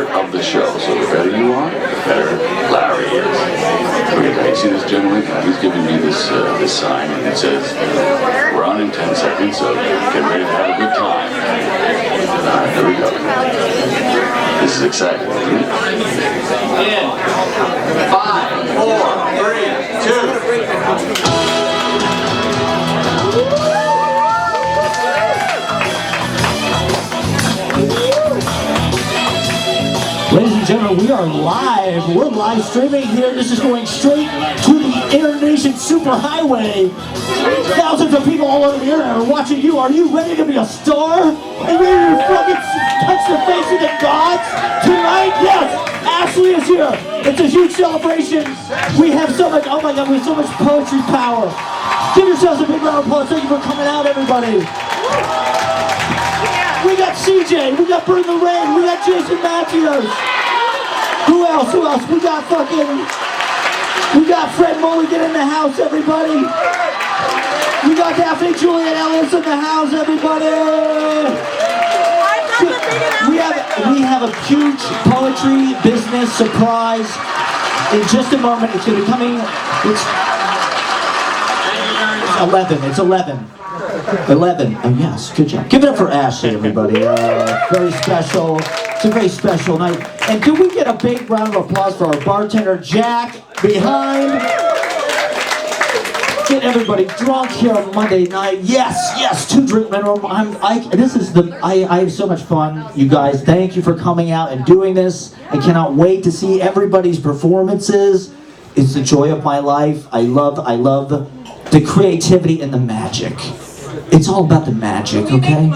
part of the show. So the better you are, the better Larry is. Okay, you see this gentleman? He's giving me this sign, and it says, we're on in 10 seconds, so get ready to have a good time. Alright, here we go. This is exciting. In 5, 4, 3, 2. Ladies and gentlemen, we are live. We're live streaming here. This is going straight to the Internation Superhighway. Thousands of people all over the internet are watching you. Are you ready to be a star? Are you ready to fucking touch the faces of the gods tonight? Yes, Ashley is here. It's a huge celebration. We have so much, oh my God, we have so much poetry power. Give yourselves a big round of applause. Thank you for coming out, everybody. We got CJ, we got Bring the Rain, we got Jason Matthews. Who else? We got Fred Mulligan in the house, everybody. We got Daphne, Juliet, Ellis in the house, everybody. We have a huge poetry business surprise. In just a moment, it's going to be coming. It's 11. It's 11. 11. Oh yes, good job. Give it up for Ashley, everybody. Very special. It's a very special night. And do we get a big round of applause for our bartender Jack behind? Get everybody drunk here on Monday night. Yes, 2 drink minimum. I have so much fun, you guys. Thank you for coming out and doing this. I cannot wait to see everybody's performances. It's the joy of my life. I love the creativity and the magic. It's all about the magic, okay?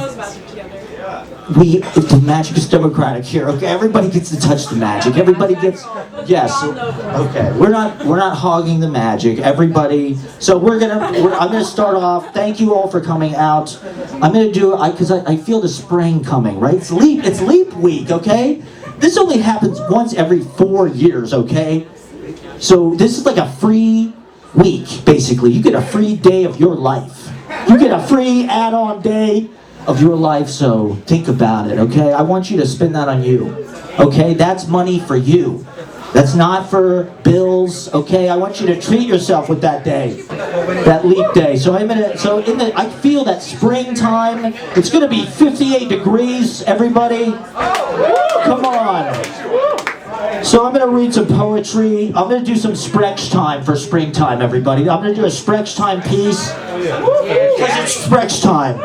The magic is democratic here, okay? Everybody gets to touch the magic. Everybody gets, yes. Okay, we're not hogging the magic. Everybody. So I'm gonna start off. Thank you all for coming out. I'm gonna do because I feel the spring coming, right? It's leap week, okay? This only happens once every 4 years, okay? So this is like a free week, basically. You get a free day of your life. You get a free add-on day of your life, so think about it, okay? I want you to spend that on you, okay? That's money for you. That's not for bills, okay? I want you to treat yourself with that day, that leap day. So I feel that springtime. It's gonna be 58 degrees, everybody. Come on. So I'm going to read some poetry. I'm going to do some sprech time for springtime, everybody. I'm going to do a sprech time piece. Because it's sprech time.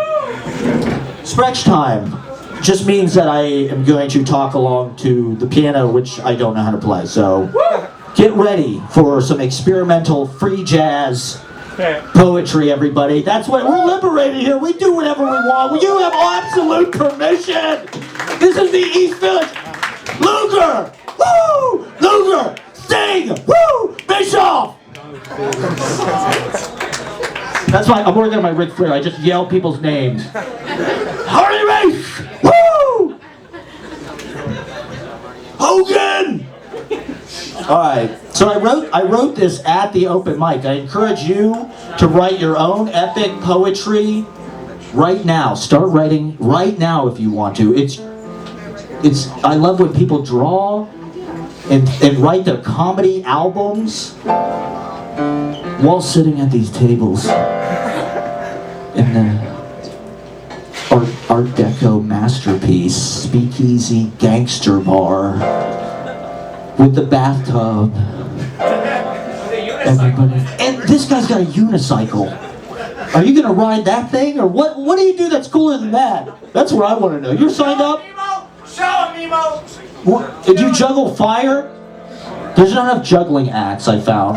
Sprech time just means that I am going to talk along to the piano, which I don't know how to play. So get ready for some experimental free jazz poetry, everybody. That's what we're liberated here. We do whatever we want. You have absolute permission. This is the East Village. Luger! Woo! Luger! Sting! Woo! Bischoff! That's why I'm working on my Ric Flair. I just yell people's names. Harley Race! Woo! Hogan! Alright, so I wrote this at the open mic. I encourage you to write your own epic poetry right now. Start writing right now if you want to. I love when people draw and write their comedy albums while sitting at these tables in the Art Deco masterpiece, speakeasy gangster bar with the bathtub. Everybody. And this guy's got a unicycle. Are you gonna ride that thing, or what? What do you do that's cooler than that? That's what I want to know. You're signed up? Show him, Nemo! What, did you juggle fire? There's not enough juggling acts, I found.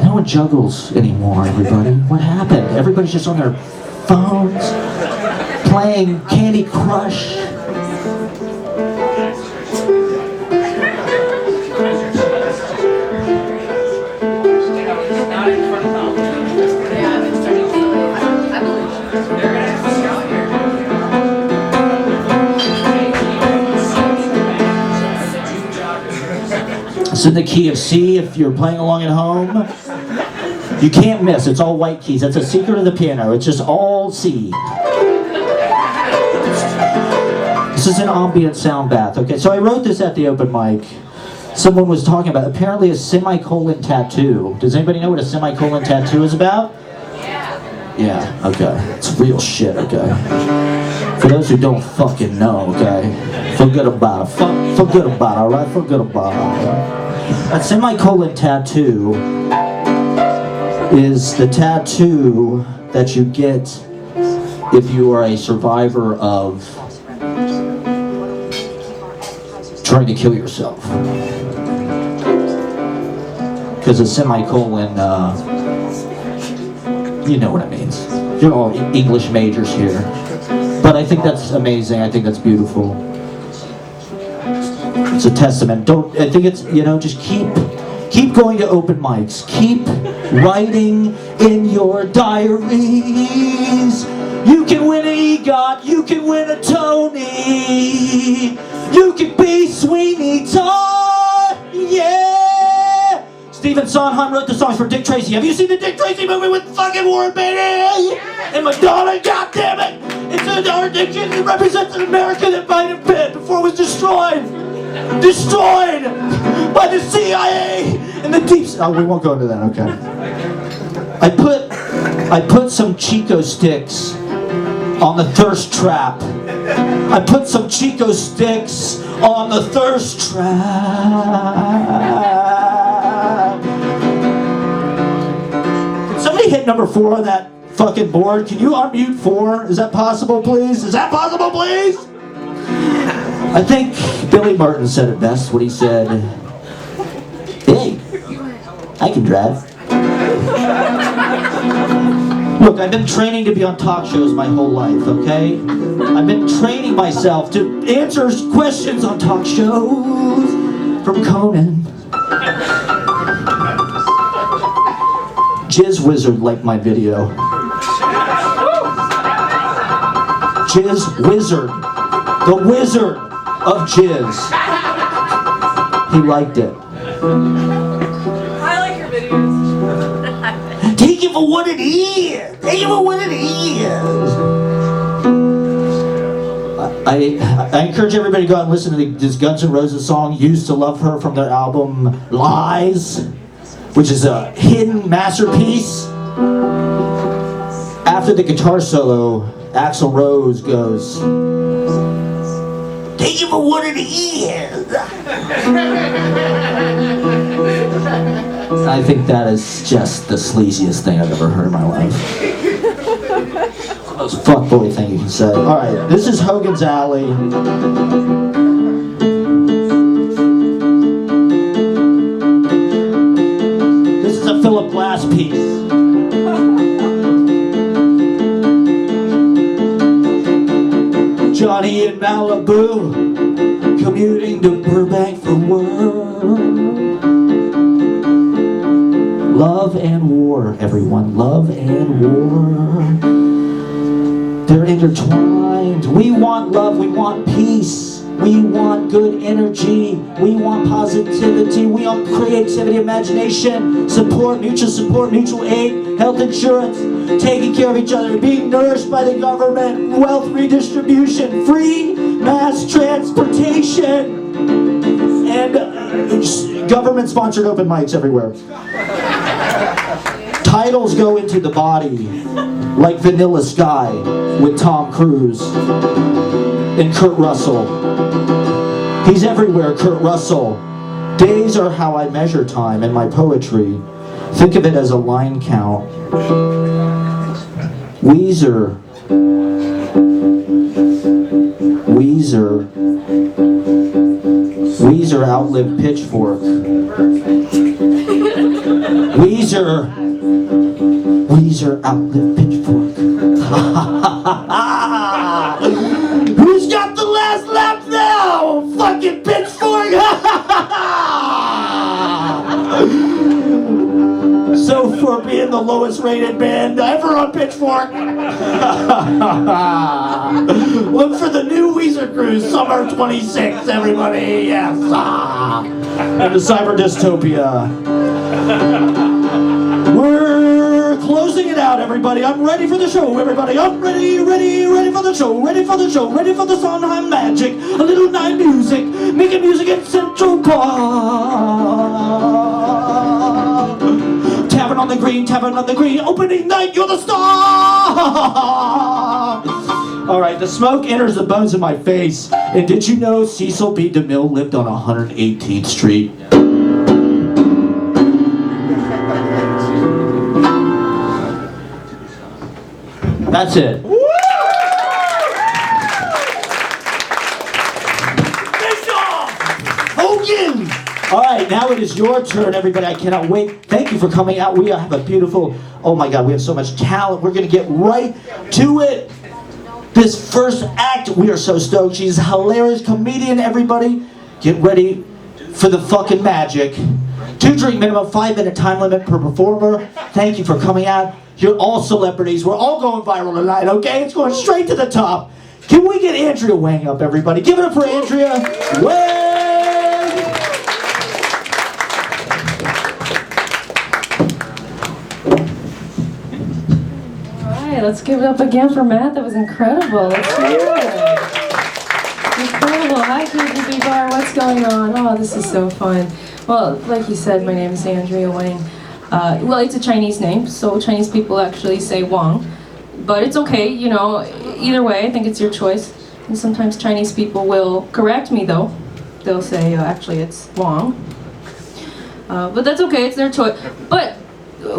No one juggles anymore, everybody. What happened? Everybody's just on their phones, playing Candy Crush. It's in the key of C if you're playing along at home. You can't miss, it's all white keys. That's a secret of the piano, it's just all C. This is an ambient sound bath. Okay, so I wrote this at the open mic. Someone was talking about apparently a semicolon tattoo. Does anybody know what a semicolon tattoo is about? Yeah, okay. It's real shit, okay? For those who don't fucking know, okay? Forget about it. Forget about it, alright? Forget about it. A semicolon tattoo is the tattoo that you get if you are a survivor of trying to kill yourself. Because a semicolon, you know what it means. You're all English majors here. But I think that's amazing. I think that's beautiful. It's a testament. I think it's, just keep going to open mics. Keep writing in your diaries. You can win an EGOT. You can win a Tony. You can be Sweeney Todd. Yeah. Stephen Sondheim wrote the songs for Dick Tracy. Have you seen the Dick Tracy movie with fucking Warren Beatty? And Madonna, goddammit! It's our addiction. It represents an America that might have been before it was destroyed. Destroyed by the CIA and the deep. Oh, we won't go into that. Okay. I put some Chico sticks on the thirst trap. I put some Chico sticks on the thirst trap. Can somebody hit number 4 on that fucking board? Can you unmute 4? Is that possible, please? Is that possible, please? I think Billy Martin said it best when he said, "Hey, I can drive." Look, I've been training to be on talk shows my whole life, okay? I've been training myself to answer questions on talk shows from Conan. Jizz Wizard liked my video. Jizz Wizard. The Wizard of Jizz. He liked it. I like your videos. Take it for what it is. Take it for what it is. I encourage everybody to go out and listen to this Guns N' Roses song, "Used to Love Her," from their album Lies, which is a hidden masterpiece. After the guitar solo, Axl Rose goes, "Take it for what it is." I think that is just the sleaziest thing I've ever heard in my life. The most fuckboy thing you can say. Alright, this is Hogan's Alley. This is a Philip Glass piece. Johnny in Malibu, commuting to Burbank for work. Love and war, everyone. Love and war. They're intertwined. We want love. We want peace. We want good energy. We want positivity. We want creativity, imagination, support, mutual aid, health insurance, taking care of each other, being nourished by the government, wealth redistribution, free mass transportation, and government-sponsored open mics everywhere. Titles go into the body, like Vanilla Sky with Tom Cruise and Kurt Russell. He's everywhere, Kurt Russell. Days are how I measure time in my poetry. Think of it as a line count. Weezer outlived Pitchfork. Weezer outlived Pitchfork. Who's got the last laugh now? Fucking Pitchfork! So for being the lowest rated band ever on Pitchfork. Look for the new Weezer Cruise, summer 26, everybody, yes. And the cyber dystopia. We're closing it out, everybody. I'm ready for the show, everybody. I'm ready for for the show, ready for the show, ready for the Sondheim magic. A little night music, making music in Central Park. Tavern on the green, opening night, you're the star! Alright, the smoke enters the bones of my face. And did you know Cecil B. DeMille lived on 118th Street? That's it. Hogan! Alright, now it is your turn, everybody. I cannot wait. Thank you for coming out. We have a beautiful, oh my God, we have so much talent. We're going to get right to it. This first act, we are so stoked. She's a hilarious comedian, everybody. Get ready for the fucking magic. 2 drink minimum, 5-minute time limit per performer. Thank you for coming out. You're all celebrities. We're all going viral tonight, okay? It's going straight to the top. Can we get Andrea Wang up, everybody? Give it up for Andrea Wang! Let's give it up again for Matt. That was incredible. Let's hear it. Incredible. Hi, KGB Bar. What's going on? Oh, this is so fun. Well, like you said, my name is Andrea Wang. Well, it's a Chinese name, so Chinese people actually say Wang. But it's okay, you know, either way, I think it's your choice. And sometimes Chinese people will correct me, though. They'll say, actually, it's Wang. But that's okay, it's their choice. But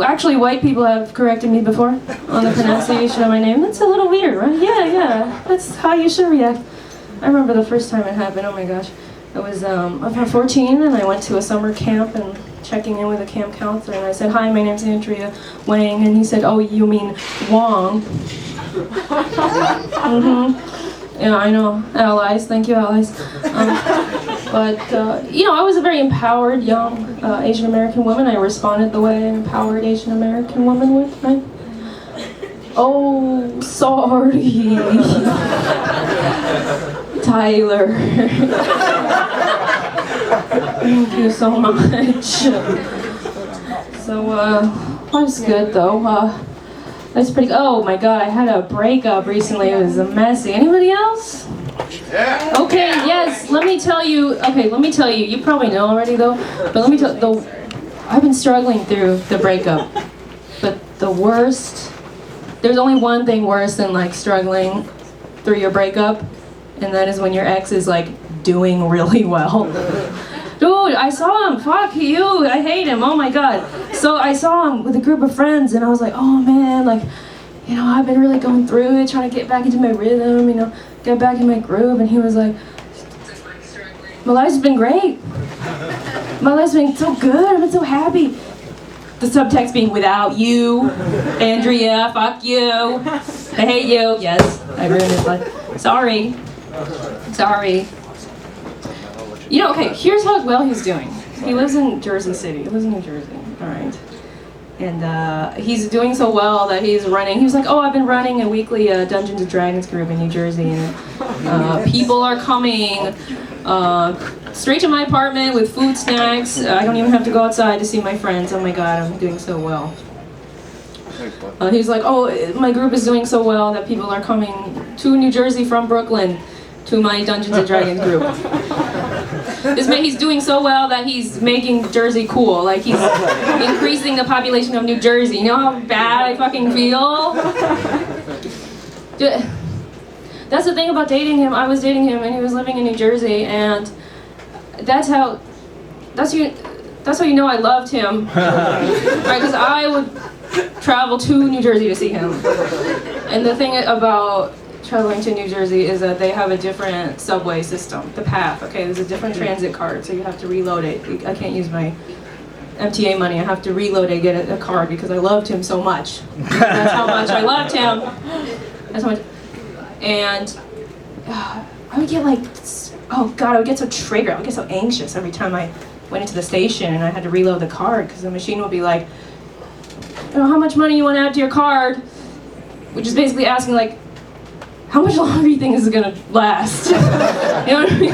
actually, white people have corrected me before on the pronunciation of my name. That's a little weird, right? Yeah. That's how you should react. I remember the first time it happened. Oh my gosh. I was about 14 and I went to a summer camp and checking in with a camp counselor and I said, "Hi, my name's Andrea Wang," and he said, "Oh, you mean Wong?" Yeah, I know. Allies. Thank you, allies. But, you know, I was a very empowered young Asian American woman. I responded the way an empowered Asian American woman would, right? Oh, sorry. Tyler. Thank you so much. So, life's good though. That's pretty, oh my God, I had a breakup recently. It was messy. Anybody else? Yeah. Okay, yes, let me tell you, you probably know already though, but let me tell you, I've been struggling through the breakup, but the worst, there's only one thing worse than like struggling through your breakup, and that is when your ex is like doing really well. Dude, I saw him, fuck you, I hate him, oh my God. So I saw him with a group of friends and I was like, oh man, like, you know, I've been really going through it, trying to get back into my rhythm, you know, get back in my groove. And he was like, my life's been great. My life's been so good, I've been so happy. The subtext being, without you, Andrea, fuck you, I hate you. Yes, I ruined his life. Sorry. You know, okay, here's how well he's doing. He lives in Jersey City. He lives in New Jersey, all right. And he's doing so well that he's running. He was like, oh, I've been running a weekly Dungeons & Dragons group in New Jersey. And people are coming straight to my apartment with food, snacks. I don't even have to go outside to see my friends. Oh my God, I'm doing so well. He's like, oh, my group is doing so well that people are coming to New Jersey from Brooklyn to my Dungeons & Dragons group. He's doing so well that he's making Jersey cool. Like, he's increasing the population of New Jersey. You know how bad I fucking feel? Dude, that's the thing about dating him. I was dating him and he was living in New Jersey, and that's how you know I loved him. Right, because I would travel to New Jersey to see him. And the thing about traveling to New Jersey is that they have a different subway system, the path, okay? There's a different transit card, so you have to reload it. I can't use my MTA money, I have to reload it, get a card, because I loved him so much. That's how much I loved him. That's how much. And I would get like, oh God, I would get so triggered, I would get so anxious every time I went into the station and I had to reload the card, because the machine would be like, you know, how much money you want to add to your card? Which is basically asking like, how much longer do you think this is gonna last? You know what I mean?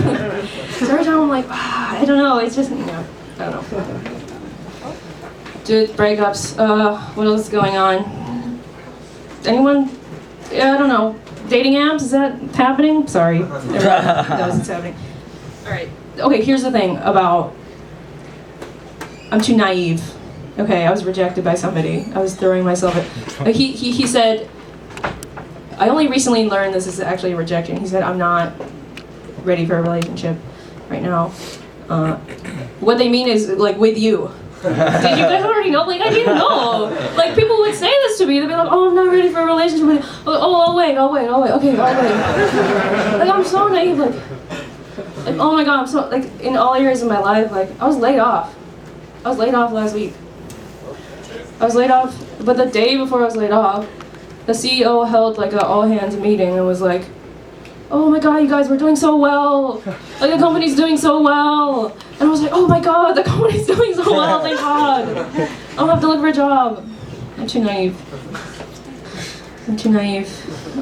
So every time I'm like, I don't know, it's just, you know, I don't know. Dude, breakups, what else is going on? Anyone? Yeah, I don't know. dating apps, is that happening? Sorry, everyone knows it's happening. All right, okay, here's the thing about, I'm too naive. Okay, I was rejected by somebody. I was throwing myself at, he said, I only recently learned this is actually a rejection. He said, I'm not ready for a relationship right now. What they mean is, like, with you. Did you guys already know? Like, I didn't know. Like, people would say this to me. They'd be like, oh, I'm not ready for a relationship with you. Oh, I'll wait. Okay, I'll wait. Like, I'm so naive. Like, oh my God, I'm so, like, in all areas of my life, like, I was laid off. I was laid off last week. I was laid off, but the day before I was laid off, the CEO held, like, an all-hands meeting and was like, oh my God, you guys, we're doing so well. Like, the company's doing so well. And I was like, oh my God, the company's doing so well, thank God. I don't have to look for a job. I'm too naive.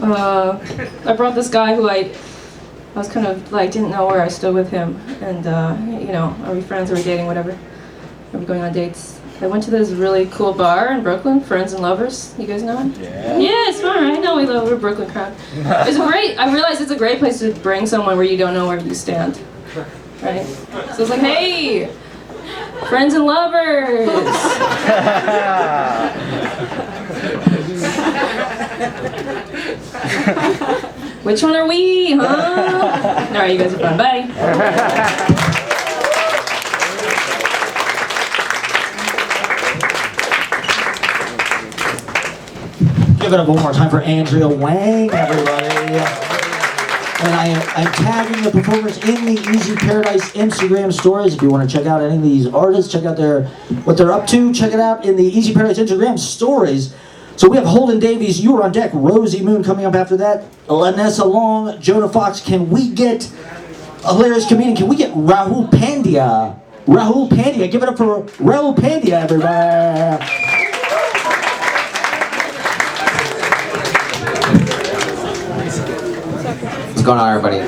I brought this guy who I was kind of, like, didn't know where I stood with him. And, you know, are we friends, are we dating, whatever. Are we going on dates? I went to this really cool bar in Brooklyn, Friends and Lovers. You guys know it? Yeah, it's fun, right? No, we're a Brooklyn crowd. It's great. I realized it's a great place to bring someone where you don't know where you stand. Right? So it's like, hey, Friends and Lovers. Which one are we, huh? All right, you guys are fun. Bye. Give it up one more time for Andrea Wang, everybody. And I'm tagging the performers in the Easy Paradise Instagram stories. If you want to check out any of these artists, check out what they're up to, check it out in the Easy Paradise Instagram stories. So we have Holden Davies, You Are on Deck, Rosey Moon coming up after that, Lanessa Long, Jonah Fox. Can we get a hilarious comedian? Can we get Rahul Pandya? Rahul Pandya, give it up for Rahul Pandya, everybody. What's going on, everybody?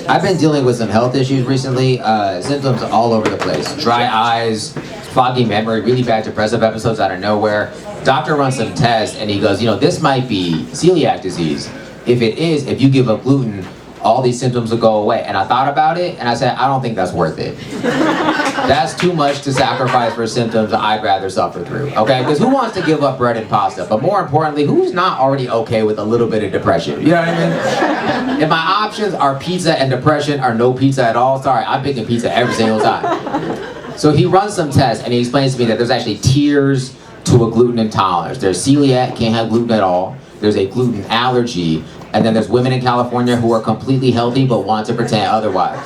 I've been dealing with some health issues recently. Symptoms all over the place. Dry eyes, foggy memory, really bad depressive episodes out of nowhere. Doctor runs some tests and he goes, you know, this might be celiac disease. If it is, if you give up gluten, all these symptoms will go away. And I thought about it and I said, I don't think that's worth it. That's too much to sacrifice for symptoms I'd rather suffer through, okay? Because who wants to give up bread and pasta? But more importantly, who's not already okay with a little bit of depression? You know what I mean? If my options are pizza and depression or no pizza at all, sorry, I'm picking pizza every single time. So he runs some tests and he explains to me that there's actually tiers to a gluten intolerance. There's celiac, can't have gluten at all. There's a gluten allergy. And then there's women in California who are completely healthy but want to pretend otherwise.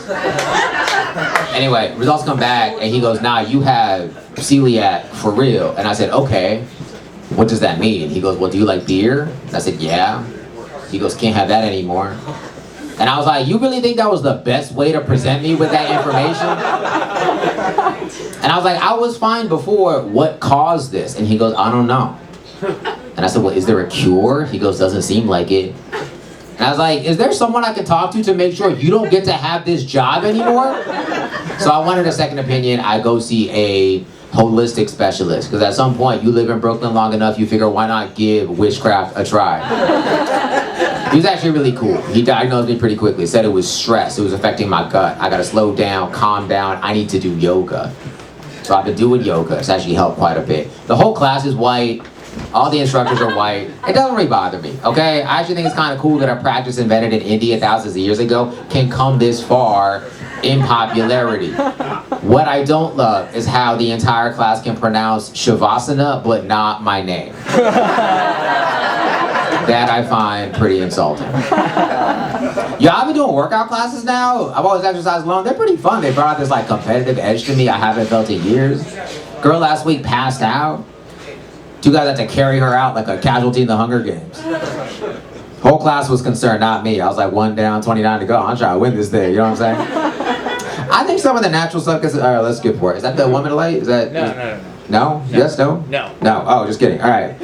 Anyway, results come back and he goes, nah, you have celiac for real. And I said, okay, what does that mean? He goes, well, do you like beer? And I said, yeah. He goes, can't have that anymore. And I was like, you really think that was the best way to present me with that information? And I was like, I was fine before. What caused this? And he goes, I don't know. And I said, well, is there a cure? He goes, doesn't seem like it. And I was like, is there someone I can talk to make sure you don't get to have this job anymore? So I wanted a second opinion. I go see a holistic specialist. Because at some point, you live in Brooklyn long enough, you figure, why not give witchcraft a try? He was actually really cool. He diagnosed me pretty quickly. Said it was stress. It was affecting my gut. I got to slow down, calm down. I need to do yoga. So I've been doing yoga. It's actually helped quite a bit. The whole class is white. All the instructors are white. It doesn't really bother me, okay? I actually think it's kind of cool that a practice invented in India thousands of years ago can come this far in popularity. What I don't love is how the entire class can pronounce Shavasana, but not my name. That I find pretty insulting. Yeah, I've been doing workout classes now. I've always exercised alone. They're pretty fun. They brought this like competitive edge to me I haven't felt in years. Girl last week passed out. Two guys had to carry her out like a casualty in the Hunger Games. Whole class was concerned, not me. I was like, 1 down, 29 to go. I'm trying to win this thing, you know what I'm saying? I think some of the natural stuff, alright, let's skip for it. Is that the 1 minute light? Is that? No. No? Yes, no? No. No, oh, just kidding, alright.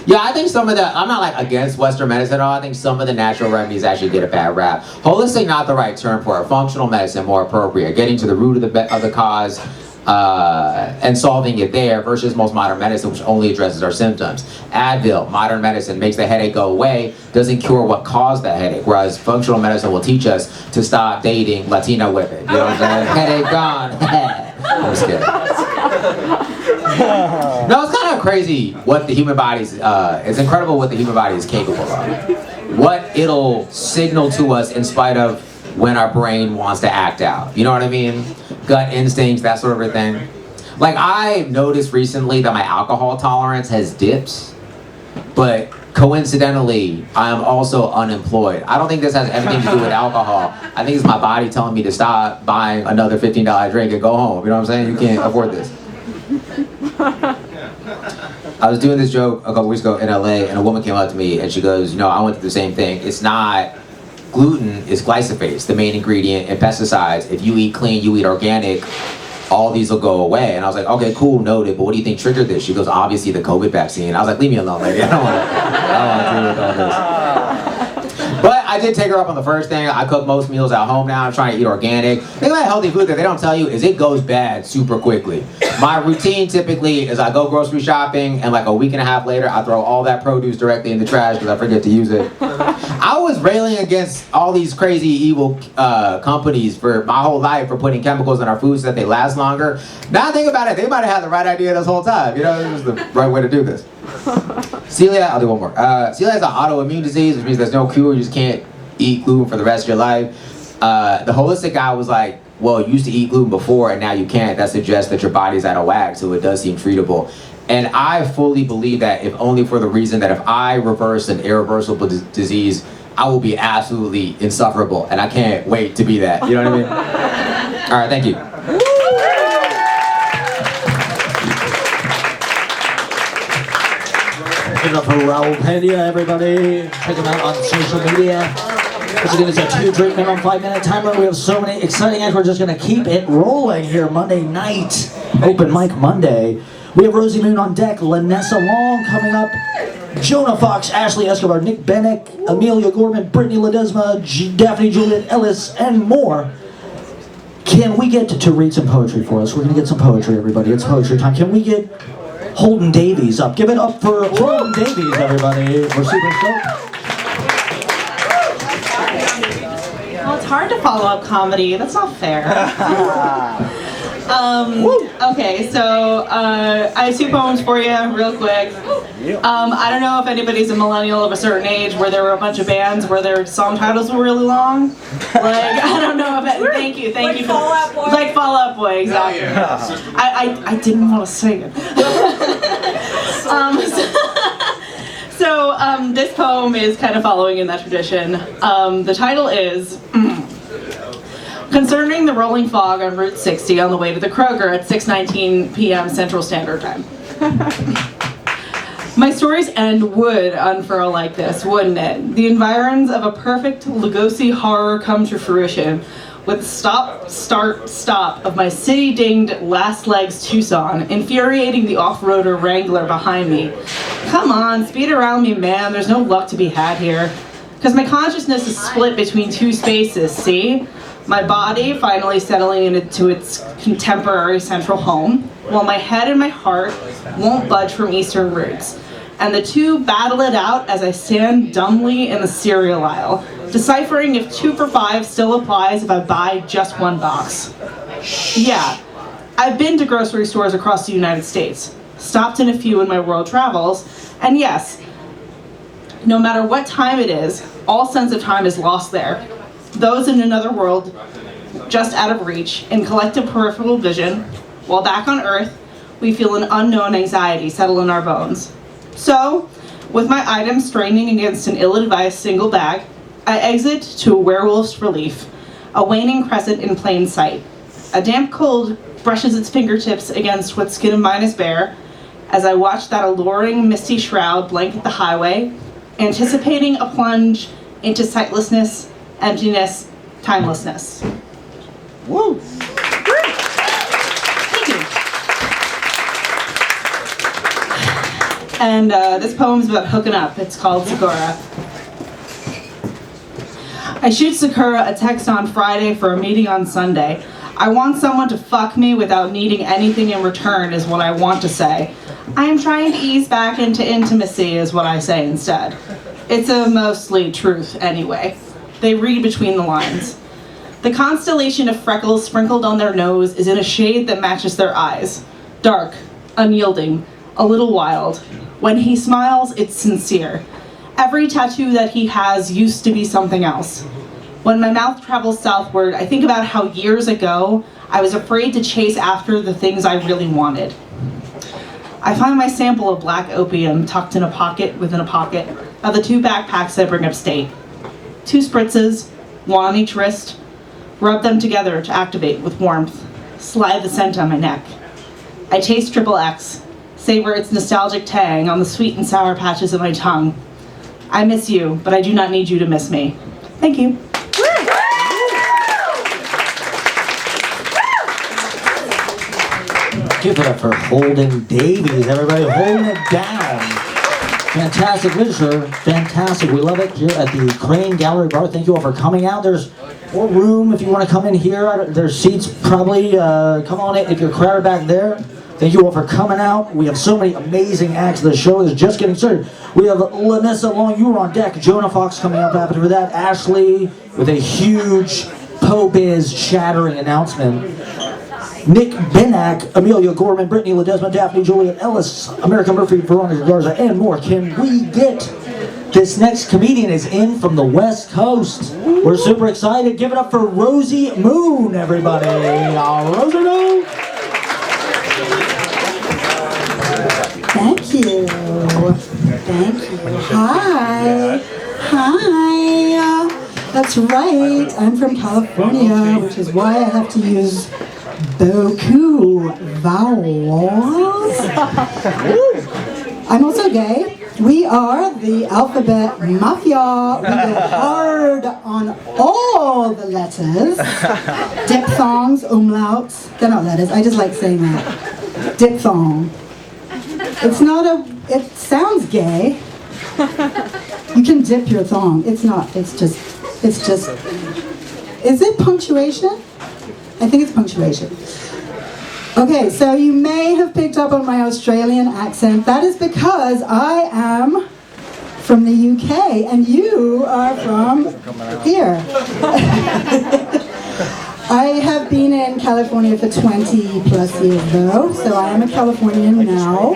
Yeah, I think some of the, I'm not like against Western medicine at all. I think some of the natural remedies actually get a bad rap. Holistic, not the right term for it. Functional medicine, more appropriate. Getting to the root of the cause. and solving it there versus most modern medicine, which only addresses our symptoms. Advil, modern medicine, makes the headache go away, doesn't cure what caused the headache, whereas functional medicine will teach us to stop dating Latina women. You know what I'm saying? Headache gone. I'm just kidding. No, it's kind of crazy what the human body's, it's incredible what the human body is capable of. What it'll signal to us in spite of when our brain wants to act out. You know what I mean? Gut instincts, that sort of thing. Like, I noticed recently that my alcohol tolerance has dipped, but coincidentally, I'm also unemployed. I don't think this has anything to do with alcohol. I think it's my body telling me to stop buying another $15 drink and go home. You know what I'm saying? You can't afford this. I was doing this joke a couple weeks ago in LA, and a woman came up to me and she goes, you know, I went through the same thing. It's not gluten, it's glyphosate, the main ingredient in pesticides. If you eat clean, you eat organic, all these will go away. And I was like, okay, cool, noted, but what do you think triggered this? She goes, obviously the COVID vaccine. I was like, leave me alone, lady. I don't want to deal with all this. But I did take her up on the first thing. I cook most meals at home now. I'm trying to eat organic. The thing about healthy food that they don't tell you is it goes bad super quickly. My routine typically is I go grocery shopping, and like a week and a half later, I throw all that produce directly in the trash because I forget to use it. I was railing against all these crazy evil companies for my whole life for putting chemicals in our foods so that they last longer. Now I think about it, they might have had the right idea this whole time. You know, it was the right way to do this. Celiac, I'll do one more. Celiac is an autoimmune disease, which means there's no cure. You just can't eat gluten for the rest of your life. The holistic guy was like, well, you used to eat gluten before and now you can't. That suggests that your body's out of whack, so it does seem treatable. And I fully believe that, if only for the reason that if I reverse an irreversible disease, I will be absolutely insufferable, and I can't wait to be that. You know what I mean? All right, thank you. Give it up for Rahul Pandya, everybody. Check him out on social media. This is going to be a 2 drink minimum 5-minute timer. We have so many exciting acts. We're just going to keep it rolling here Monday night. Open mic Monday. We have Rosie Moon on deck, Lanessa Long coming up, Jonah Fox, Ashley Escobar, Nick Benak, Amelia, Gorman, Britney, Ledesma, Daphne, Juliet, Ellis, and more. Can we get to read some poetry for us? We're going to get some poetry, everybody. It's poetry time. Can we get Holden Davies up? Give it up for Holden Davies, everybody. We're super stoked. Well, it's hard to follow up comedy. That's not fair. Okay, so I have 2 poems for you, real quick. I don't know if anybody's a millennial of a certain age where there were a bunch of bands where their song titles were really long. Like, I don't know if it, thank you Like for Fall Out Boy. like Fall Out Boy, exactly. I didn't want to sing it. So this poem is kind of following in that tradition. The title is Concerning the Rolling Fog on Route 60 on the way to the Kroger at 6:19 p.m. Central Standard Time. My stories end would unfurl like this, wouldn't it? The environs of a perfect Lugosi horror come to fruition with stop, start, stop of my city-dinged last legs Tucson, infuriating the off-roader Wrangler behind me. Come on, speed around me, man. There's no luck to be had here. Because my consciousness is split between 2 spaces, see? My body finally settling into its contemporary central home, while my head and my heart won't budge from eastern roots. And the two battle it out as I stand dumbly in the cereal aisle, deciphering if 2 for $5 still applies if I buy just 1 box. Yeah, I've been to grocery stores across the United States, stopped in a few in my world travels, and yes, no matter what time it is, all sense of time is lost there. Those in another world, just out of reach, in collective peripheral vision, while back on Earth, we feel an unknown anxiety settle in our bones. So, with my items straining against an ill-advised single bag, I exit to a werewolf's relief, a waning crescent in plain sight. A damp cold brushes its fingertips against what skin of mine is bare, as I watch that alluring misty shroud blanket the highway, anticipating a plunge into sightlessness, emptiness, timelessness. Woo! Thank you. And this poem's about hooking up. It's called Sakura. I shoot Sakura a text on Friday for a meeting on Sunday. I want someone to fuck me without needing anything in return is what I want to say. I am trying to ease back into intimacy is what I say instead. It's a mostly truth anyway. They read between the lines. The constellation of freckles sprinkled on their nose is in a shade that matches their eyes. Dark, unyielding, a little wild. When he smiles, it's sincere. Every tattoo that he has used to be something else. When my mouth travels southward, I think about how years ago, I was afraid to chase after the things I really wanted. I find my sample of black opium tucked in a pocket within a pocket of the 2 backpacks I bring upstate. 2 spritzes, one on each wrist. Rub them together to activate with warmth. Slide the scent on my neck. I taste XXX, savor its nostalgic tang on the sweet and sour patches of my tongue. I miss you, but I do not need you to miss me. Thank you. Give it up for Holden Davies, everybody. Holding it down. Fantastic literature. Fantastic. We love it here at the Crane Gallery Bar. Thank you all for coming out. There's more room if you want to come in here. There's seats probably. Come on in if you're crowded back there. Thank you all for coming out. We have so many amazing acts. The show is just getting started. We have Lanessa Long, you were on deck. Jonah Fox coming up after that. Ashley with a huge po-biz shattering announcement. Nick Benak, Amelia, Gorman, Britney, Ledesma, Daphne, Juliet, Ellis, America Murphy, Veronica Garza, and more. Can we get this next comedian is in from the West Coast? We're super excited. Give it up for Rosey Moon, everybody. Rosey Moon. Thank you. Thank you. Hi. Hi. That's right. I'm from California, which is why I have to use beaucoup vowels. I'm also gay. We are the alphabet mafia. We go hard on all the letters. Diphthongs, umlauts. They're not letters. I just like saying that. Diphthong. It's not it sounds gay. You can dip your thong. It's not. It's just, is it punctuation? I think it's punctuation. Okay, so you may have picked up on my Australian accent. That is because I am from the UK and you are from here. I have been in California for 20 plus years though, so I am a Californian now.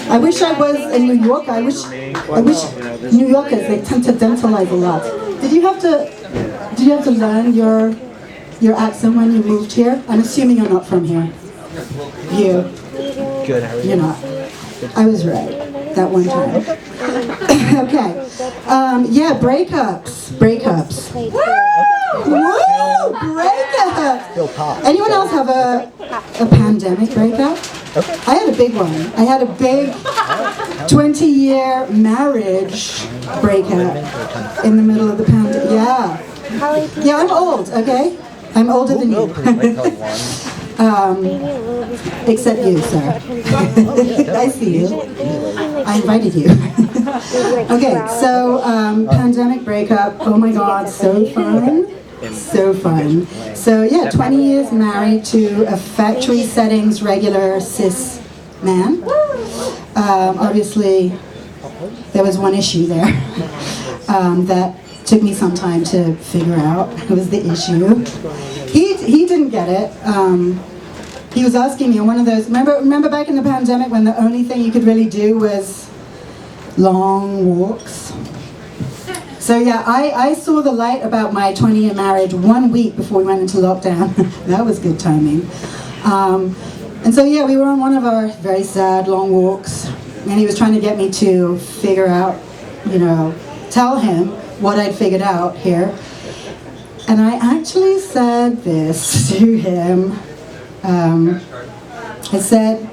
I wish I was in New York. I wish New Yorkers, they tend to dentalize a lot. Did you have to learn your accent when you moved here? I'm assuming you're not from here. You? Good, how are you? You're not. I was right that one time. Okay. Yeah, breakups. Woo! Breakup! Anyone else have a pandemic breakup? I had a big one. I had a big 20-year marriage breakup in the middle of the pandemic. Yeah. Yeah, I'm old, okay? I'm older than you. Except you, sir. I see you. I invited you. Okay, so pandemic breakup. Oh my God, so fun. So fun. So yeah, 20 years married to a factory settings regular cis man. Obviously, there was one issue there that took me some time to figure out. It was the issue. He didn't get it. He was asking me on one of those, remember back in the pandemic when the only thing you could really do was long walks? So yeah, I saw the light about my 20-year marriage 1 week before we went into lockdown. That was good timing. And so yeah, we were on one of our very sad long walks, and he was trying to get me to figure out, tell him what I'd figured out here. And I actually said this to him. I said,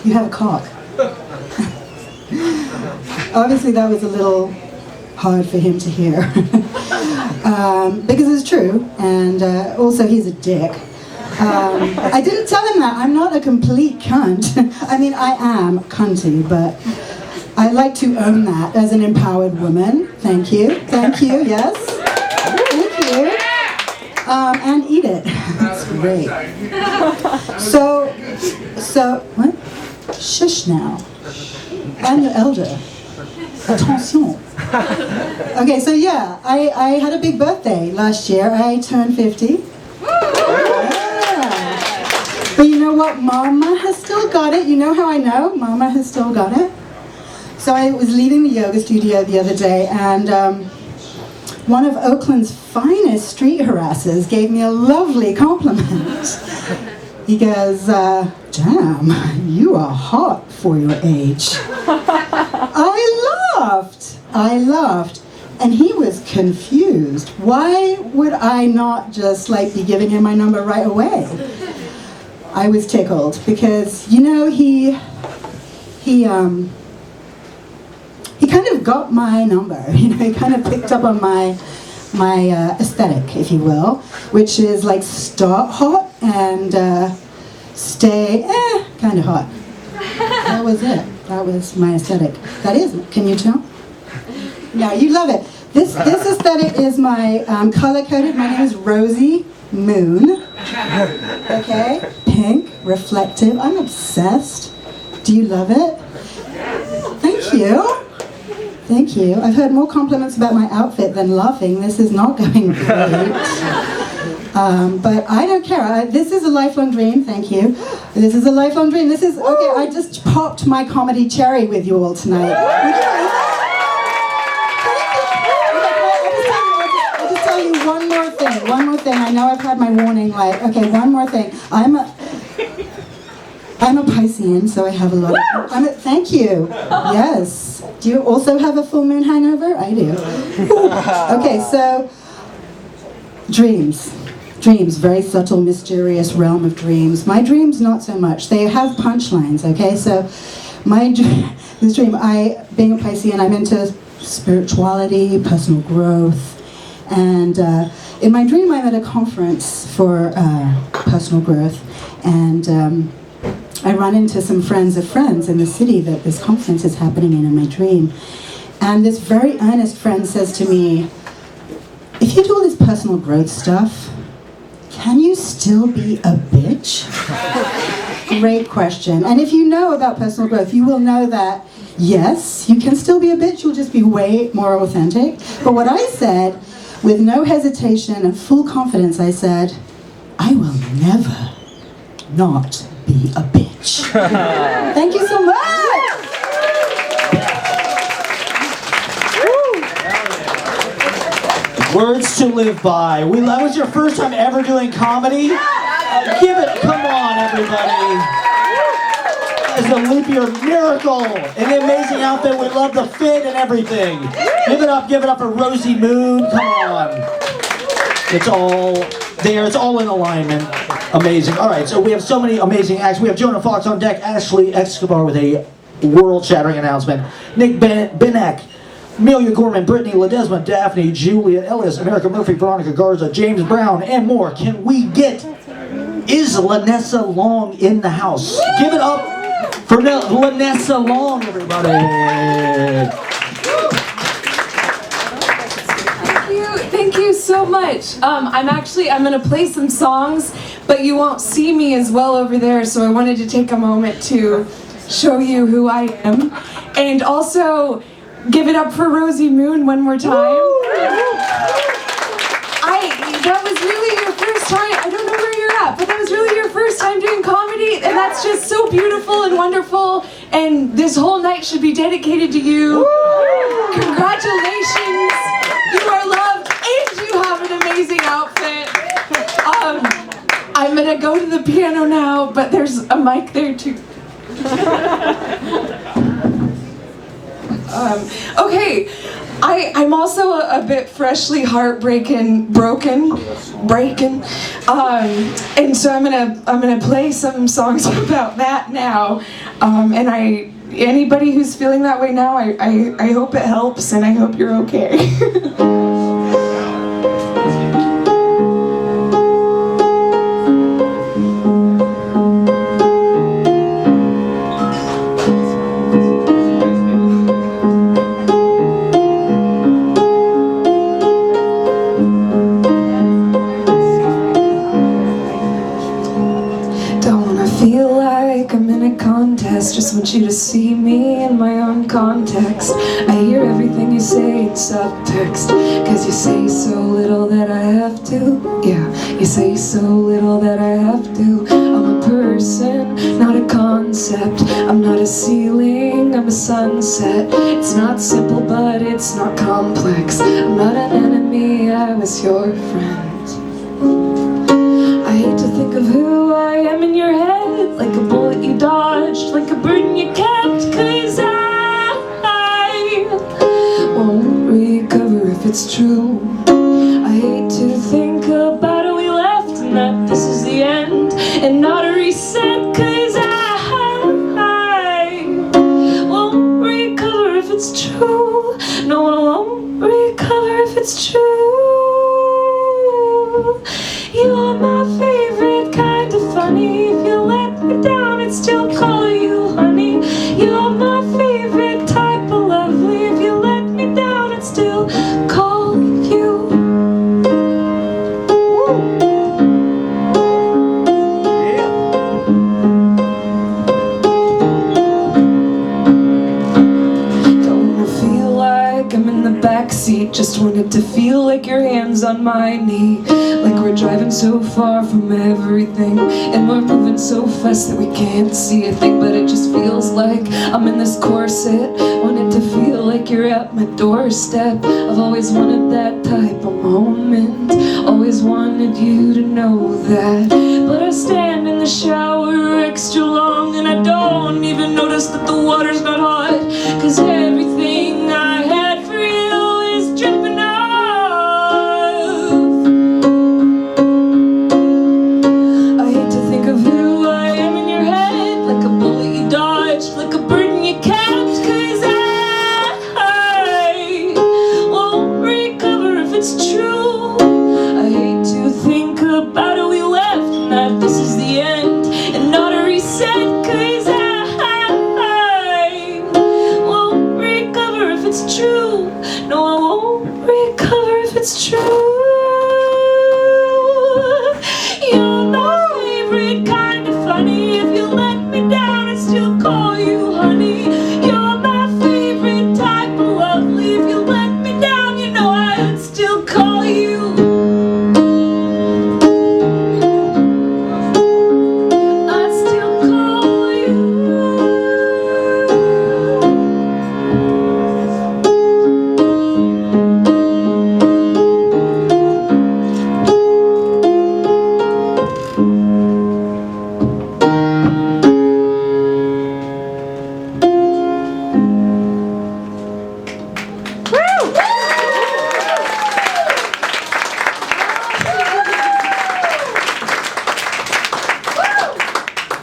"You have a cock." Obviously that was a little hard for him to hear. Because it's true, and also he's a dick. I didn't tell him that. I'm not a complete cunt. I mean, I am cunty, but I like to own that as an empowered woman. Thank you, yes. Thank you. and eat it. It's great. So, what? Shush now. I'm your elder. Attention. Okay, so yeah, I had a big birthday last year. I turned 50. Yeah. But you know what? Mama has still got it. You know how I know? Mama has still got it. So I was leaving the yoga studio the other day, and one of Oakland's finest street harassers gave me a lovely compliment. He goes, damn, you are hot for your age. I laughed. And he was confused. Why would I not just be giving him my number right away? I was tickled because, you know, he kind of got my number. You know, he kind of picked up on my aesthetic, if you will, which is start hot and stay kind of hot. That was it. That was my aesthetic. That is, can you tell? No, you love it. This aesthetic is my color-coded. My name is Rosey Moon. Okay? Pink, reflective. I'm obsessed. Do you love it? Thank you. Thank you. I've heard more compliments about my outfit than laughing. This is not going great. But I don't care. This is a lifelong dream. Thank you. This is a lifelong dream. This is, okay, I just popped my comedy cherry with you all tonight. I'll just tell you one more thing. I know I've had my warning light. Okay, one more thing. I'm a Piscean, so I have a lot of... thank you. Yes. Do you also have a full moon hangover? I do. Okay, so... Dreams, very subtle, mysterious realm of dreams. My dreams, not so much. They have punchlines, okay? So, this dream, being a Piscean, I'm into spirituality, personal growth, and in my dream, I'm at a conference for personal growth, and I run into some friends of friends in the city that this conference is happening in my dream, and this very earnest friend says to me, if you do all this personal growth stuff, can you still be a bitch? Great question. And if you know about personal growth, you will know that, yes, you can still be a bitch, you'll just be way more authentic. But what I said, with no hesitation and full confidence, I said, I will never not be a bitch. Thank you so much! Words to live by. That was your first time ever doing comedy? Give it, come on everybody. It's a leap year miracle. An amazing outfit. We love the fit and everything. Give it up for Rosey Moon. Come on. It's all there. It's all in alignment. Amazing. All right, so we have so many amazing acts. We have Jonah Fox on deck. Ashley Escobar with a world-shattering announcement. Nick Benak. Amelia, Gorman, Britney, Ledesma, Daphne, Juliet, Ellis, America Murphy, Veronica Garza, James Brown, and more. Can we get... Is Lanessa Long in the house? Give it up for Lanessa Long, everybody. Thank you so much. I'm gonna play some songs, but you won't see me as well over there, so I wanted to take a moment to show you who I am. And also, give it up for Rosey Moon one more time. That was really your first time, I don't know where you're at, but that was really your first time doing comedy, and that's just so beautiful and wonderful, and this whole night should be dedicated to you. Congratulations, you are loved, and you have an amazing outfit. I'm gonna go to the piano now, but there's a mic there too. Okay, I'm also a bit freshly heartbreaking, breaking, and so I'm gonna play some songs about that now, and anybody who's feeling that way now, I hope it helps, and I hope you're okay. text. I hear everything you say in subtext. Cause you say so little that I have to. Yeah, you say so little that I have to. I'm a person, not a concept. I'm not a ceiling, I'm a sunset. It's not simple, but it's not complex. I'm not an enemy, I was your friend. I hate to think of who I am in your head, like a bullet you dodged, like a burden you kept. Cause I won't recover if it's true. I hate to think about how we left and that this is the end and not a reset. Cause I won't recover if it's true. No, I won't recover if it's true. You're my favorite kind of funny. If you let me down, I'd still call you honey. You're my favorite type of lovely. If you let me down, I'd still call you. Don't wanna feel like I'm in the backseat. Just wanted to feel like your hands on my knee. Like we're driving so far from everything, and we're moving so fast that we can't see a thing. But it just feels like I'm in this corset. Wanted to feel like you're at my doorstep. I've always wanted that type of moment. Always wanted you to know that. But I stand in the shower extra long, and I don't even notice that the water's not hot. Cause everything I had for you is dripping off. I hate to think of who I am in your head, like a bullet you dodged, like a burden you kept. Cause I won't recover if it's true. I hate to think about how we left and that this is the end and not a reset. Cause I won't recover if it's true. No, I won't recover if it's true. You're my favorite kind of funny. If you let me down, I'd still call you honey. You're my favorite type of lovely. If you let me down, you know I would still call you. I'd still call you.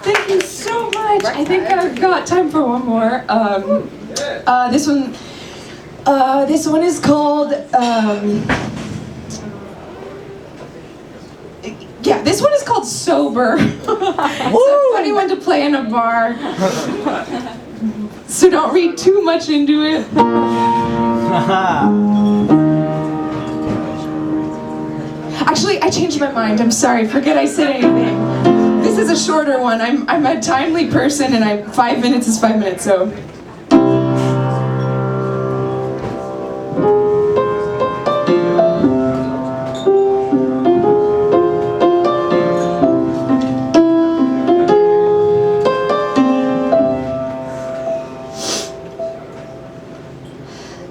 Thank you so much. I think I've got time for one more. This one is called. Yeah, this one is called Sober. It's a funny one to play in a bar. So don't read too much into it. Actually, I changed my mind. I'm sorry. Forget I said anything. This is a shorter one. I'm a timely person, and 5 minutes is 5 minutes. So.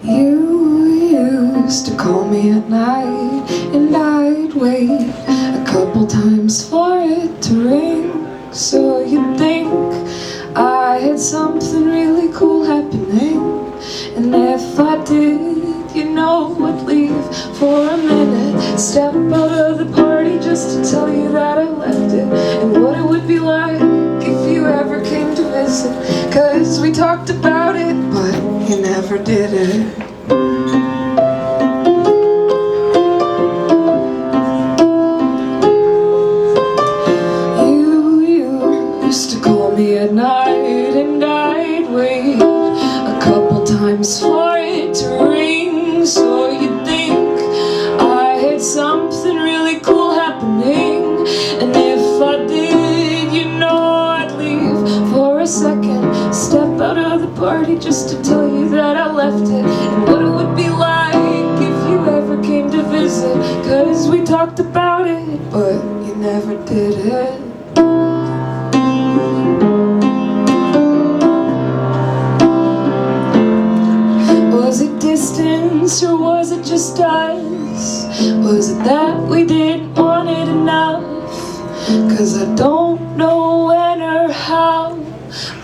You used to call me at night, and I'd wait a couple times for it to ring. So you'd think I had something really cool happening. And if I did, you know I'd leave for a minute, step out of the party just to tell you that I left it, and what it would be like if you ever came to visit. Cause we talked about it, but you never did it. At night, and I'd wait a couple times for it to ring. So you'd think I had something really cool happening, and if I did, you know I'd leave for a second, step out of the party just to tell you that left it, and what it would be like if you ever came to visit. Cause we talked about it, but you never did it. Was it distance or was it just us? Was it that we didn't want it enough? Cause I don't know when or how,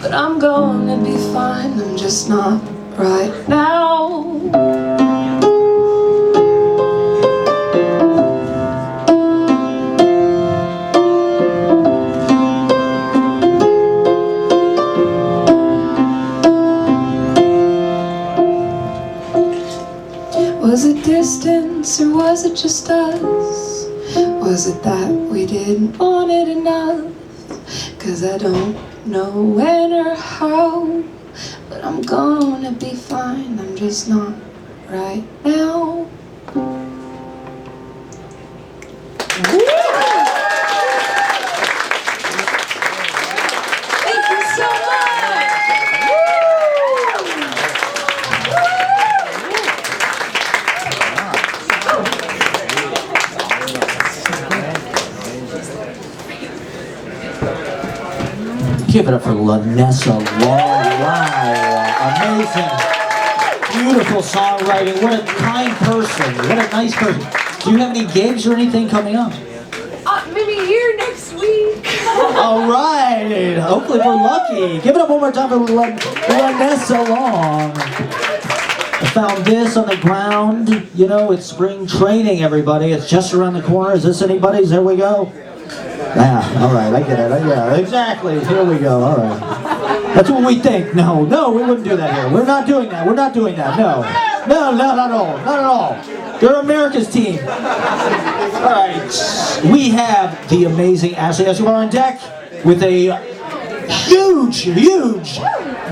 but I'm gonna be fine, I'm just not right now. Was it distance or was it just us? Was it that we didn't want it enough? Cause I don't know when or how, but I'm gonna be fine, I'm just not right now. Thank you so much! Give it up for Lanessa. Wow, amazing. Beautiful songwriting. What a kind person. What a nice person. Do you have any gigs or anything coming up? Maybe here next week. All right. Hopefully we're lucky. Give it up one more time for Lanessa Long. I found this on the ground. You know, it's spring training, everybody. It's just around the corner. Is this anybody's? There we go. Yeah, all right, I get it. Yeah, exactly. Here we go. All right. That's what we think. No, we wouldn't do that here. We're not doing that. We're not doing that. No, not at all. Not at all. They're America's team. All right. We have the amazing Ashley Escobar on deck with a huge,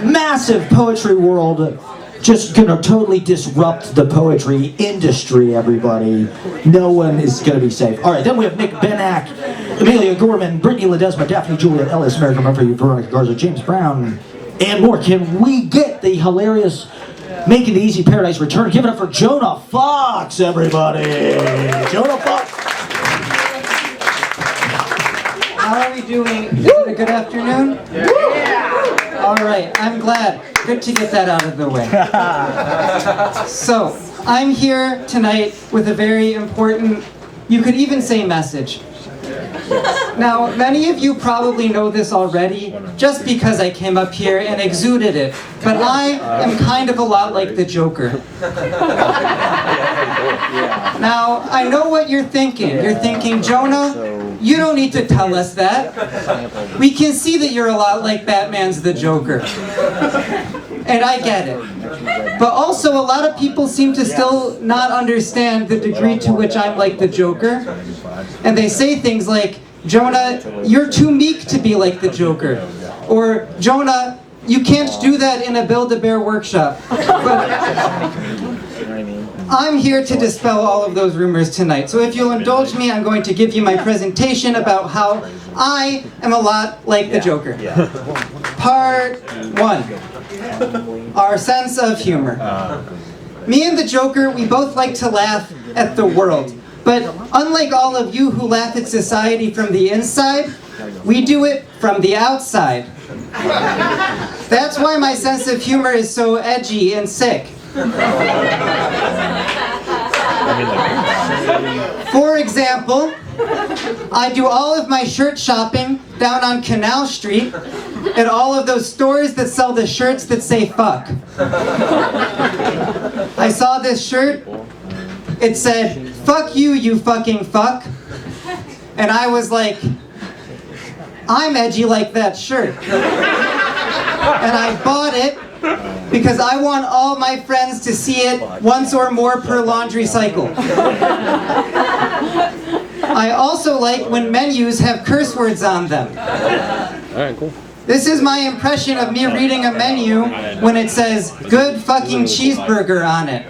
massive poetry world. Just gonna totally disrupt the poetry industry, everybody. No one is gonna be safe. All right, then we have Nick Benak, Amelia, Gorman, Britney, Ledesma, Daphne, Juliet, Ellis, American Murphy, Veronica Garza, James Brown, and more. Can we get the hilarious Making the Easy Paradise return? Give it up for Jonah Fox, everybody. Jonah Fox. How are we doing? Is it a good afternoon? Yeah. All right, I'm glad. Good to get that out of the way. So, I'm here tonight with a very important, you could even say message. Now, many of you probably know this already, just because I came up here and exuded it, but I am kind of a lot like the Joker. Now, I know what you're thinking. You're thinking, Jonah, you don't need to tell us that. We can see that you're a lot like Batman's the Joker. And I get it. But also, a lot of people seem to still not understand the degree to which I'm like the Joker. And they say things like, Jonah, you're too meek to be like the Joker. Or, Jonah, you can't do that in a Build-A-Bear workshop. But I'm here to dispel all of those rumors tonight. So if you'll indulge me, I'm going to give you my presentation about how I am a lot like the Joker. Part 1. Our sense of humor. Me and the Joker, we both like to laugh at the world. But unlike all of you who laugh at society from the inside, we do it from the outside. That's why my sense of humor is so edgy and sick. For example, I do all of my shirt shopping down on Canal Street at all of those stores that sell the shirts that say fuck. I saw this shirt. It said, "Fuck you, you fucking fuck." And I was like, I'm edgy like that shirt. And I bought it because I want all my friends to see it once or more per laundry cycle. I also like when menus have curse words on them. Alright, cool. This is my impression of me reading a menu when it says, "Good fucking cheeseburger" on it.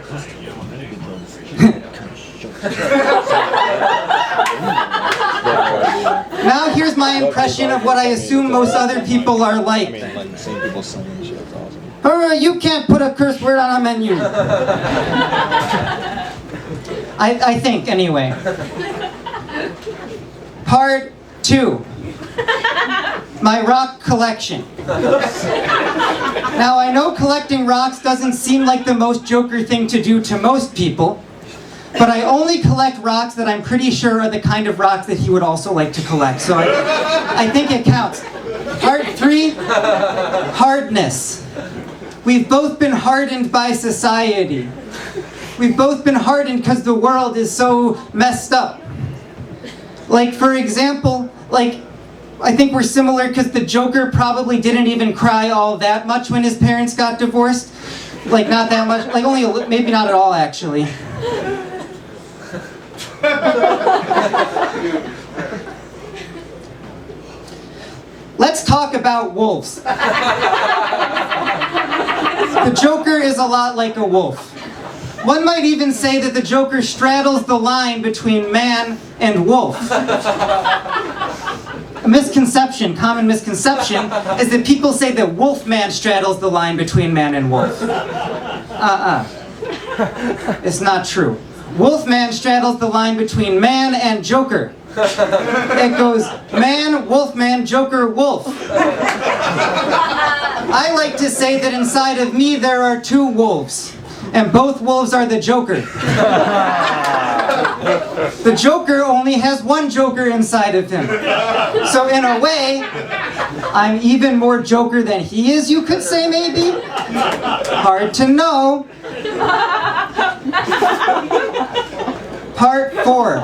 Now here's my impression of what I assume most other people are like. You can't put a curse word on a menu. I think, anyway. Part 2. My rock collection. Now, I know collecting rocks doesn't seem like the most Joker thing to do to most people, but I only collect rocks that I'm pretty sure are the kind of rocks that he would also like to collect, so I think it counts. Part 3, hardness. We've both been hardened by society. We've both been hardened because the world is so messed up. Like, for example, like, I think we're similar because the Joker probably didn't even cry all that much when his parents got divorced. Like, not that much. Like, only maybe not at all, actually. Let's talk about wolves. The Joker is a lot like a wolf. One might even say that the Joker straddles the line between man and wolf. A misconception, common misconception, is that people say that Wolfman straddles the line between man and wolf. It's not true. Wolfman straddles the line between man and Joker. It goes man, Wolfman, Joker, wolf. I like to say that inside of me there are 2 wolves, and both wolves are the Joker. The Joker only has 1 Joker inside of him. So in a way, I'm even more Joker than he is, you could say, maybe? Hard to know. Part 4.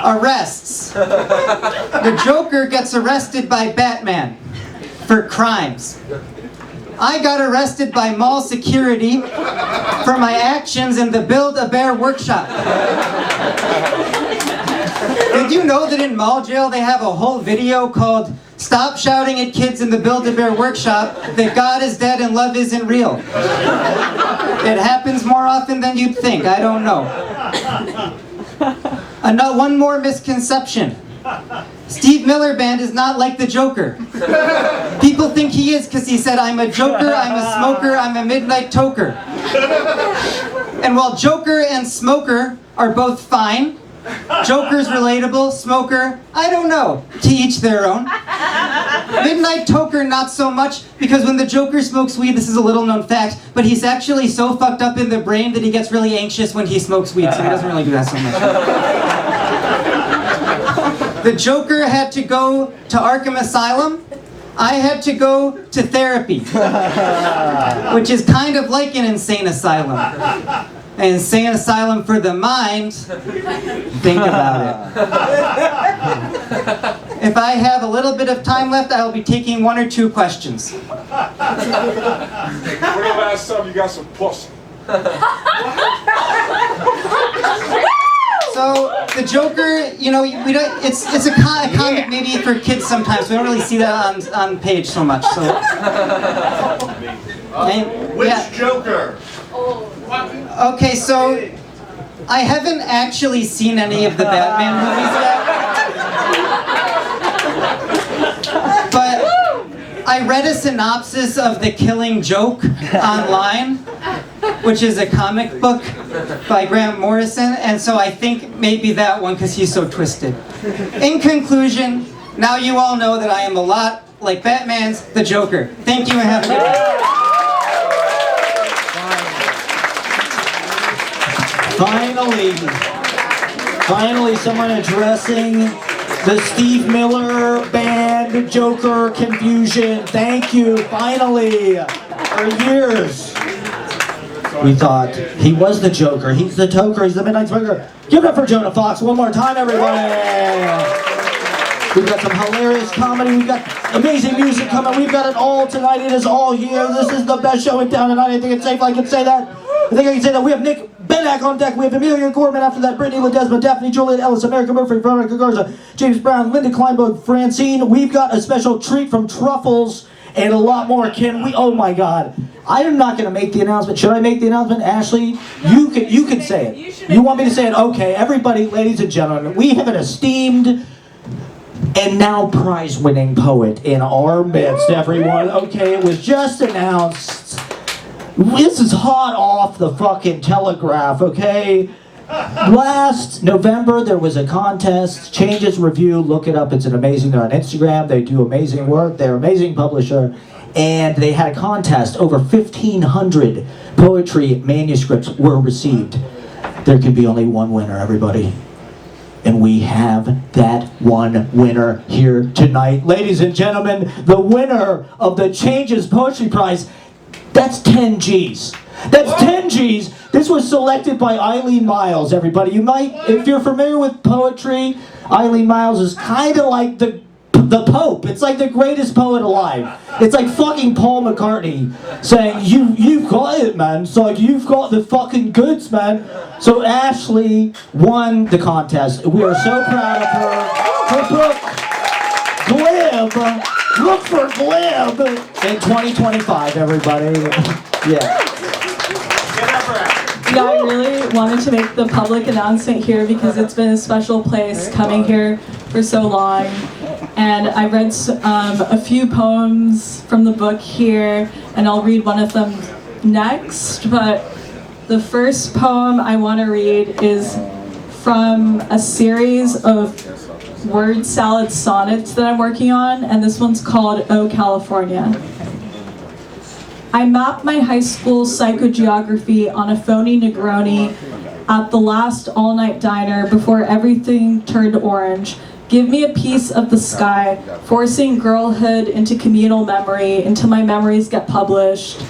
Arrests. The Joker gets arrested by Batman for crimes. I got arrested by mall security for my actions in the Build-A-Bear workshop. Did you know that in mall jail they have a whole video called "Stop Shouting at Kids in the Build-A-Bear Workshop, that God is dead and love isn't real"? It happens more often than you'd think, I don't know. One more misconception. Steve Miller Band is not like the Joker. People think he is because he said, "I'm a Joker, I'm a smoker, I'm a midnight toker." And while Joker and smoker are both fine, Joker's relatable, smoker, I don't know, to each their own. Midnight toker, not so much, because when the Joker smokes weed, this is a little known fact, but he's actually so fucked up in the brain that he gets really anxious when he smokes weed, so he doesn't really do that so much. The Joker had to go to Arkham Asylum. I had to go to therapy, which is kind of like an insane asylum. An insane asylum for the mind. Think about it. If I have a little bit of time left, I will be taking 1 or 2 questions. When the last time you got some pussy? So the Joker, you know, we don't. It's a comic maybe for kids sometimes. We don't really see that on page so much. So. Which Joker? Okay, so I haven't actually seen any of the Batman movies yet, but I read a synopsis of The Killing Joke online, which is a comic book by Grant Morrison, and so I think maybe that one because he's so twisted. In conclusion, now you all know that I am a lot like Batman's The Joker. Thank you and have a good day. Finally someone addressing the Steve Miller Band Joker confusion. Thank you, finally. For years, we thought he was the Joker, he's the Toker, he's the Midnight Smoker. Give it up for Jonah Fox one more time, everybody. We've got some hilarious comedy, we've got amazing music coming, we've got it all tonight, it is all here. This is the best show in town tonight, I think it's safe I can say that. I think I can say that. We have Nick Benak on deck, we have Amelia, Gorman, after that Britney, Ledesma, Daphne, Juliet, Ellis, America Murphy, Veronica Garza, James Brown, Linda Kleinbub, Francine. We've got a special treat from Truffles and a lot more. Can we? Oh my God. I am not going to make the announcement. Should I make the announcement? Ashley, you can say it. You want me to say it? Okay, everybody, ladies and gentlemen, we have an esteemed and now prize-winning poet in our midst, everyone. Okay, it was just announced. This is hot off the fucking Telegraph, okay? Last November, there was a contest, Changes Review, look it up, it's an amazing, they're on Instagram, they do amazing work, they're an amazing publisher, and they had a contest, over 1,500 poetry manuscripts were received. There could be only one winner, everybody. And we have that one winner here tonight. Ladies and gentlemen, the winner of the Changes Poetry Prize, that's 10 G's. That's 10 G's. This was selected by Eileen Miles, everybody. You might, if you're familiar with poetry, Eileen Miles is kind of like the Pope. It's like the greatest poet alive. It's like fucking Paul McCartney saying, you've got it, man. It's like, you've got the fucking goods, man. So Ashley won the contest. We are so proud of her. Her book, Glib. Look for Glib in 2025, everybody. Yeah. Yeah, I really wanted to make the public announcement here because it's been a special place coming here for so long. And I read a few poems from the book here, and I'll read one of them next. But the first poem I want to read is from a series of word salad sonnets that I'm working on, and this one's called Oh California. I mapped my high school psychogeography on a phony Negroni at the last all-night diner before everything turned orange. Give me a piece of the sky, forcing girlhood into communal memory until my memories get published.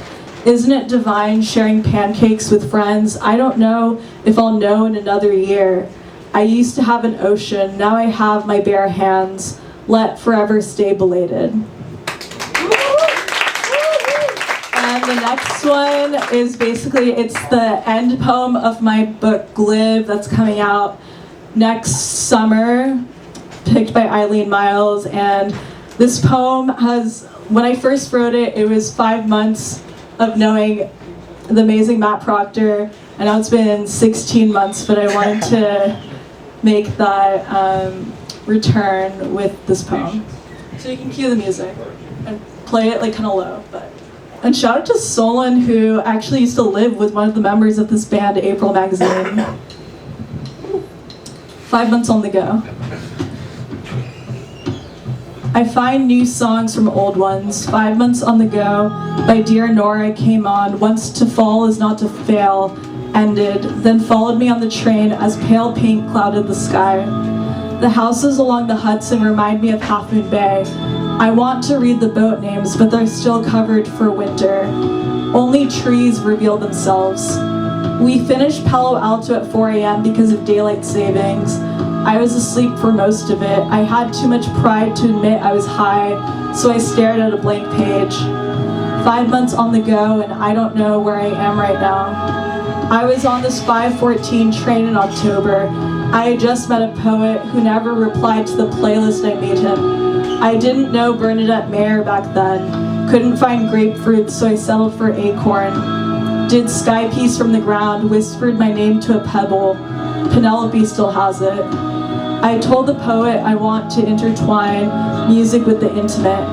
Isn't it divine sharing pancakes with friends? I don't know if I'll know in another year. I used to have an ocean, now I have my bare hands. Let forever stay belated. And the next one is basically, it's the end poem of my book Glib that's coming out next summer, picked by Eileen Miles. And this poem has, when I first wrote it, it was 5 months of knowing the amazing Matt Proctor, and now it's been 16 months, but I wanted to make that return with this poem. So you can cue the music and play it like kind of low, but. And shout out to Solon, who actually used to live with one of the members of this band, April Magazine. 5 months on the go. I find new songs from old ones. 5 months on the go by Dear Nora came on. Once to fall is not to fail ended, then followed me on the train as pale pink clouded the sky. The houses along the Hudson remind me of Half Moon Bay. I want to read the boat names, but they're still covered for winter. Only trees reveal themselves. We finished Palo Alto at 4 a.m. because of daylight savings. I was asleep for most of it. I had too much pride to admit I was high, so I stared at a blank page. 5 months on the go, and I don't know where I am right now. I was on this 5:14 train in October. I had just met a poet who never replied to the playlist I made him. I didn't know Bernadette Mayer back then. Couldn't find grapefruit, so I settled for acorn. Did sky piece from the ground, whispered my name to a pebble. Penelope still has it. I told the poet I want to intertwine music with the intimate.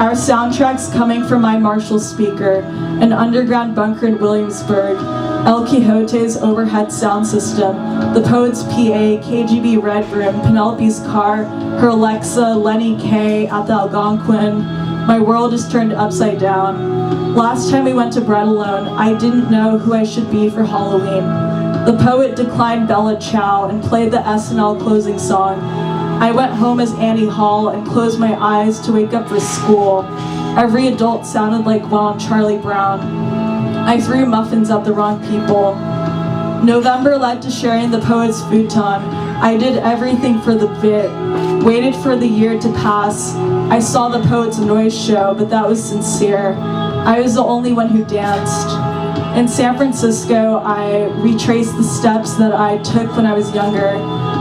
Our soundtrack's coming from my Marshall speaker, an underground bunker in Williamsburg, El Quixote's overhead sound system, the poet's PA, KGB Red Room, Penelope's car, her Alexa, Lenny K at the Algonquin. My world is turned upside down. Last time we went to Bread Alone, I didn't know who I should be for Halloween. The poet declined Bella Ciao and played the SNL closing song. I went home as Annie Hall and closed my eyes to wake up for school. Every adult sounded like one on Charlie Brown. I threw muffins at the wrong people. November led to sharing the poet's futon. I did everything for the bit. Waited for the year to pass. I saw the poet's noise show, but that was sincere. I was the only one who danced. In San Francisco, I retraced the steps that I took when I was younger,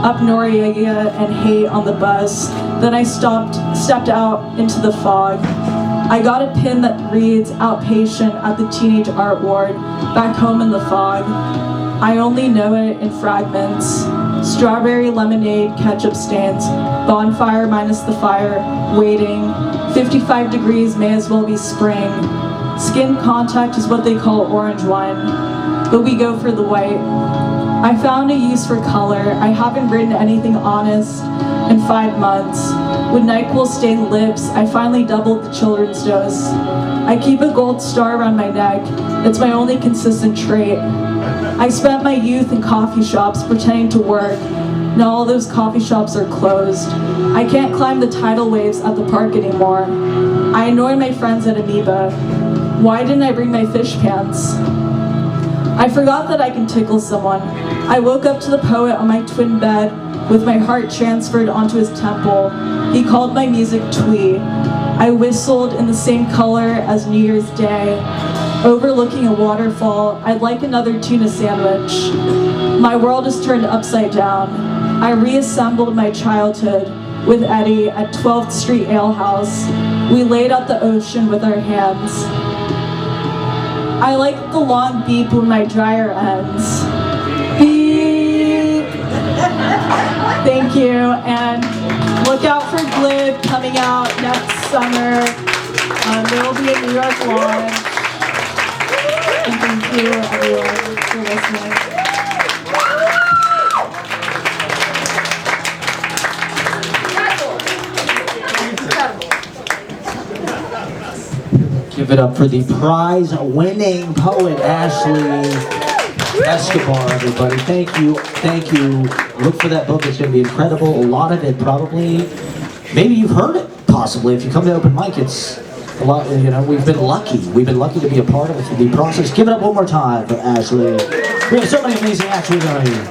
up Noriega and Haight on the bus. Then I stepped out into the fog. I got a pin that reads outpatient at the teenage art ward, back home in the fog. I only know it in fragments. Strawberry lemonade, ketchup stains. Bonfire minus the fire. Waiting. 55 degrees, may as well be spring. Skin contact is what they call orange wine, but we go for the white. I found a use for color. I haven't written anything honest in 5 months. With NyQuil stained lips, I finally doubled the children's dose. I keep a gold star around my neck. It's my only consistent trait. I spent my youth in coffee shops pretending to work. Now all those coffee shops are closed. I can't climb the tidal waves at the park anymore. I annoy my friends at Amoeba. Why didn't I bring my fish pants? I forgot that I can tickle someone. I woke up to the poet on my twin bed with my heart transferred onto his temple. He called my music twee. I whistled in the same color as New Year's Day. Overlooking a waterfall, I'd like another tuna sandwich. My world is turned upside down. I reassembled my childhood with Eddie at 12th Street Ale House. We laid out the ocean with our hands. I like the long beep when my dryer ends. Beep! Thank you, and look out for Glib coming out next summer. There will be a New York launch. And thank you, everyone, for listening. Give it up for the prize-winning poet, Ashley Escobar, everybody. Thank you, thank you. Look for that book, it's going to be incredible. A lot of it probably, maybe you've heard it, possibly. If you come to open mic, it's a lot, you know, we've been lucky. We've been lucky to be a part of the process. Give it up one more time for Ashley. We have so many amazing acts we're going to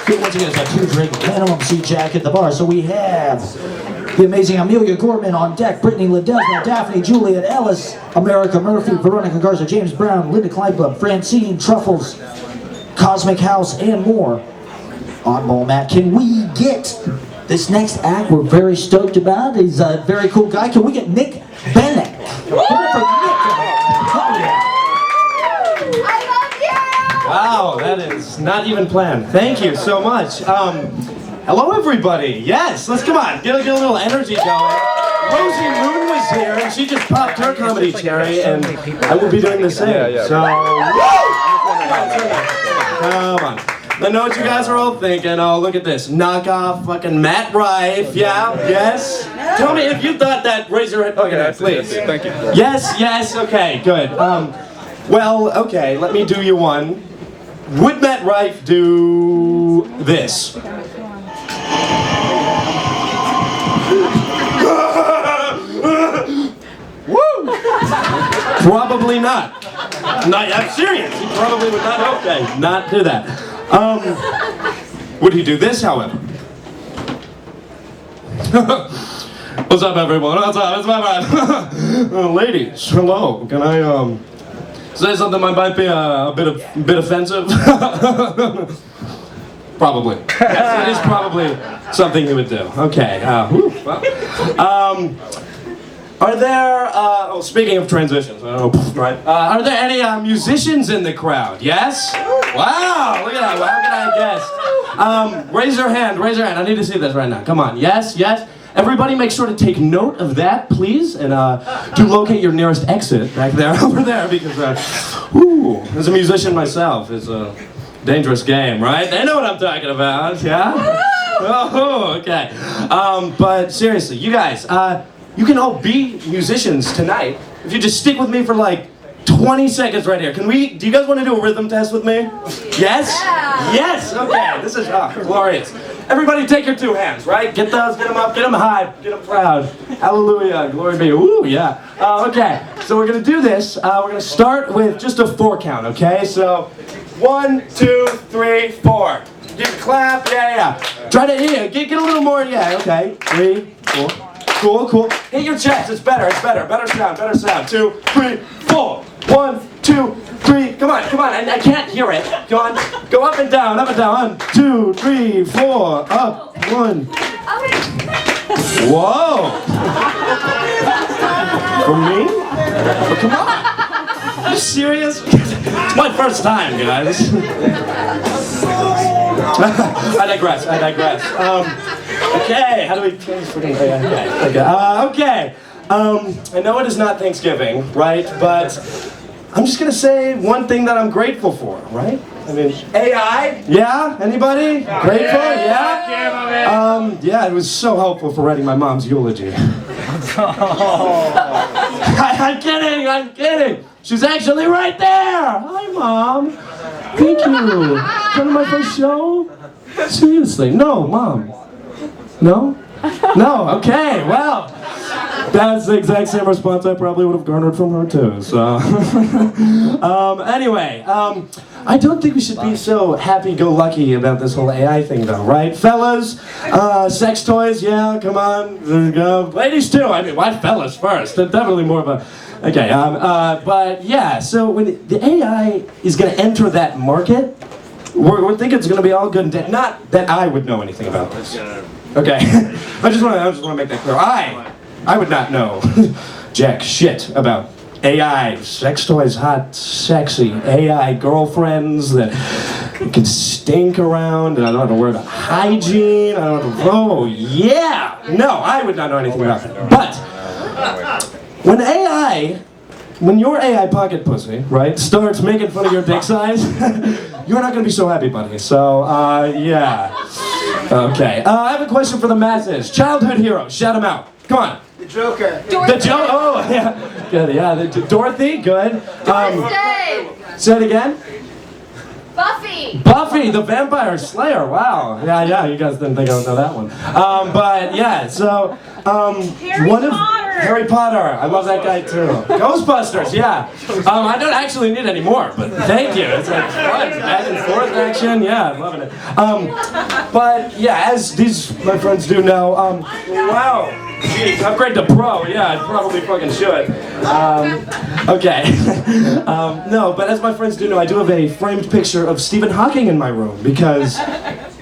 once again, it's a 2-drink minimum seat jack at the bar. So we have the amazing Amelia, Gorman on deck, Britney, Ledesma, Daphne, Juliet, Ellis, America, Murphy, Veronica Garza, James Brown, Linda Kleinbub, Francine, Truffles, Cosmic House, and more on Mat. Can we get this next act we're very stoked about? He's a very cool guy. Can we get Nick Benak? Wow, that is not even planned. Thank you so much. Hello, everybody. Yes, let's come on. Get a little energy going. Rosie Moon was here, and she just popped her comedy cherry, and I will be doing the same. So, come on. I know what you guys are all thinking. Oh, look at this. Knock off fucking Matt Rife. Yeah? Yes? Tell me if you thought that. Raise your hand. Okay, please. Thank you. Yes, okay, good. Well, okay, let me do you one. Would Matt Rife do this? Woo! Probably not. I'm serious. He probably would not. Okay, not do that. Would he do this, however? What's up, everyone? What's up? It's my man. Ladies, hello. Can I say something that might be a bit offensive? Probably. Yes, it is probably something he would do. Okay. Are there, speaking of transitions, right? Are there any musicians in the crowd? Yes? Wow, look at that. How can I guess? Raise your hand. I need to see this right now. Come on. Yes. Everybody make sure to take note of that, please, and do locate your nearest exit back there, over there, because, as a musician myself, it's a dangerous game, right? They know what I'm talking about, yeah? Oh, okay. But seriously, you guys, you can all be musicians tonight if you just stick with me for like 20 seconds right here. Do you guys want to do a rhythm test with me? Yes? Yeah. Yes, okay, this is glorious. Everybody take your 2 hands, right? Get those, get them up, get them high, get them proud. Hallelujah, glory be. Ooh, yeah. Okay, so we're going to do this. We're going to start with just a 4 count, okay? So, 1, 2, 3, 4. Give a clap, yeah. Try to, get a little more, yeah, okay. 3, 4. Cool. Hit your chest, it's better. Better sound. 2, 3, 4. 1, 2, 3. Come on. I can't hear it. Go on. Go up and down. 1, 2, 3, 4. Up. 1. Whoa. For me? Oh, come on. Are you serious? It's my first time, guys. I digress. Okay, how do we change freaking okay. I know it is not Thanksgiving, right? But I'm just gonna say one thing that I'm grateful for, right? I mean, AI? Yeah? Anybody? Grateful? Yeah? Yeah, it was so helpful for writing my mom's eulogy. I'm kidding! She's actually right there! Hi, Mom! Thank you! Come to my first show? Seriously? No, Mom. No? No, okay, well, that's the exact same response I probably would have garnered from her too, so. Anyway, I don't think we should be so happy-go-lucky about this whole AI thing though, right? Fellas, sex toys, yeah, come on, there you go. Ladies too, I mean, why fellas first? They're definitely more of a, okay, but yeah, so when the AI is gonna enter that market, we're thinking it's gonna be all good and dead. Not that I would know anything about this. Okay, I just want to make that clear. I would not know jack shit about AI, sex toys, hot, sexy, AI girlfriends that can stink around, and I don't have to worry about hygiene, I don't have to, oh yeah! No, I would not know anything about that. But, when your AI pocket pussy, right, starts making fun of your dick size, you're not gonna be so happy, buddy. So, yeah. Okay, I have a question for the masses. Childhood heroes, shout them out. Come on. The Joker. The Joker. Oh, yeah. Good. Yeah. Dorothy. Good. Say it again. Buffy, the Vampire Slayer. Wow. Yeah. You guys didn't think I would know that one. But yeah. So, Harry Potter. I love that guy too. Ghostbusters. Yeah. I don't actually need any more, but thank you. It's like fun, back and forth action. Yeah, I'm loving it. But yeah, as my friends do know. Wow. Jeez, upgrade to pro, yeah, I probably fucking should. Okay. No, but as my friends do know, I do have a framed picture of Stephen Hawking in my room because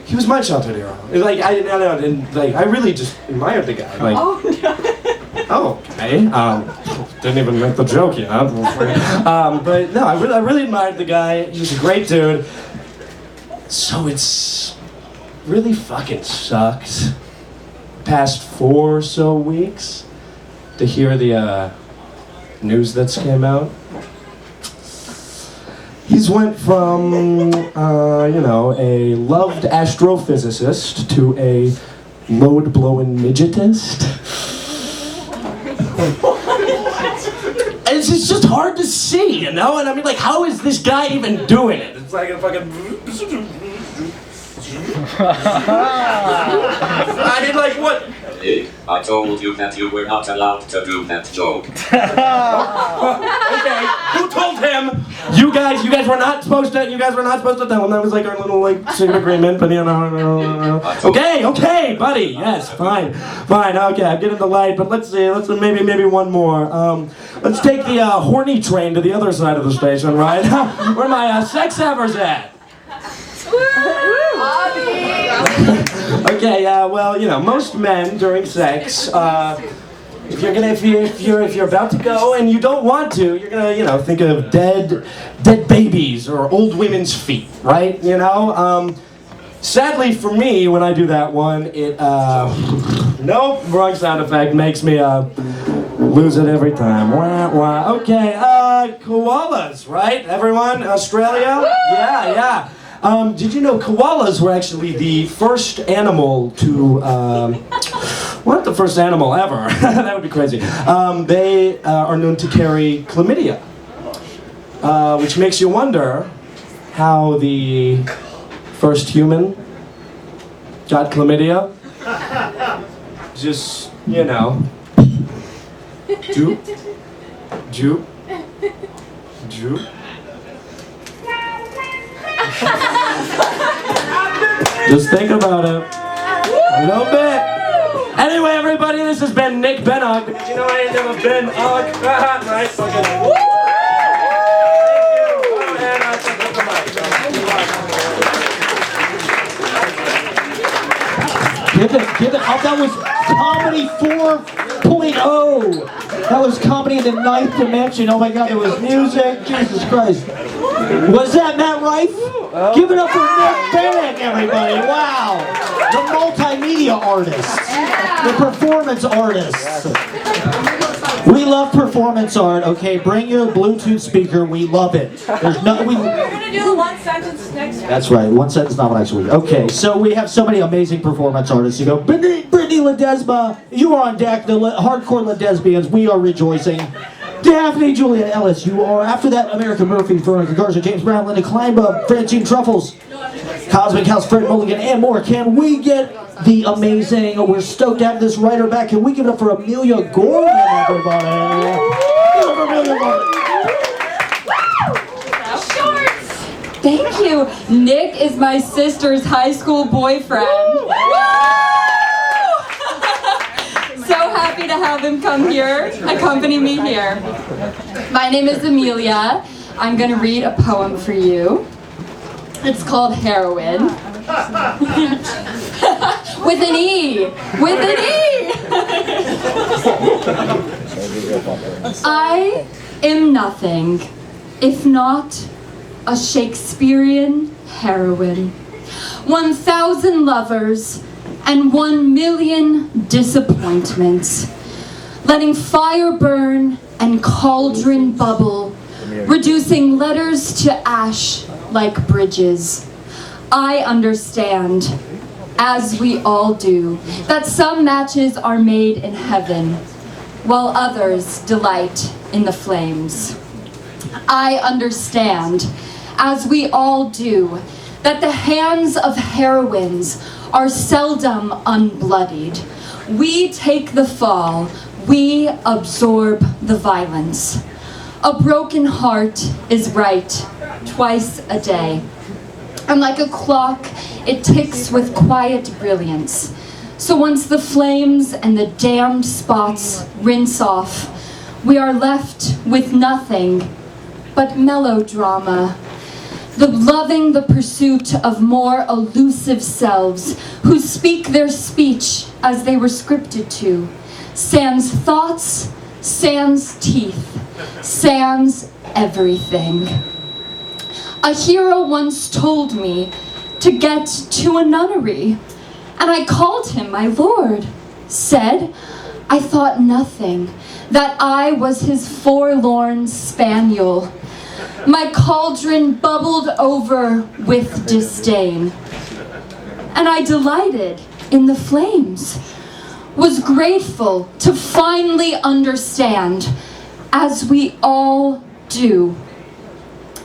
he was my childhood hero. Like, I really just admired the guy. Like, oh, okay. Didn't even make the joke, you know. But no, I really admired the guy. He was a great dude. So it's really fucking sucks. Past 4 or so weeks to hear the news that's came out. He's went from, a loved astrophysicist to a load-blowing midgetist. It's just hard to see, you know? And I mean, like, how is this guy even doing it? It's like a fucking... I mean, like, what? Hey, I told you that you were not allowed to do that joke. Okay, who told him? You guys were not supposed to tell him. That was like our little, like, secret agreement, but no. Okay, buddy, yes, fine, okay, I'm getting the light, but let's see, maybe one more. Let's take the horny train to the other side of the station, right? Where my sex havers at? Okay, well, most men during sex, if you're about to go and you don't want to, you're gonna, think of dead babies or old women's feet, right? Sadly for me, when I do that one, it, nope, wrong sound effect, makes me, lose it every time. Wah, wah. Okay, koalas, right? Everyone, Australia? Yeah. Did you know koalas were actually the first animal to, not the first animal ever, that would be crazy. They are known to carry chlamydia, which makes you wonder how the first human got chlamydia. Just, Juke. Just think about it. A little bit. Anyway, everybody, this has been Nick Benak, because you know I ain't never been nice fucking. Give it up. That was Comedy 4.0. That was comedy in the 9th dimension. Oh my God, there was music. Jesus Christ. Was that Matt Rife? Give it up for Nick Benak, everybody. Wow. The multimedia artist. The performance artist. We love performance art. Okay, bring your Bluetooth speaker. We love it. There's no. We're gonna do the one sentence next week. That's right. One sentence novel next week. Okay, so we have so many amazing performance artists. You go, Britney Ledesma, you are on deck. The hardcore Ledesbians, we are rejoicing. Daphne, Juliet, Ellis, you are. After that, American Murphy, Veronica Garza, James Brown, Linda Kleinbub, Francine, Truffles, Cosmic House, Fred Mulligan, and more. Can we get the amazing, we're stoked to have this writer back. Can we give it up for Amelia Gorman, everybody? Give it up for Amelia Gorman. Thank you. Nick is my sister's high school boyfriend. So happy to have him come here, accompany me here. My name is Amelia. I'm going to read a poem for you. It's called Heroine. With an E. With an E. I am nothing if not a Shakespearean heroine. 1,000 lovers and 1,000,000 disappointments. Letting fire burn and cauldron bubble, reducing letters to ash like bridges. I understand, as we all do, that some matches are made in heaven, while others delight in the flames. I understand, as we all do, that the hands of heroines are seldom unbloodied. We take the fall, we absorb the violence. A broken heart is right twice a day. And like a clock, it ticks with quiet brilliance. So once the flames and the damned spots rinse off, we are left with nothing but melodrama. Loving the pursuit of more elusive selves who speak their speech as they were scripted to. Sans thoughts, sans teeth, sans everything. A hero once told me to get to a nunnery, and I called him my lord, said I thought nothing, that I was his forlorn spaniel. My cauldron bubbled over with disdain, and I delighted in the flames, was grateful to finally understand, as we all do,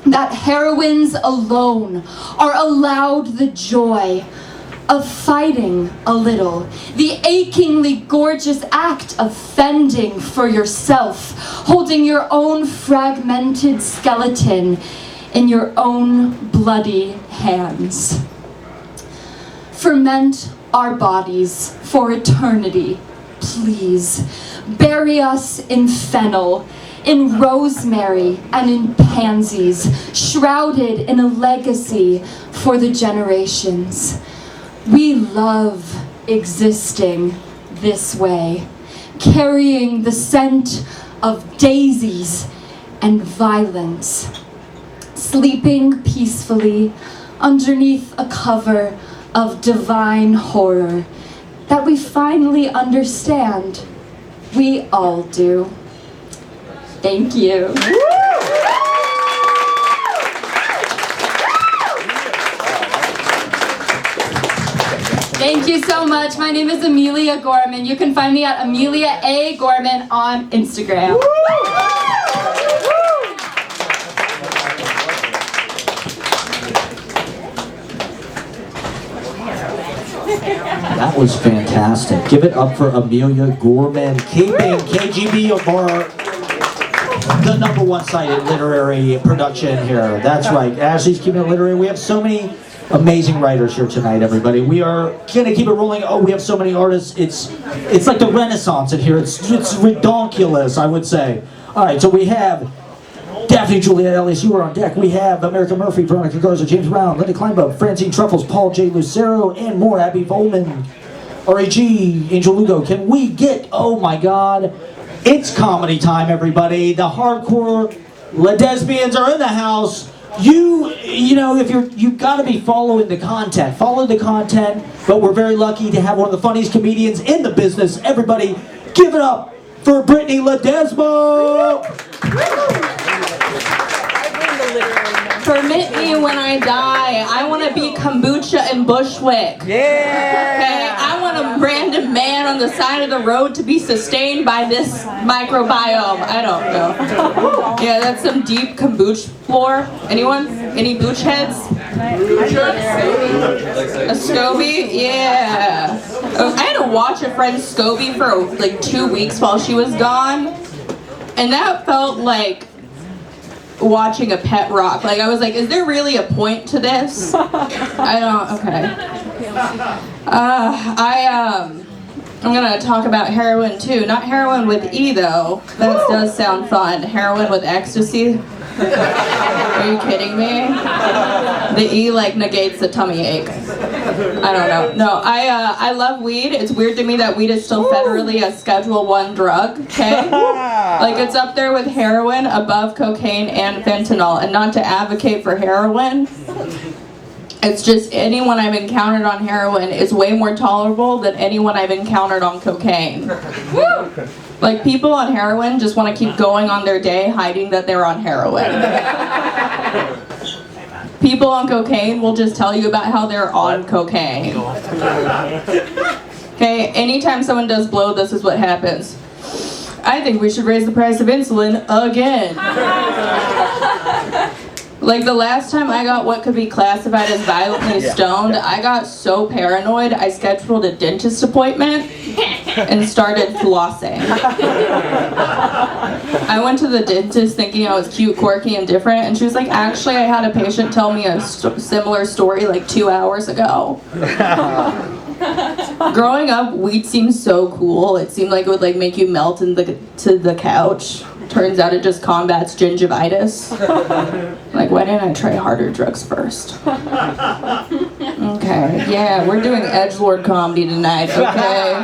that heroines alone are allowed the joy of fighting a little, the achingly gorgeous act of fending for yourself, holding your own fragmented skeleton in your own bloody hands. Ferment our bodies for eternity, please. Bury us in fennel, in rosemary and in pansies, shrouded in a legacy for the generations. We love existing this way, carrying the scent of daisies and violence, sleeping peacefully underneath a cover of divine horror that we finally understand. We all do. Thank you. Thank you so much. My name is Amelia Gorman. You can find me at Amelia A. Gorman on Instagram. That was fantastic. Give it up for Amelia Gorman, keeping KGB bar the #1 site in literary production here. That's right. Ashley's keeping it literary. We have so many amazing writers here tonight, everybody. We are gonna keep it rolling. Oh, we have so many artists. It's like the Renaissance in here. It's redonkulous, I would say. All right, so we have Daphne, Juliet, Ellis, you are on deck. We have American Murphy, Veronica Garza, James Brown, Linda Kleinbub, Francine, Truffles, Paul J. Lucero, and more. Abbey, Vollman, R.A.G., Angel Lugo. Can we get, oh my God, it's comedy time, everybody. The hardcore Ledesbians are in the house. you know, if you've got to be following the content. Follow the content, but we're very lucky to have one of the funniest comedians in the business. Everybody, give it up for Britney Ledesma! Permit me when I die. I want to be kombucha and Bushwick. Yeah. Okay. I want a random man on the side of the road to be sustained by this microbiome. I don't know. Yeah, that's some deep kombucha floor. Anyone? Any booch heads? A SCOBY? Yeah. I had to watch a friend's SCOBY for like 2 weeks while she was gone, and that felt like watching a pet rock. Like, I was like, is there really a point to this? Okay. I'm gonna talk about heroin too. Not heroin with E though. That does sound fun. Heroin with ecstasy. Are you kidding me? The E like negates the tummy ache. I don't know. No, I love weed. It's weird to me that weed is still federally a Schedule I drug, okay? Like, it's up there with heroin, above cocaine and fentanyl. And not to advocate for heroin, it's just anyone I've encountered on heroin is way more tolerable than anyone I've encountered on cocaine. Like, people on heroin just want to keep going on their day hiding that they're on heroin. People on cocaine will just tell you about how they're on cocaine. Okay, anytime someone does blow, this is what happens. I think we should raise the price of insulin again. Like, the last time I got what could be classified as violently stoned, I got so paranoid I scheduled a dentist appointment and started flossing. I went to the dentist thinking I was cute, quirky, and different, and she was like, actually, I had a patient tell me a similar story like 2 hours ago. Growing up, weed seemed so cool. It seemed like it would like make you melt to the couch. Turns out it just combats gingivitis. Like, why didn't I try harder drugs first? Okay, yeah, we're doing edgelord comedy tonight, okay?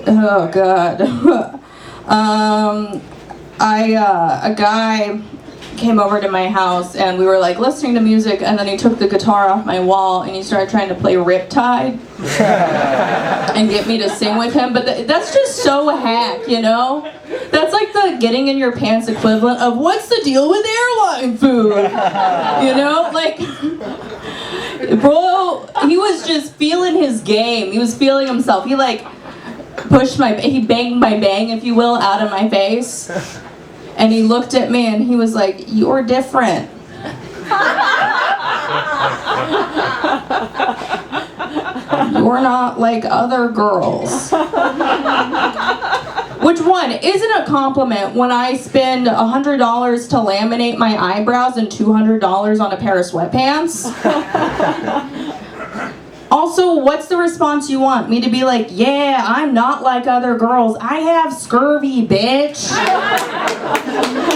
Oh, God. A guy came over to my house and we were like listening to music, and then he took the guitar off my wall and he started trying to play Riptide and get me to sing with him. But that's just so hack, you know? That's like the getting in your pants equivalent of what's the deal with airline food? You know? Like, bro, he was just feeling his game. He was feeling himself. He like he banged my bang, if you will, out of my face. And he looked at me and he was like, "You're different." "You're not like other girls." Which one isn't a compliment when I spend $100 to laminate my eyebrows and $200 on a pair of sweatpants? Also, what's the response you want? Me to be like, yeah, I'm not like other girls. I have scurvy, bitch.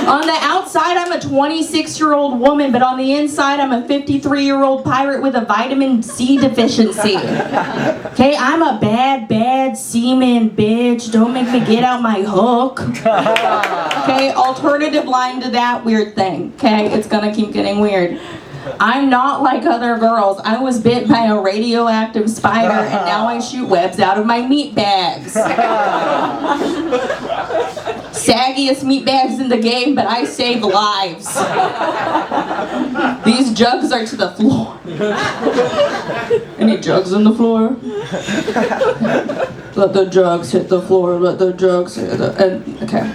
On the outside, I'm a 26-year-old woman, but on the inside, I'm a 53-year-old pirate with a vitamin C deficiency. Okay, I'm a bad seaman, bitch. Don't make me get out my hook. Okay, alternative line to that weird thing. Okay, it's gonna keep getting weird. I'm not like other girls. I was bit by a radioactive spider and now I shoot webs out of my meat bags. Saggiest meat bags in the game, but I save lives. These jugs are to the floor. Any jugs on the floor? Let the jugs hit the floor. Let the jugs hit the... okay.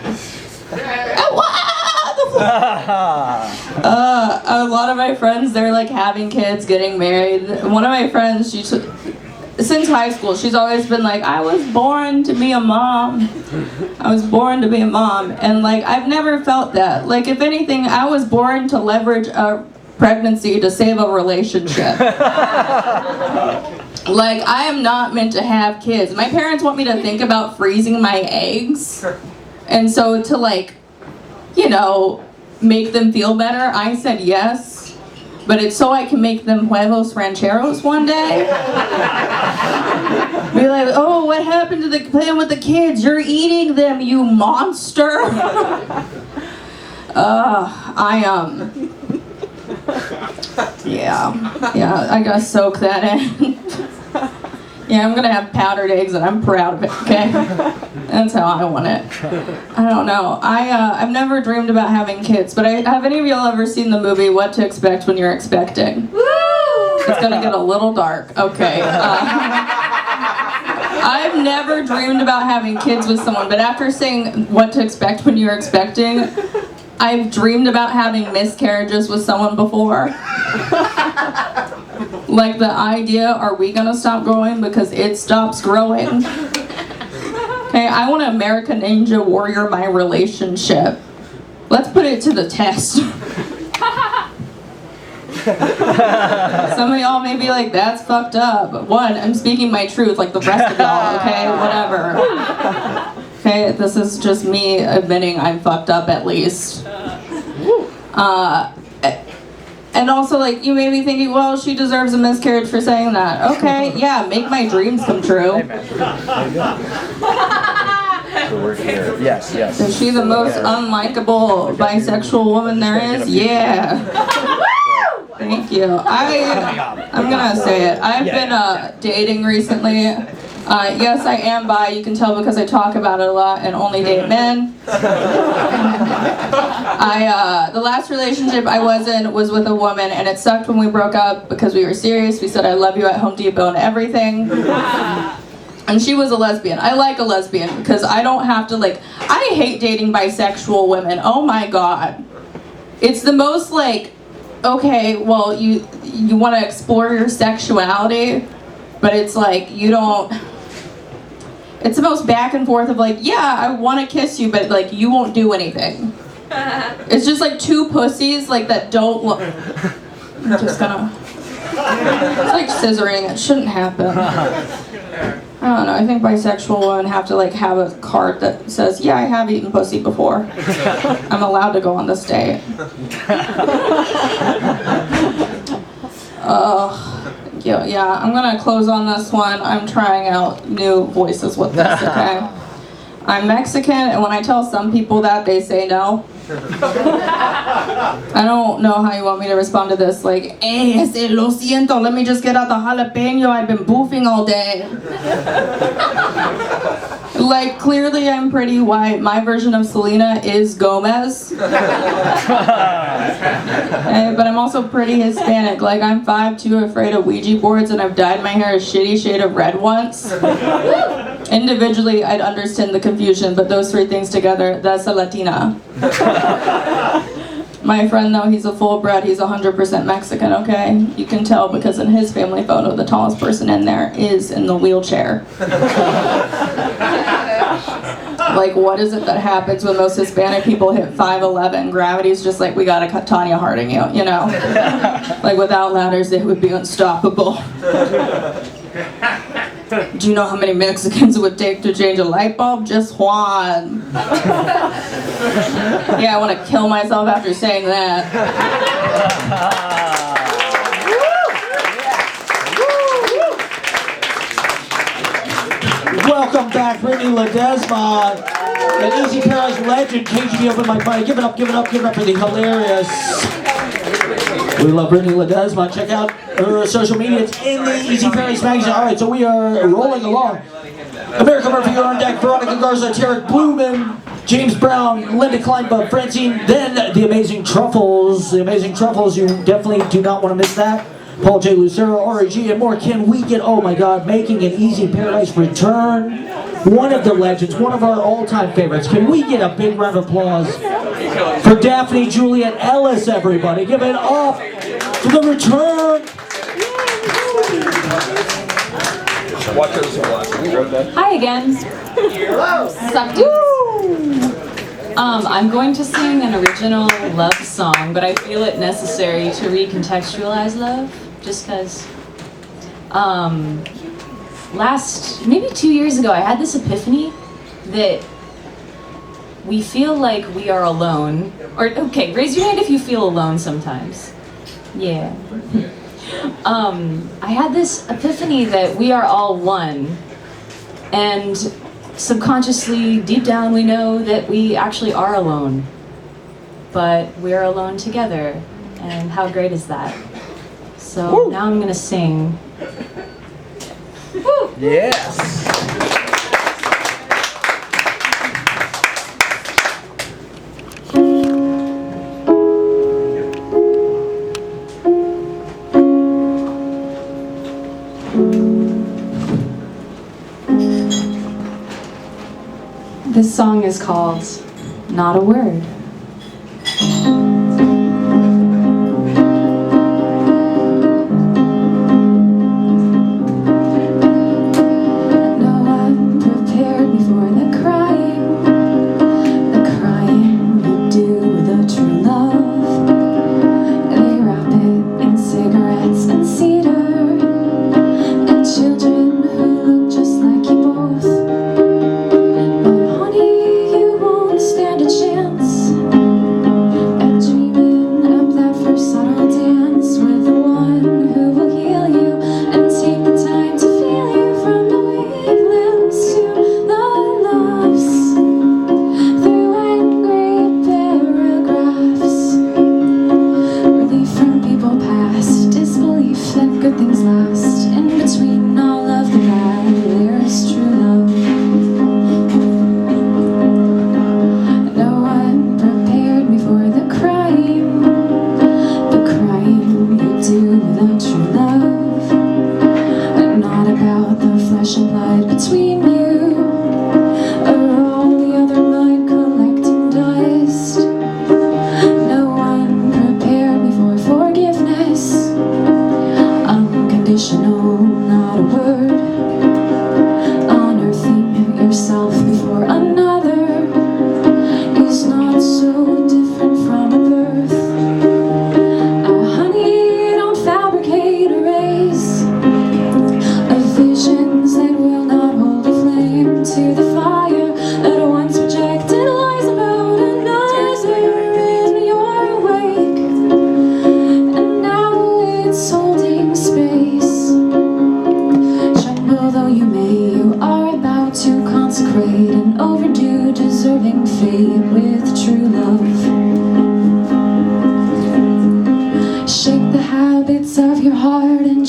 A lot of my friends, they're like having kids, getting married. One of my friends, since high school, she's always been like, I was born to be a mom. I was born to be a mom. And like, I've never felt that. Like, if anything, I was born to leverage a pregnancy to save a relationship. Like, I am not meant to have kids. My parents want me to think about freezing my eggs. And so to like, you know, make them feel better, I said yes, but it's so I can make them huevos rancheros one day. Be like, oh, what happened to the plan with the kids? You're eating them, you monster. Yeah, I gotta soak that in. Yeah, I'm gonna have powdered eggs and I'm proud of it, okay? That's how I want it. I don't know. I've never dreamed about having kids, but have any of y'all ever seen the movie What to Expect When You're Expecting? It's gonna get a little dark, okay. I've never dreamed about having kids with someone, but after saying What to Expect When You're Expecting, I've dreamed about having miscarriages with someone before. Like the idea, are we gonna stop growing because it stops growing? Okay, I want to American Ninja Warrior my relationship. Let's put it to the test. Some of y'all may be like, that's fucked up. One, I'm speaking my truth like the rest of y'all, okay? Whatever. Okay, this is just me admitting I'm fucked up at least. And also, like, you may be thinking, well, she deserves a miscarriage for saying that. Okay, yeah, make my dreams come true. So we're here. Yes. Is she the most unlikable bisexual woman there is? Yeah. Thank you. I'm gonna say it. I've been dating recently. Yes, I am bi. You can tell because I talk about it a lot and only date men. The last relationship I was in was with a woman, and it sucked when we broke up because we were serious. We said I love you at Home Depot and everything. And she was a lesbian. I like a lesbian because I don't have to I hate dating bisexual women. Oh my god. It's the most okay, well, you want to explore your sexuality, but it's you don't. It's the most back and forth of yeah, I want to kiss you, but you won't do anything. It's just two pussies that don't look. I'm just gonna. It's like scissoring. It shouldn't happen. I don't know. I think bisexual women have to have a card that says, "Yeah, I have eaten pussy before. I'm allowed to go on this date." Yeah, I'm gonna close on this one. I'm trying out new voices with this, okay? I'm Mexican, and when I tell some people that, they say no. I don't know how you want me to respond to this, hey, lo siento, let me just get out the jalapeno, I've been boofing all day. Clearly I'm pretty white. My version of Selena is Gomez. Hey, but I'm also pretty Hispanic. I'm 5'2", afraid of Ouija boards, and I've dyed my hair a shitty shade of red once. Individually, I'd understand the confusion, but those three things together, that's a Latina. My friend, though, he's a full-bred, he's 100% Mexican, okay? You can tell because in his family photo, the tallest person in there is in the wheelchair. What is it that happens when most Hispanic people hit 5'11"? Gravity's just we gotta cut Tanya Harding you know? Without ladders, they would be unstoppable. Do you know how many Mexicans it would take to change a light bulb? Just Juan. Yeah, I want to kill myself after saying that. Welcome back, Britney Ledesma, an Easy Paradise legend, KGB Open Mic Party. Give it up for the hilarious. We love Britney Ledesma. Check out her social media. It's in the Easy Paradise magazine. All right, so we are rolling along. America Murphy on deck, Veronica Garza, Tariq, Bluman, James Brown, Linda Kleinbub, Francine, then the amazing Truffles. The amazing Truffles, you definitely do not want to miss that. Paul J. Lucero, RAG, and more. Can we get, oh my god, making an Easy Paradise return? One of the legends, one of our all-time favorites. Can we get a big round of applause for Daphne, Juliet, Ellis, everybody? Give it up for the return. Hi again. Sucked in. I'm going to sing an original love song, but I feel it necessary to recontextualize love, just because maybe 2 years ago, I had this epiphany that we feel like we are alone. Okay, raise your hand if you feel alone sometimes. Yeah. I had this epiphany that we are all one, and subconsciously, deep down, we know that we actually are alone, but we're alone together, and how great is that? So now I'm gonna sing. Yes. This song is called Not a Word.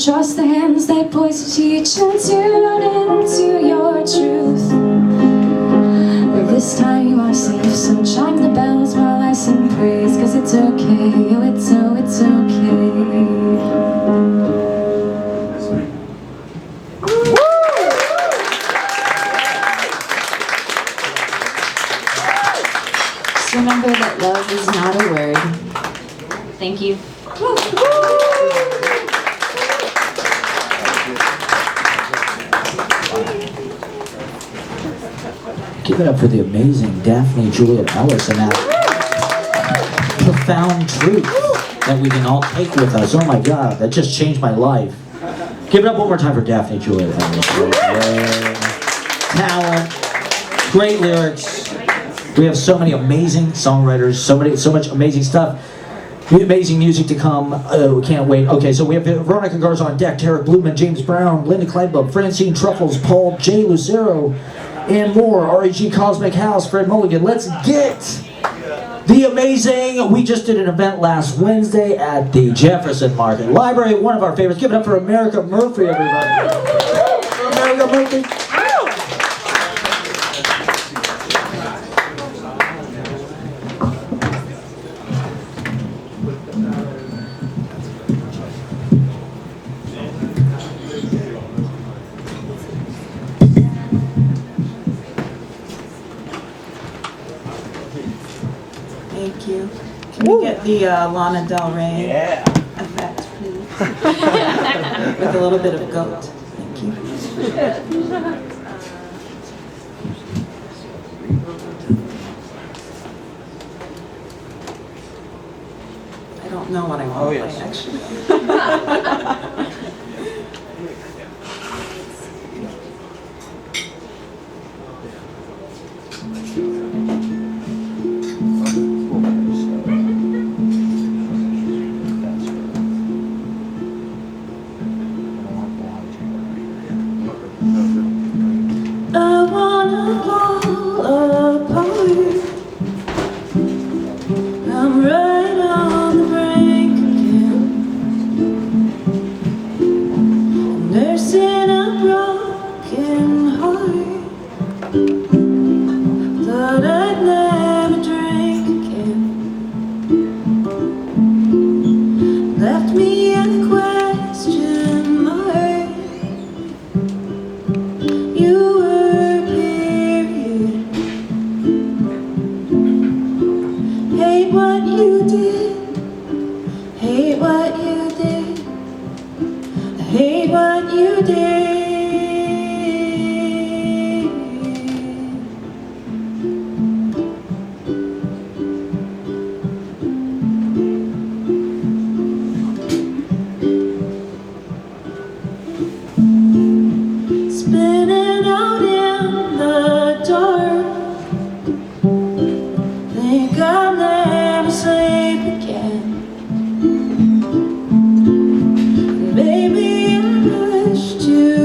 Trust the hands that point to teach and tune into your truth. But this time you are safe, so chime the bells while I sing praise. Cause it's okay, oh it's okay. Just remember that love is not a word. Thank you. Give it up for the amazing Daphne, Juliet, Ellis, and that profound truth that we can all take with us. Oh my God, that just changed my life. Give it up one more time for Daphne, Juliet, Ellis. Talent, great lyrics. We have so many amazing songwriters, so much amazing stuff. Amazing music to come. We can't wait. Okay, so we have Veronica Garza on deck, Tariq, Bluman, James Brown, Linda Kleinbub, Francine, Truffles, Paul, J. Lucero, and more. REG Cosmic House, Fred Mulligan. Let's get the amazing. We just did an event last Wednesday at the Jefferson Market Library, one of our favorites. Give it up for America Murphy, everybody. America Murphy. Thank you. Can we get the Lana Del Rey effect, please? With a little bit of goat. Thank you. I don't know what I want to play, actually. I wanna fall apart. I'm right on the brink again. hate what you did. Spinning out in the dark, think I'll never sleep again. Baby, I wish to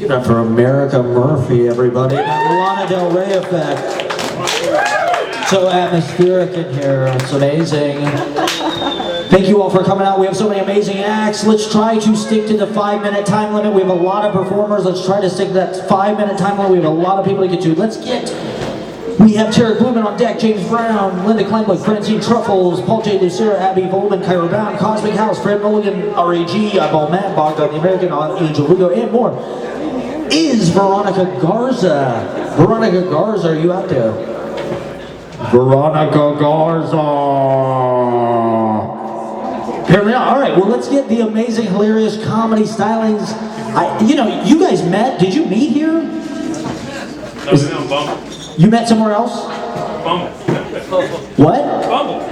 Give it up for America Murphy, everybody. That Lana Del Rey effect. So atmospheric in here. It's amazing. Thank you all for coming out. We have so many amazing acts. Let's try to stick to the 5-minute time limit. We have a lot of performers. Let's try to stick to that 5-minute time limit. We have a lot of people to get to. We have Tariq Bluman on deck, James Brown, Linda Kleinbub, Francine, Truffles, Paul J. Lucero, Abbey, Vollman, Cairo Bound, Cosmic House, Fred Mulligan, RAG, vollman, Bogdan, the American, Angel, Lugo, and more. Is Veronica Garza. Veronica Garza, are you out there? Veronica Garza. Apparently not. All right, well, let's get the amazing, hilarious comedy stylings. You guys met. Did you meet here? You met somewhere else? Bumble. What? Bumble.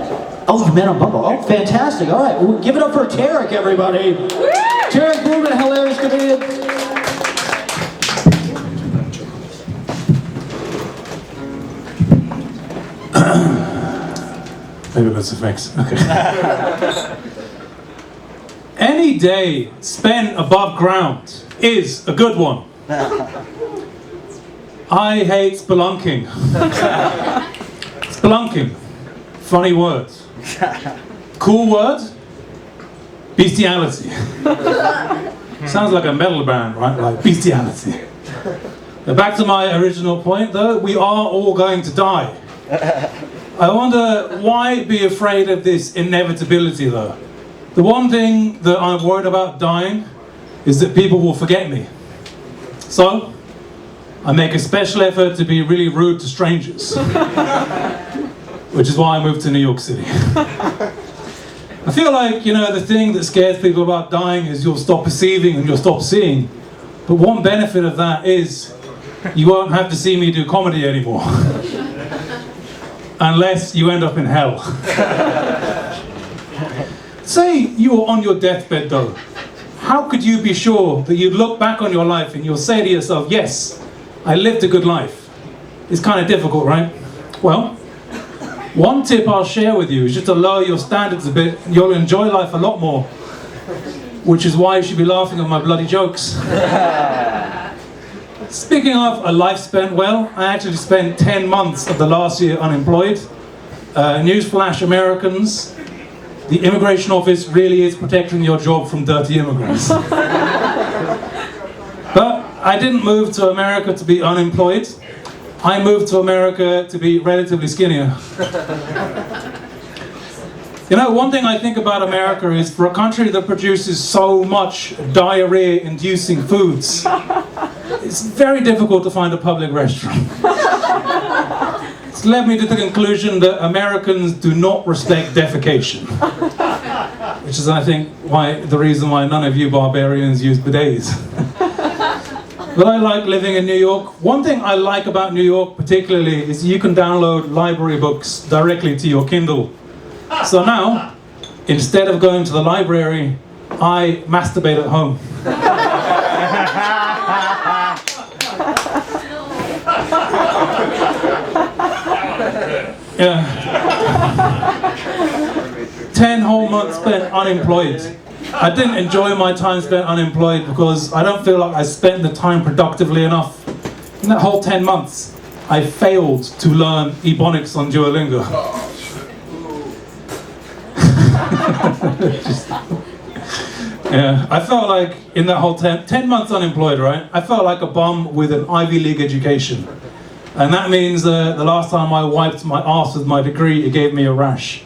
Oh, you met on Bumble. Oh, fantastic. All right, well, give it up for Tariq, everybody. Tariq Bluman, hilarious comedian. Maybe that's effects. Okay. Any day spent above ground is a good one. I hate spelunking. Spelunking. Funny words. Cool word? Bestiality. Sounds like a metal band, right? Like bestiality. But back to my original point though, we are all going to die. I wonder why be afraid of this inevitability though? The one thing that I'm worried about dying is that people will forget me. So, I make a special effort to be really rude to strangers. Which is why I moved to New York City. I feel like, the thing that scares people about dying is you'll stop perceiving and you'll stop seeing. But one benefit of that is you won't have to see me do comedy anymore. Unless you end up in hell. Say you were on your deathbed though. How could you be sure that you'd look back on your life and you'll say to yourself, yes, I lived a good life? It's kind of difficult, right? Well, one tip I'll share with you is just to lower your standards a bit and you'll enjoy life a lot more. Which is why you should be laughing at my bloody jokes. Speaking of a life spent well, I actually spent 10 months of the last year unemployed. Newsflash, Americans, the immigration office really is protecting your job from dirty immigrants. But I didn't move to America to be unemployed. I moved to America to be relatively skinnier. One thing I think about America is for a country that produces so much diarrhea-inducing foods, it's very difficult to find a public restroom. It's led me to the conclusion that Americans do not respect defecation. Which is, I think, the reason why none of you barbarians use bidets. But I like living in New York. One thing I like about New York particularly is you can download library books directly to your Kindle. So now, instead of going to the library, I masturbate at home. Yeah. 10 whole months spent unemployed. I didn't enjoy my time spent unemployed because I don't feel like I spent the time productively enough. In that whole 10 months, I failed to learn Ebonics on Duolingo. Yeah, I felt like in that whole 10 months unemployed, right? I felt like a bum with an Ivy League education. And that means the last time I wiped my arse with my degree, it gave me a rash.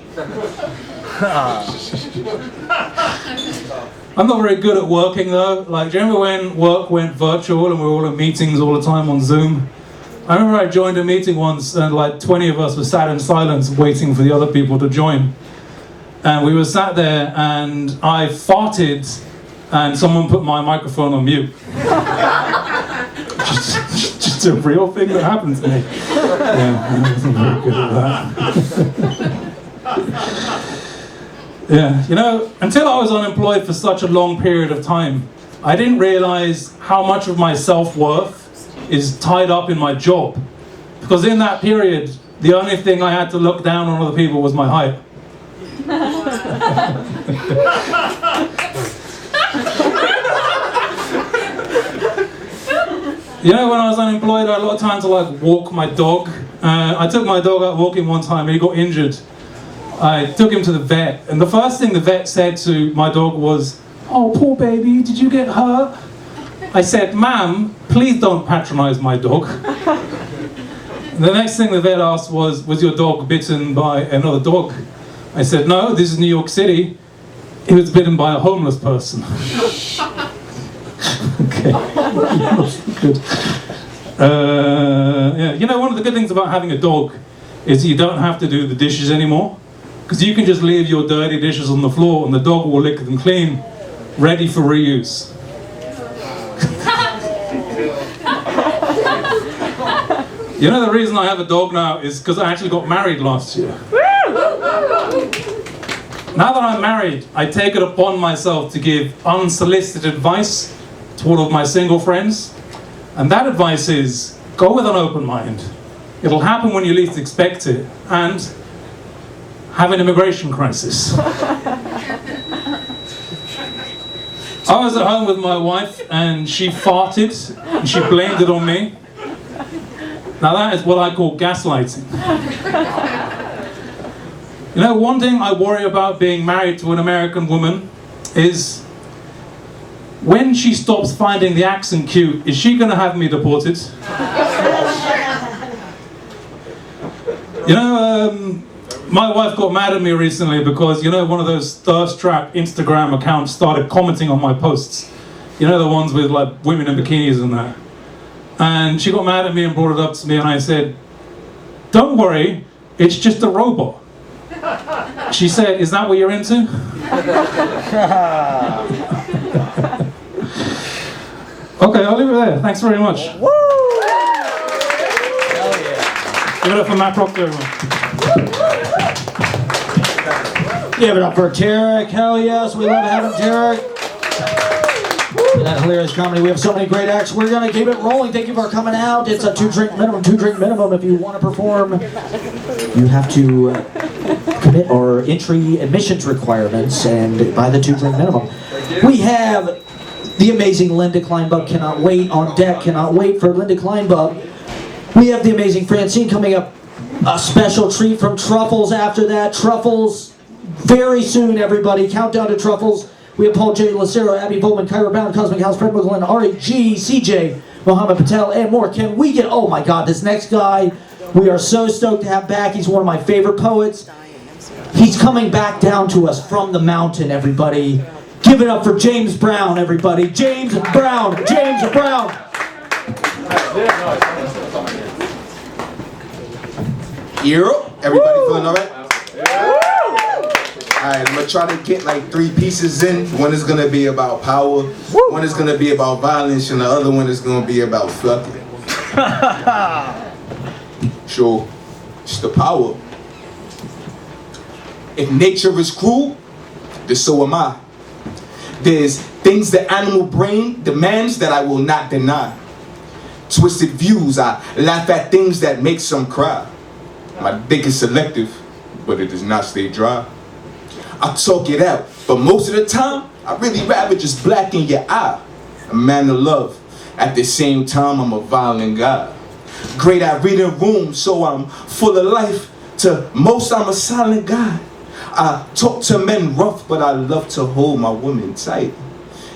I'm not very good at working though. Like, do you remember when work went virtual and we were all in meetings all the time on Zoom? I remember I joined a meeting once and like 20 of us were sat in silence waiting for the other people to join. And we were sat there and I farted and someone put my microphone on mute. just a real thing that happened to me. Yeah, I wasn't very good at that. Yeah, until I was unemployed for such a long period of time, I didn't realize how much of my self-worth is tied up in my job. Because in that period, the only thing I had to look down on other people was my height. You know, when I was unemployed, I had a lot of time to like walk my dog. I took my dog out walking one time and he got injured. I took him to the vet, and the first thing the vet said to my dog was, "Oh, poor baby, did you get hurt?" I said, "Ma'am, please don't patronize my dog." The next thing the vet asked was your dog bitten by another dog? I said, "No, this is New York City. He was bitten by a homeless person." Okay. Good. Yeah, you know, one of the good things about having a dog is you don't have to do the dishes anymore. Because you can just leave your dirty dishes on the floor and the dog will lick them clean, ready for reuse. You know, the reason I have a dog now is because I actually got married last year. Now that I'm married, I take it upon myself to give unsolicited advice to all of my single friends. And that advice is, go with an open mind. It'll happen when you least expect it. And have an immigration crisis. I was at home with my wife and she farted and she blamed it on me. Now that is what I call gaslighting. You know, one thing I worry about being married to an American woman is when she stops finding the accent cute, is she going to have me deported? You know, my wife got mad at me recently because, you know, one of those thirst trap Instagram accounts started commenting on my posts. You know, the ones with like women in bikinis and that. And she got mad at me and brought it up to me and I said, "Don't worry, it's just a robot." She said, "Is that what you're into?" Okay, I'll leave it there. Thanks very much. Woo! Give it up for Matt Proctor, everyone. Give it up for Tariq. Hell yes, we love having Tariq. That hilarious comedy. We have so many great acts. We're going to keep it rolling. Thank you for coming out. It's a 2-drink minimum. 2-drink minimum. If you want to perform, you have to commit our entry admissions requirements and buy the 2-drink minimum. We have the amazing Linda Kleinbub. Cannot wait on deck. Cannot wait for Linda Kleinbub. We have the amazing Francine coming up. A special treat from Truffles after that. Truffles very soon, everybody. Countdown to Truffles. We have Paul J. Lucero, Abbey, Vollman, Kyra Brown, Cosmic House, Fred McGlynn, R.A.G., CJ, Mohammed, Patel, and more. Can we get, oh my God, this next guy, we are so stoked to have back. He's one of my favorite poets. He's coming back down to us from the mountain, everybody. Give it up for James Brown, everybody. James Brown, James Brown. Euro, everybody feeling all right? Alright, I'm gonna try to get like 3 pieces in. One is gonna be about power, one is gonna be about violence, and the other one is gonna be about fucking. So, it's the power. If nature is cruel, then so am I. There's things the animal brain demands that I will not deny. Twisted views, I laugh at things that make some cry. My dick is selective, but it does not stay dry. I talk it out, but most of the time, I really rather just blacken your eye. A man of love. At the same time, I'm a violent guy. Great at reading rooms, so I'm full of life. To most, I'm a silent guy. I talk to men rough, but I love to hold my women tight.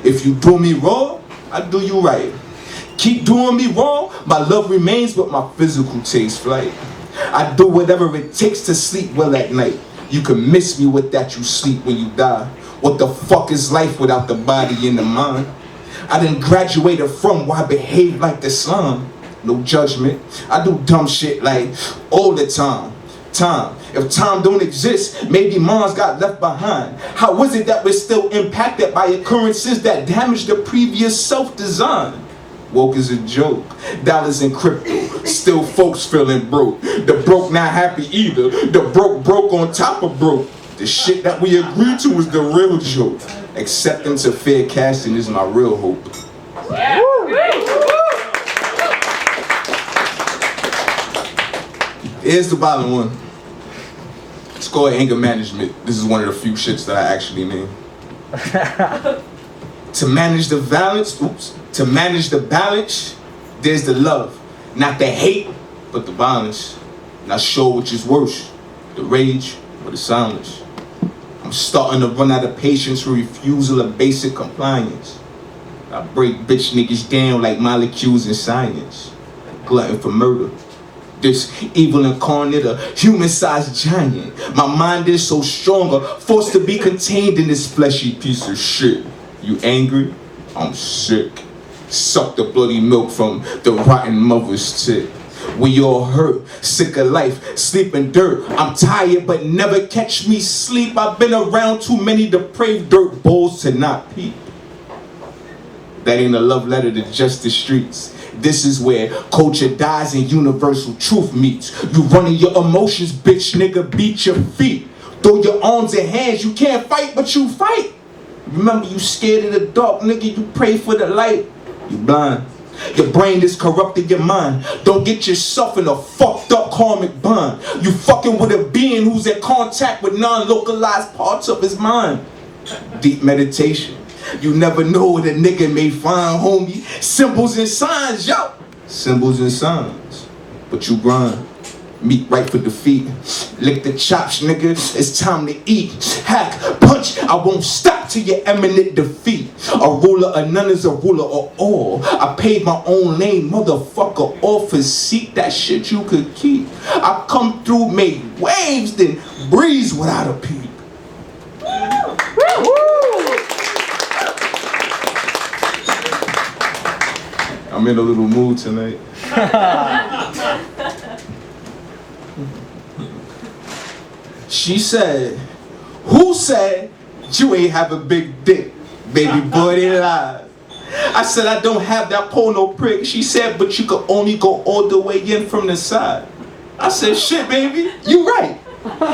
If you do me wrong, I do you right. Keep doing me wrong, my love remains, but my physical takes flight. I do whatever it takes to sleep well at night. You can miss me with that you sleep when you die. What the fuck is life without the body and the mind? I done graduated from why I behave like the slum. No judgment. I do dumb shit like all the time. Time. If time don't exist, maybe mine's got left behind. How is it that we're still impacted by occurrences that damage the previous self-design? Woke is a joke. Dollars in crypto. Still folks feeling broke. The broke not happy either. The broke on top of broke. The shit that we agreed to is the real joke. Acceptance of fair casting is my real hope. Yeah. Here's the bottom one. It's called anger management. This is one of the few shits that I actually name. To manage the balance, to manage the balance, There's the love, not the hate, but the violence. Not sure which is worse, the rage or the silence. I'm starting to run out of patience for refusal of basic compliance. I break bitch niggas down like molecules in science. Glutton for murder. This evil incarnate, a human-sized giant. My mind is so stronger, forced to be contained in this fleshy piece of shit. You angry? I'm sick. Suck the bloody milk from the rotten mother's tit. We all hurt, sick of life, sleep in dirt. I'm tired, but never catch me sleep. I've been around too many depraved dirt balls to not peep. That ain't a love letter to just the streets. This is where culture dies and universal truth meets. You running your emotions, bitch nigga, beat your feet. Throw your arms and hands, you can't fight, but you fight. Remember, you scared of the dark, nigga, you pray for the light. You blind. Your brain is corrupting your mind. Don't get yourself in a fucked up karmic bond. You fucking with a being who's in contact with non-localized parts of his mind. Deep meditation. You never know what a nigga may find, homie. Symbols and signs, yo. Symbols and signs. But you grind. Meat right for defeat. Lick the chops, nigga. It's time to eat. Hack, punch. I won't stop till your imminent defeat. A ruler of none is a ruler of all. I paid my own lane, motherfucker. Off his seat. That shit you could keep. I come through, make waves, then breeze without a peep. I'm in a little mood tonight. She said, who said you ain't have a big dick? Baby boy, they lied. I said, I don't have that porno prick. She said, but you could only go all the way in from the side. I said, shit, baby, you right.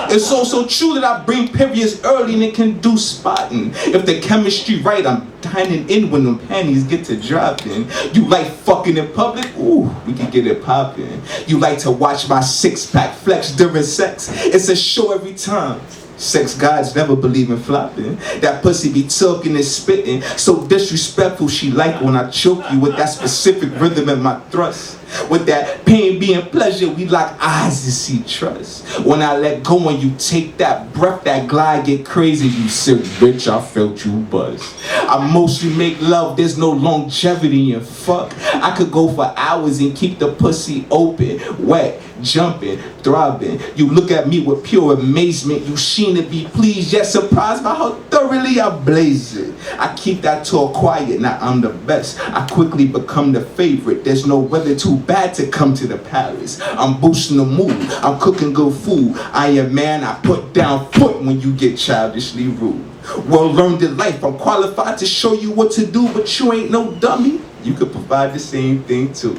It's also true that I bring periods early and it can do spotting. If the chemistry right, I'm dining in when them panties get to dropping. You like fucking in public? Ooh, we can get it popping. You like to watch my six-pack flex during sex? It's a show every time. Sex gods never believe in flopping. That pussy be talking and spitting. So disrespectful, she like when I choke you with that specific rhythm in my thrust. With that pain being pleasure, we lock eyes to see trust. When I let go and you take that breath, that glide get crazy. You sick bitch, I felt you buzz. I mostly make love, there's no longevity in fuck. I could go for hours and keep the pussy open, wet, jumping, throbbing. You look at me with pure amazement. You seem to be pleased, yet surprised by how thoroughly I blaze it. I keep that talk quiet, now I'm the best. I quickly become the favorite. There's no weather too bad to come to the palace. I'm boosting the mood, I'm cooking good food. I am man, I put down foot when you get childishly rude. Well learned in life, I'm qualified to show you what to do, but you ain't no dummy. You could provide the same thing too.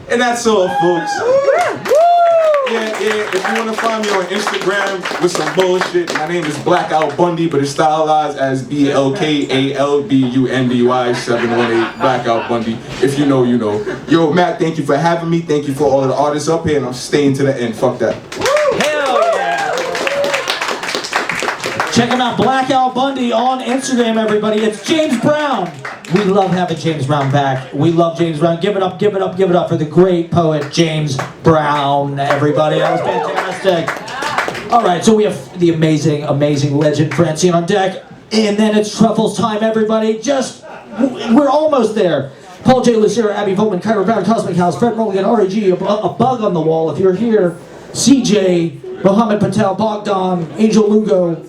And that's all, folks. Yeah, if you want to find me on Instagram with some bullshit, my name is Blackout Bundy, but it's stylized as BLKALBUNDY 718 Blackout Bundy. If you know, you know. Yo, Matt, thank you for having me. Thank you for all the artists up here, and I'm staying to the end. Fuck that. Hell yeah! Check him out, Blackout Bundy on Instagram, everybody. It's James Brown. We love having James Brown back. We love James Brown. Give it up, give it up, give it up for the great poet James Brown, everybody. That was fantastic. All right, so we have the amazing, amazing legend Francine on deck. And then it's Truffles time, everybody. We're almost there. Paul J. Lucero, Abbey, Vollman, Kyra Brown, Cosmic House, Fred Mulligan, REG, a bug on the wall if you're here. CJ, Mohammed, Patel, Bogdan, Angel Lugo,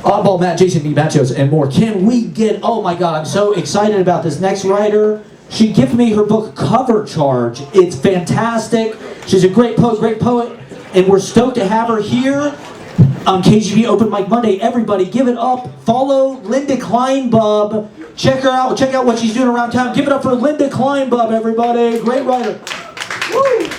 Oddball, Matt, Jason B. Machos, and more. Can we get, oh my God, I'm so excited about this next writer. She gifted me her book, Cover Charge. It's fantastic. She's a great poet, and we're stoked to have her here on KGB Open Mic Monday. Everybody, give it up. Follow Linda Kleinbub. Check her out. Check out what she's doing around town. Give it up for Linda Kleinbub, everybody. Great writer. Woo.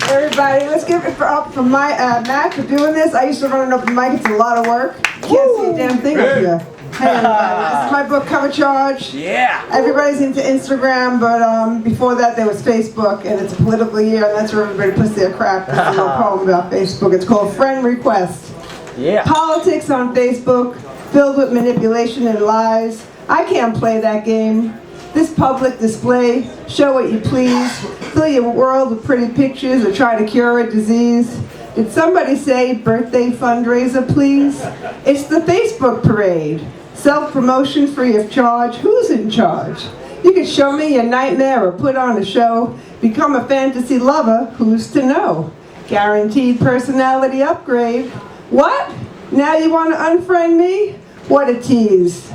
Everybody, let's give it up for my Matt for doing this. I used to run an open mic. It's a lot of work. You can't see a damn thing up here. Hey everybody, this is my book, Cover Charge. Yeah. Everybody's into Instagram, but before that there was Facebook, and it's a political year, and that's where everybody puts their crap. That's a little poem about Facebook. It's called Friend Request. Yeah. Politics on Facebook, filled with manipulation and lies. I can't play that game. This public display, show what you please, fill your world with pretty pictures or try to cure a disease. Did somebody say birthday fundraiser, please? It's the Facebook parade. Self-promotion free of charge. Who's in charge? You can show me your nightmare or put on a show. Become a fantasy lover, who's to know? Guaranteed personality upgrade. What? Now you want to unfriend me? What a tease.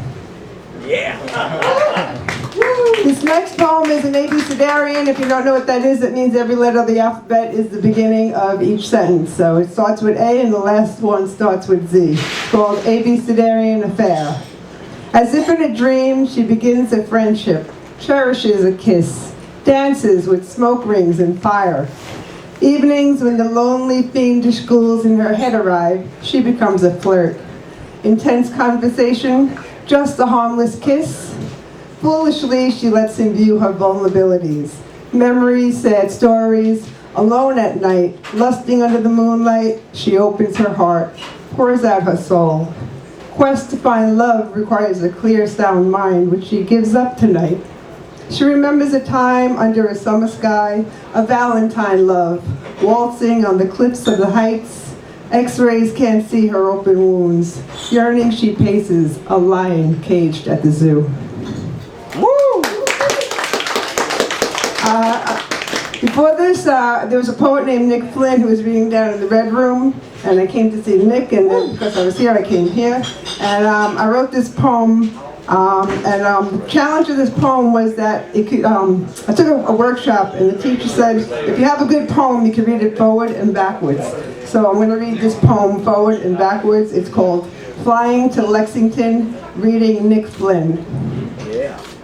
Yeah. This next poem is an abecedarian. If you don't know what that is, it means every letter of the alphabet is the beginning of each sentence. So it starts with A and the last one starts with Z. It's called Abecedarian Affair. As if in a dream, she begins a friendship, cherishes a kiss, dances with smoke rings and fire. Evenings when the lonely fiendish ghouls in her head arrive, she becomes a flirt. Intense conversation, just a harmless kiss. Foolishly, she lets him view her vulnerabilities. Memories, sad stories, alone at night, lusting under the moonlight, she opens her heart, pours out her soul. Quest to find love requires a clear, sound mind, which she gives up tonight. She remembers a time under a summer sky, a Valentine love, waltzing on the cliffs of the heights. X-rays can't see her open wounds. Yearning she paces, a lion caged at the zoo. Woo! Before this, there was a poet named Nick Flynn who was reading down in the Red Room, and I came to see Nick, and then because I was here, I came here. And I wrote this poem, the challenge of this poem was that it could, I took a workshop, and the teacher said, if you have a good poem, you can read it forward and backwards. So I'm going to read this poem forward and backwards. It's called Flying to Lexington, reading Nick Flynn.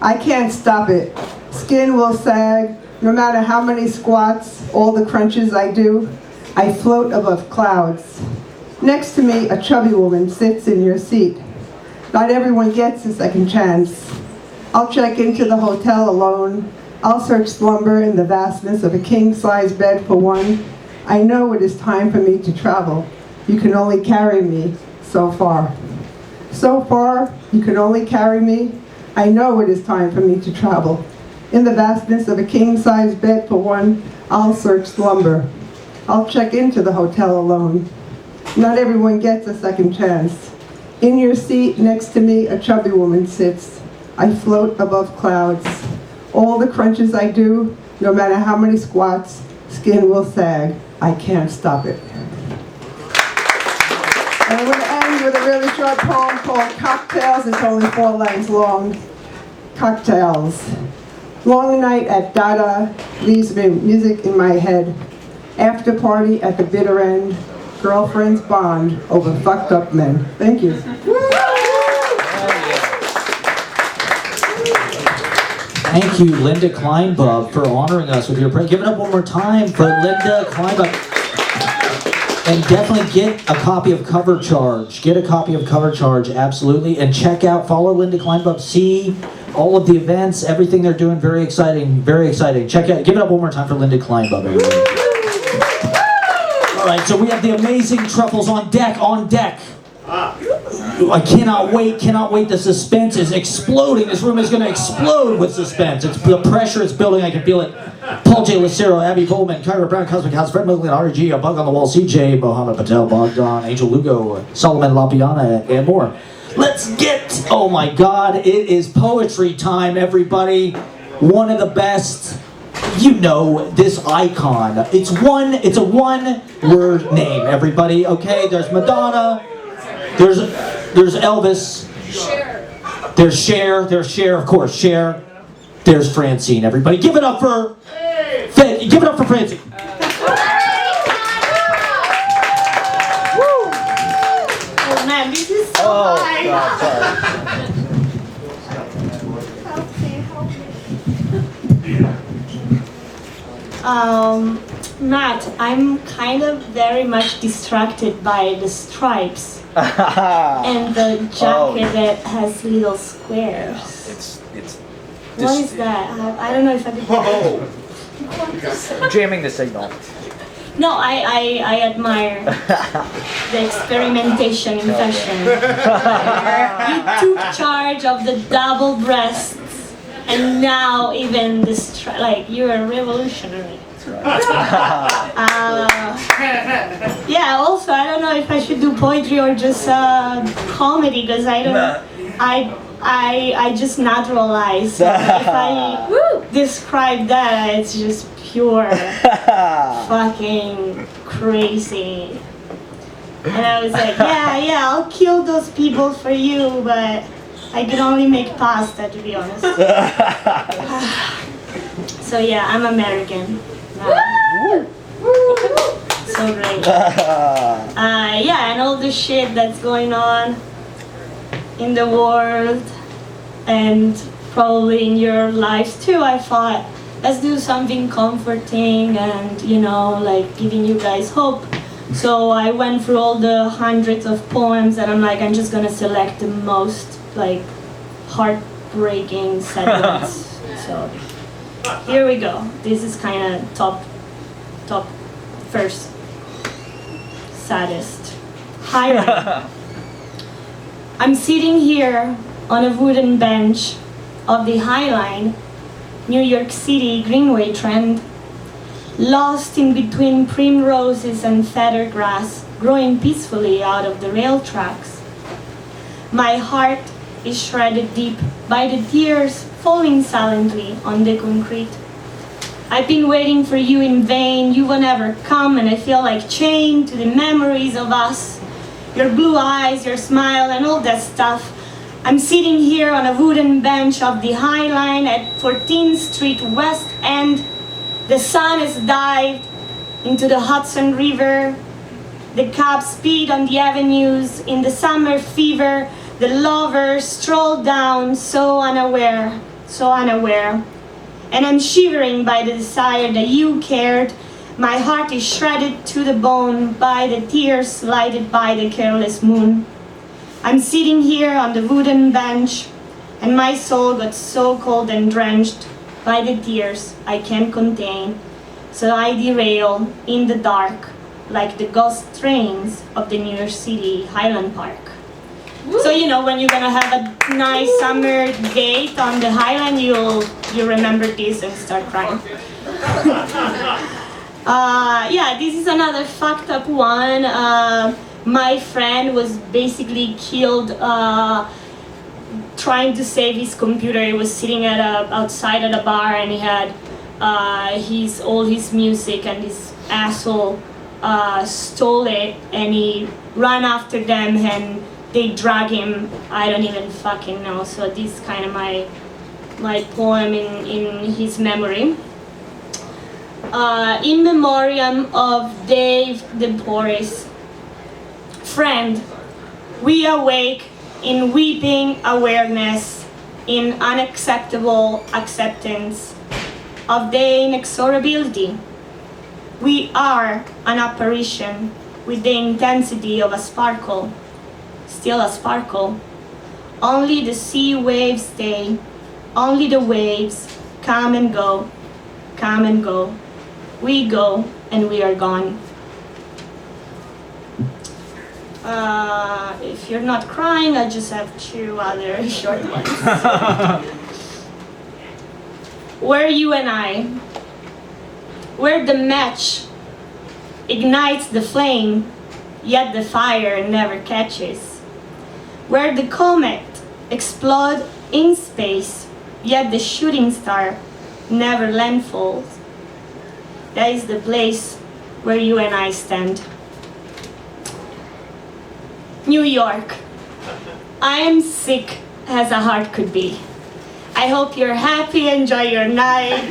I can't stop it. Skin will sag, no matter how many squats, all the crunches I do. I float above clouds. Next to me, a chubby woman sits in your seat. Not everyone gets a second chance. I'll check into the hotel alone. I'll search slumber in the vastness of a king-size bed for one. I know it is time for me to travel. You can only carry me so far. So far, you can only carry me. I know it is time for me to travel. In the vastness of a king-size bed for one, I'll search slumber. I'll check into the hotel alone. Not everyone gets a second chance. In your seat next to me, a chubby woman sits. I float above clouds. All the crunches I do, no matter how many squats, skin will sag. I can't stop it. And I'm going to end with a really short poem called Cocktails. It's only 4 lines long. Cocktails. Long night at Dada leaves me music in my head. After party at the bitter end. Girlfriends bond over fucked up men. Thank you. Thank you, Linda Kleinbub, for honoring us with your prayer. Give it up one more time for Linda Kleinbub. And definitely get a copy of Cover Charge. Get a copy of Cover Charge, absolutely. And check out, follow Linda Kleinbub, see all of the events, everything they're doing. Very exciting, very exciting. Check out, give it up one more time for Linda Kleinbub, everybody. All right, so we have the amazing Truffles on deck, on deck. I cannot wait, the suspense is exploding. This room is going to explode with suspense. It's the pressure is building, I can feel it. Paul J. Lucero, Abbey, Vollman, Kyra Brown, Cosmic House, Fred Mulligan, RG, A Bug on the Wall, CJ, Mohammed, Patel, Bogdan, Angel Lugo, Solomon, Lapiana, and more. Let's get, oh my God, it is poetry time, everybody. One of the best. You know this icon. It's a one-word name, everybody. Okay, there's Madonna. There's Elvis. There's Cher, of course, Cher. There's Francine, everybody. Give it up for Francine. Oh man, this is so high. God, sorry. Matt, I'm kind of very much distracted by the stripes and the jacket that has little squares. It's What is that? I don't know if I could. jamming the signal. No, I admire the experimentation in fashion. You took charge of the double breasts And now even this, like, you're a revolutionary. Yeah, also, I don't know if I should do poetry or just comedy, because I don't, I just naturalize. So if I describe that, it's just pure fucking crazy. And I was like, yeah, I'll kill those people for you, but I can only make pasta, to be honest. So yeah, I'm American. So great. Yeah, and all the shit that's going on in the world and probably in your lives too, I thought, let's do something comforting and, you know, like giving you guys hope. So I went through all the hundreds of poems and I'm like, I'm just gonna select the most like heartbreaking segments. So here we go. This is kind of top first, saddest. Highlight. I'm sitting here on a wooden bench of the High Line, New York City Greenway trend, lost in between primroses and feather grass growing peacefully out of the rail tracks. My heart is shredded deep by the tears falling silently on the concrete. I've been waiting for you in vain, you will never come, and I feel like chained to the memories of us. Your blue eyes, your smile, and all that stuff. I'm sitting here on a wooden bench of the High Line at 14th Street West End. The sun has dived into the Hudson River. The cabs speed on the avenues. In the summer fever, the lovers stroll down so unaware. And I'm shivering by the desire that you cared. My heart is shredded to the bone by the tears lighted by the careless moon. I'm sitting here on the wooden bench, and my soul got so cold and drenched by the tears I can't contain. So I derail in the dark like the ghost trains of the New York City Highland Park. So you know, when you're gonna have a nice summer date on the Highland, you remember this and start crying. Yeah, this is another fucked up one. My friend was basically killed trying to save his computer. He was sitting outside at a bar and he had all his music, and this asshole stole it and he ran after them and they drag him. I don't even fucking know. So this is kind of my poem in his memory. In memoriam of Dave the Boris. Friend, we awake in weeping awareness, in unacceptable acceptance of the inexorability. We are an apparition with the intensity of a sparkle, still a sparkle. Only the sea waves stay, only the waves come and go, come and go. We go and we are gone. If you're not crying, I just have two other short ones. Where you and I, where the match ignites the flame, yet the fire never catches. Where the comet explodes in space, yet the shooting star never landfalls. That is the place where you and I stand. New York. I am sick as a heart could be. I hope you're happy, enjoy your night.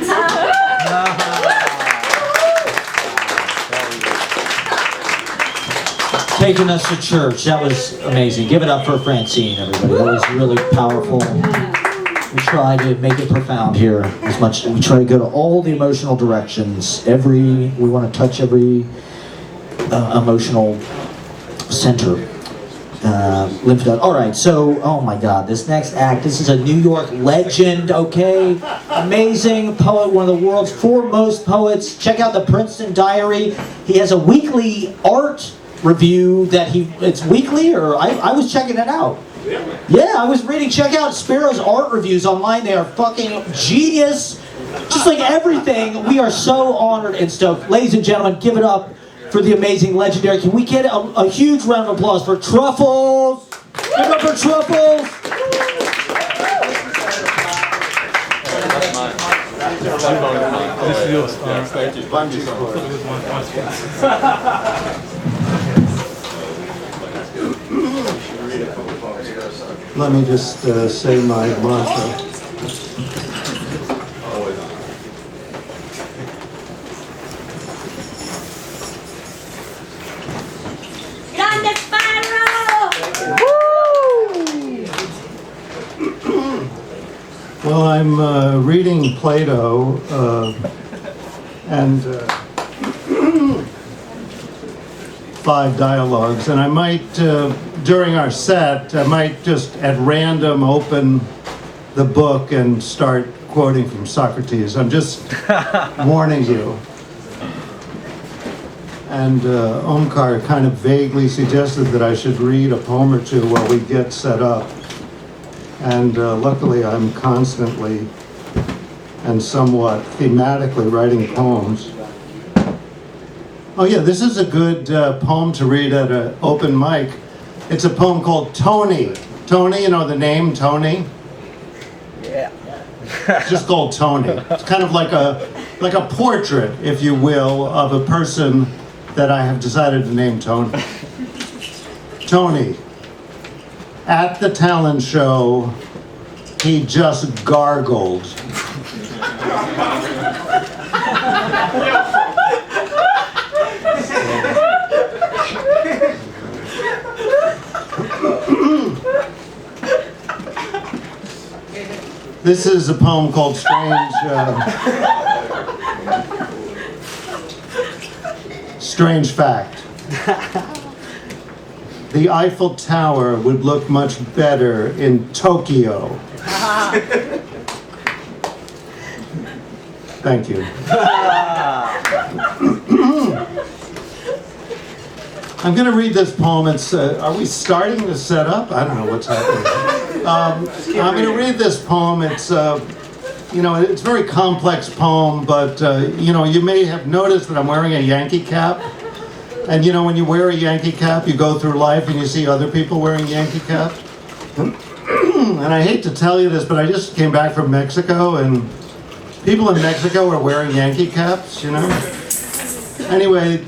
Taking us to church, that was amazing. Give it up for Francine, everybody. That was really powerful. We try to make it profound here as much. We try to go to all the emotional directions. We want to touch every emotional center. Lymph node. All right, so, oh my God, this next act, this is a New York legend, okay? Amazing poet, one of the world's foremost poets. Check out the Princeton Diary. He has a weekly art review that it's weekly, or I was checking it out. Yeah, I was reading. Check out Sparrow's art reviews online. They are fucking genius. Just like everything, we are so honored and stoked. Ladies and gentlemen, give it up for the amazing, legendary. Can we get a huge round of applause for Truffles? Give it up for Truffles. This is yours. Thank you. Let me just say my mantra. Grande Sparrow! Well, I'm reading Plato and 5 dialogues, and I might, during our set, I might just at random open the book and start quoting from Socrates. I'm just warning you. And Omkar kind of vaguely suggested that I should read a poem or two while we get set up. And luckily I'm constantly and somewhat thematically writing poems. Oh yeah, this is a good poem to read at an open mic. It's a poem called Tony. Tony, you know the name Tony? Yeah. It's just called Tony. It's kind of like a portrait, if you will, of a person that I have decided to name Tony. Tony. At the talent show, he just gargled. This is a poem called Strange Fact. The Eiffel Tower would look much better in Tokyo. Thank you. I'm going to read this poem. It's, are we starting to set up? I don't know what's happening. I'm going to read this poem. It's, you know, it's a very complex poem, but, you know, you may have noticed that I'm wearing a Yankee cap. And, you know, when you wear a Yankee cap, you go through life and you see other people wearing Yankee caps. And I hate to tell you this, but I just came back from Mexico, and people in Mexico are wearing Yankee caps, you know? Anyway,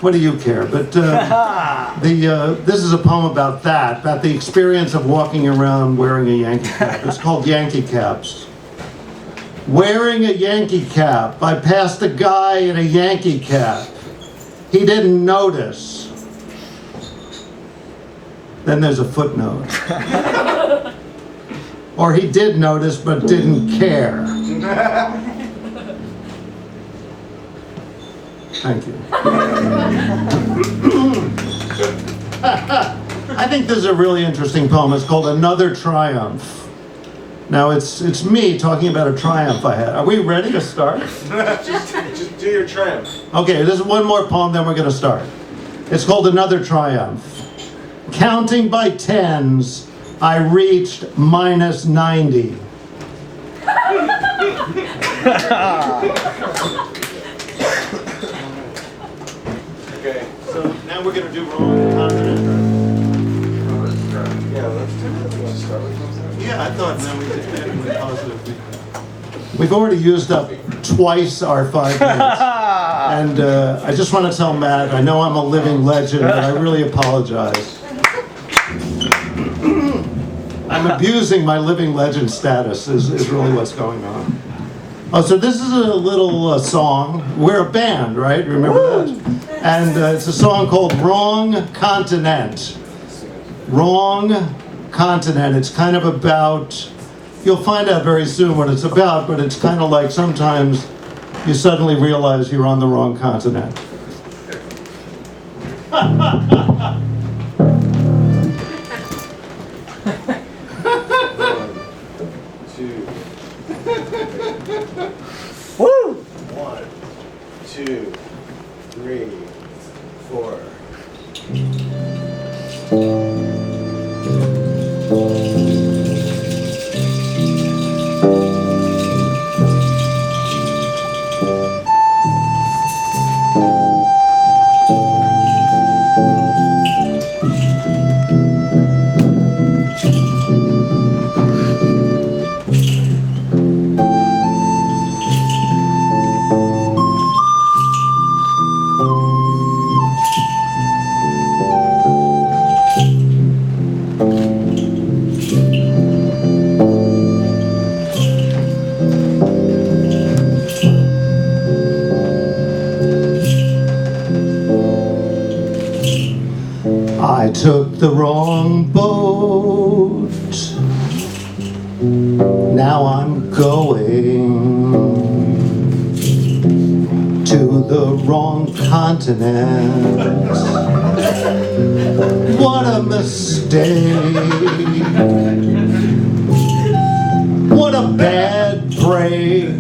what do you care? But this is a poem about that, about the experience of walking around wearing a Yankee cap. It's called Yankee Caps. Wearing a Yankee cap, I passed a guy in a Yankee cap. He didn't notice. Then there's a footnote. Or he did notice but didn't care. Thank you. I think this is a really interesting poem. It's called Another Triumph. Now it's me talking about a triumph I had. Are we ready to start? just do your triumph. Okay, this is one more poem, then we're going to start. It's called Another Triumph. Counting by tens, I reached minus 90. Okay, so now we're going to do wrong continent. Yeah, let's do it. Let's start with something. Yeah, I thought then we did anyway positive. We've already used up twice our 5 minutes. And I just want to tell Matt, I know I'm a living legend, but I really apologize. I'm abusing my living legend status is really what's going on. Oh, so this is a little song. We're a band, right? Remember that? And it's a song called Wrong Continent. Wrong Continent. It's kind of about, you'll find out very soon what it's about, but it's kind of like sometimes you suddenly realize you're on the wrong continent. Woo! 1, 2, 3, 4. the wrong boat. Now I'm going to the wrong continent. What a mistake. What a bad break.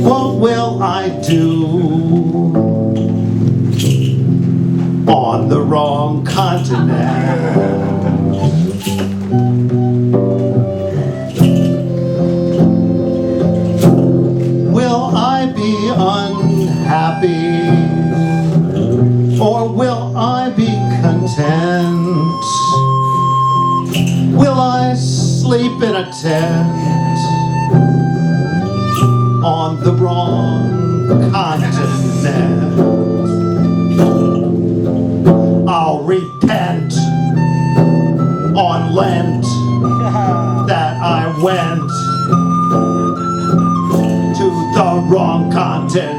What will I do on the wrong continent? Will I be unhappy, or will I be content? Will I sleep in a tent on the wrong continent? I'll repent on Lent that I went to the wrong continent.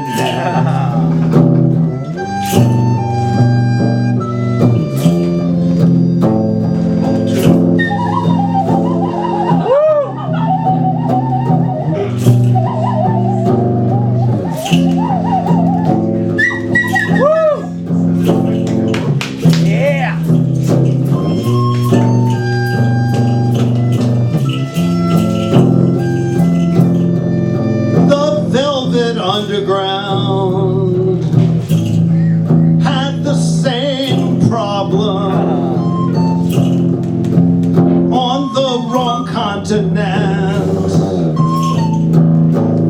Underground had the same problem on the wrong continent.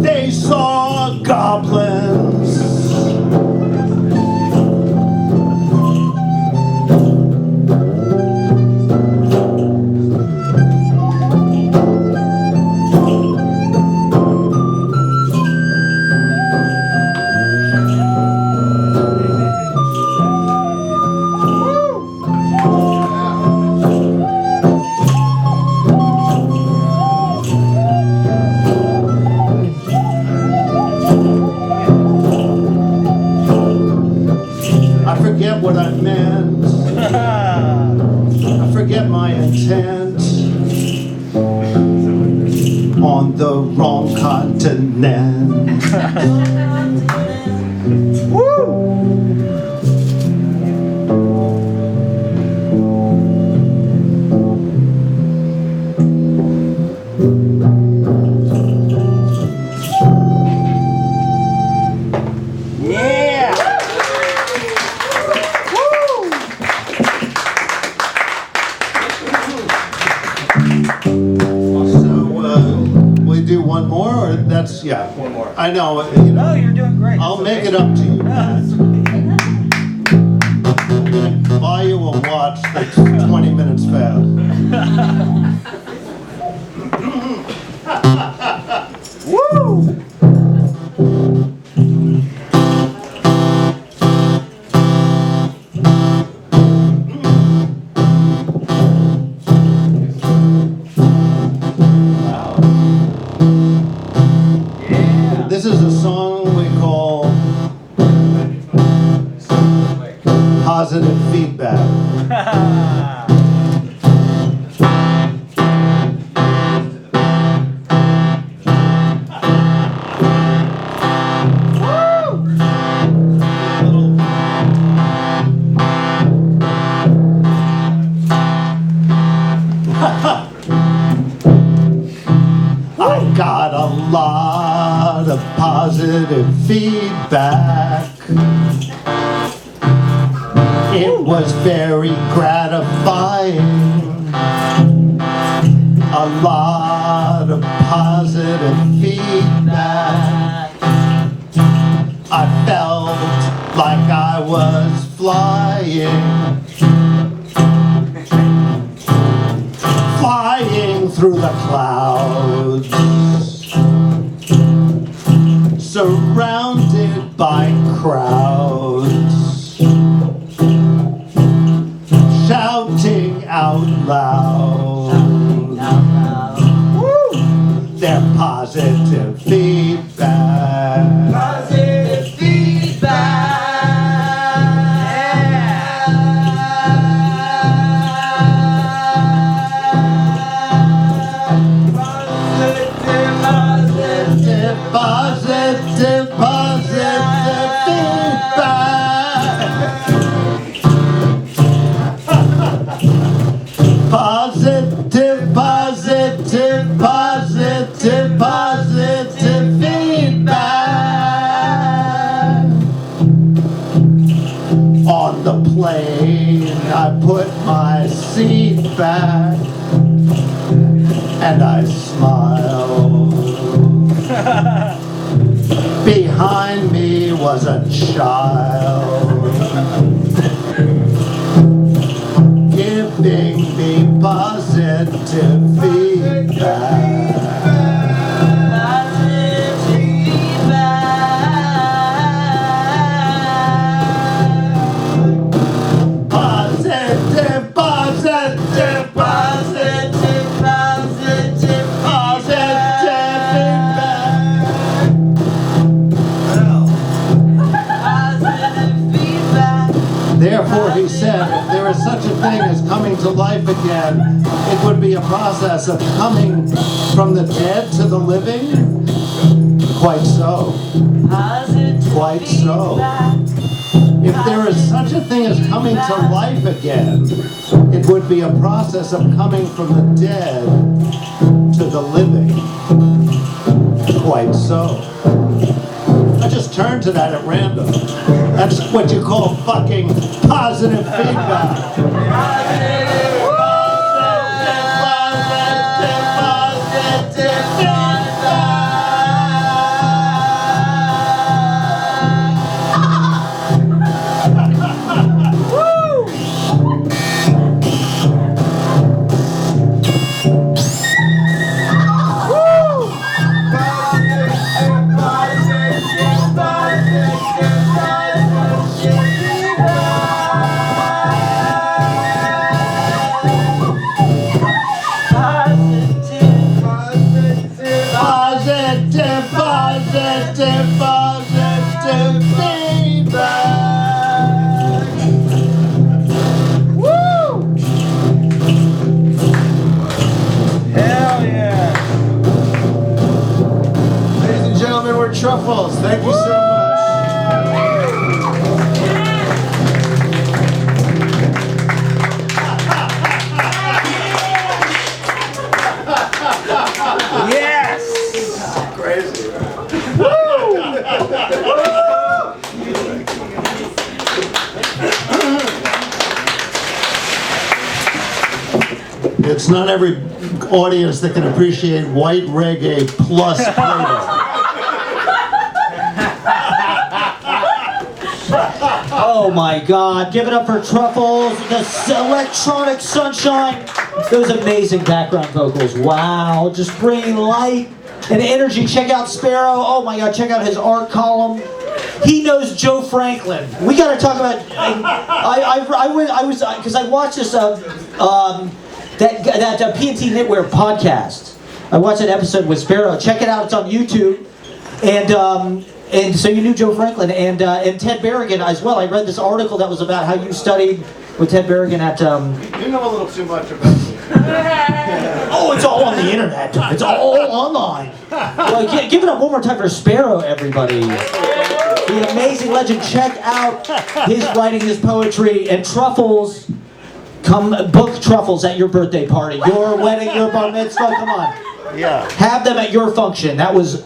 They saw goblins. I forget what I meant. I forget my intent on the wrong continent. One more, or that's, yeah. One more. I know. You know, you're doing great. I'll make it up to you. Buy you a watch that's 20 minutes fast. Woo! This is a song we call Positive Feedback. I got a lot of positive feedback. It was very gratifying. A lot of positive feedback. I felt like I was flying. Flying through the clouds, surrounded by crowds, shouting out loud, their positive feedback. Positive feedback. Yeah. positive, positive feedback. Positive, positive, positive, positive feedback. On the plane, I put my seat back and I smiled. Behind me was a child giving me positive feedback. Positive, positive, positive, positive, positive feedback. Therefore, he said, if there is such a thing as coming to life again, it would be a process of coming from the dead to the living. Quite so. Quite so. If there is such a thing as coming to life again, it would be a process of coming from the dead to the living. Quite so. I just turned to that at random. That's what you call fucking positive feedback. Positive, positive feedback. Woo! Hell yeah! Ladies and gentlemen, we're Truffles. Thank you so much. Yes! Crazy. It's not every audience that can appreciate white reggae plus flavor. Oh my God, give it up for Truffles, the electronic sunshine. Those amazing background vocals, wow, just bringing light and energy. Check out Sparrow, oh my God, check out his art column. He knows Joe Franklin. We gotta talk about, because I watched this, that P&T Knitwear podcast. I watched an episode with Sparrow, check it out, it's on YouTube. And so you knew Joe Franklin and Ted Berrigan as well. I read this article that was about how you studied with Ted Berrigan at... You know a little too much about me. Oh, it's all on the internet. It's all online. Well, give it up one more time for Sparrow, everybody. The amazing legend. Check out his writing, his poetry, and Truffles. Come book Truffles at your birthday party, your wedding, your bar mitzvah. Come on. Yeah. Have them at your function. That was...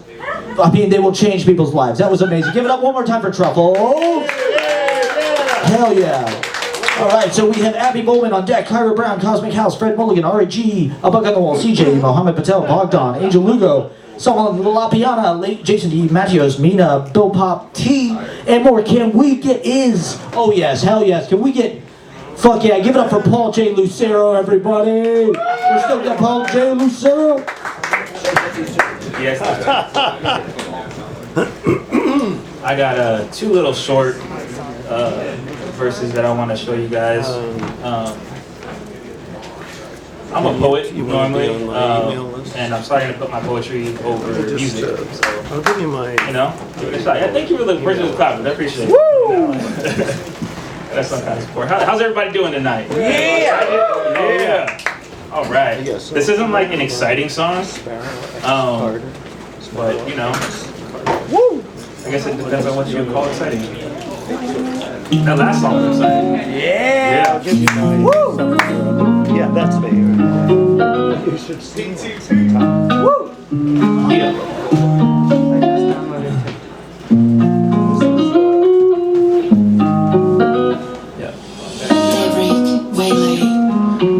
I mean, they will change people's lives. That was amazing. Give it up one more time for Truffles. Hell yeah. All right, so we have Abby Vollman on deck, Kyra Brown, Cosmic House, Fred Mulligan, R.A.G., A Bug on the Wall, CJ, Mohammed, Patel, Bogdan, Angel Lugo, Solomon, Lapiana, Late Jason D. Matthews, Mina, Bill Pop, T, and more. Can we get oh yes, hell yes. Can we get, fuck yeah, give it up for Paul J. Lucero, everybody. We're still got Paul J. Lucero. Yes. I got two little short verses that I want to show you guys. I'm a poet normally, and I'm starting to put my poetry over music. So, I'll give you my. You know, give it a shot. Yeah, thank you for the person who's clapping. I appreciate it. Woo! That's some kind of support. How's everybody doing tonight? Yeah! Yeah! All right. This isn't like an exciting song, But, you know, I guess it depends on what you call exciting. That last song was exciting. Yeah! I'll give you mine. Woo! Yeah, that's me. You should see. Woo! Yeah.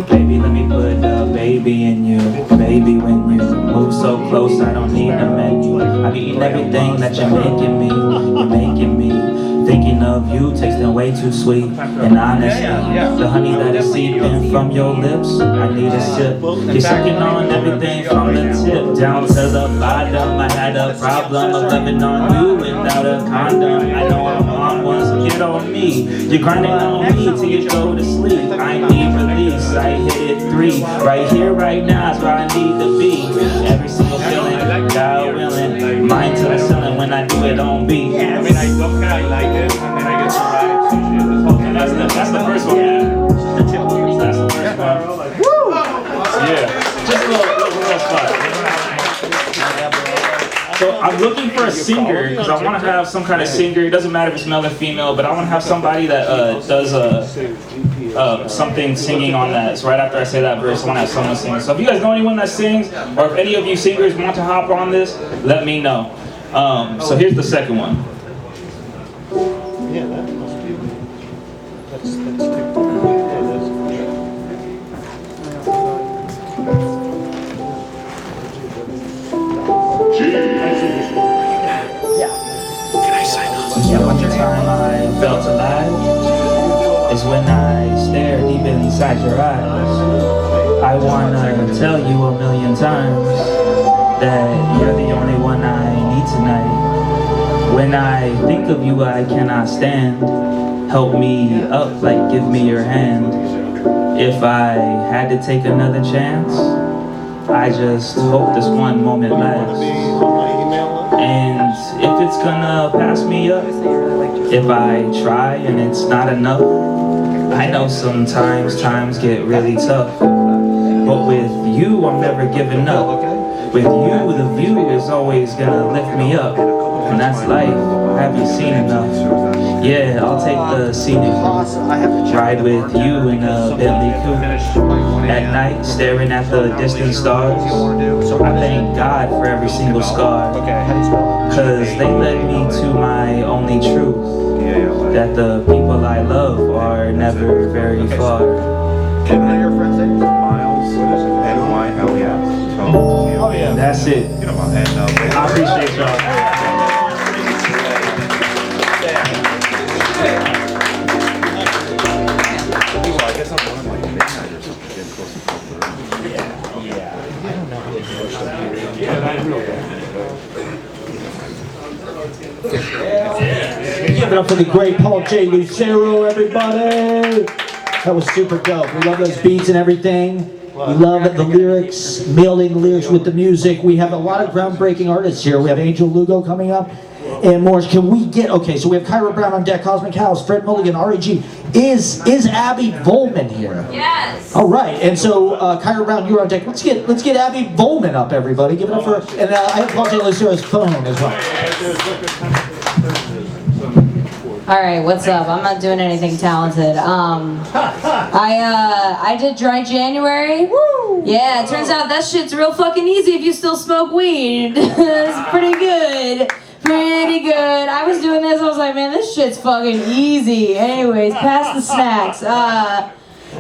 Baby, let me put a baby in you. Baby, when you move so close, I don't need a menu. I'm eating everything that you're making me. You're making me. Thinking of you, tasting way too sweet. And honestly, the honey that is seeping from your lips, I need a sip. You're sucking on everything from the tip down to the bottom. I had a problem of loving on you without a condom. I know I'm on one, so get on me. You're grinding on me till you go to sleep. I need release, I hit it 3. Right here, right now is where I need to be. Every single feeling, God willing. Mine to the ceiling when I do it on beat. I mean, I like this, and then I get some vibes and shit. That's the first one. That's the first one. Woo! Yeah, just a little spot. So I'm looking for a singer because I want to have some kind of singer. It doesn't matter if it's male or female, but I want to have somebody that does something singing on that. So right after I say that verse, I want to have someone sing. So if you guys know anyone that sings, or if any of you singers want to hop on this, let me know. So here's the second one. Yeah, that must be. That's One time I felt alive is when I stared deep inside your eyes. I wanna tell you a million times that you're the only one I need tonight. When I think of you, I cannot stand. Help me up, like give me your hand. If I had to take another chance, I just hope this one moment lasts. And if it's gonna pass me up, if I try and it's not enough, I know sometimes times get really tough. But with you, I'm never giving up. With you, the view is always gonna lift me up. And that's life, have you seen enough? Yeah, I'll take the scenic route. Ride with you in a Bentley coupe. At night, staring at the distant stars. I thank God for every single scar. Cause they led me to my only truth. That the people I love are never very far. Can one of your friends say Miles? M-Y-L-E-S. Oh yeah. That's it. I appreciate y'all. Give it up for the great Paul J. Lucero, everybody! That was super dope. We love those beats and everything. We love the lyrics, melding the lyrics with the music. We have a lot of groundbreaking artists here. We have Angel Lugo coming up and more. Can we get, okay, so we have Kyra Brown on deck, Cosmic House, Fred Mulligan, REG. Is Abbey Vollman here? Yes. All right, and so Kyra Brown, you're on deck. Let's get Abbey Vollman up, everybody. Give it up for, and I have Paul J. Lucero's phone as well. All right, what's up? I'm not doing anything talented. I did Dry January. Woo! Yeah, it turns out that shit's real fucking easy if you still smoke weed. It's pretty good. Pretty good. I was doing this, I was like, man, this shit's fucking easy. Anyways, past the snacks.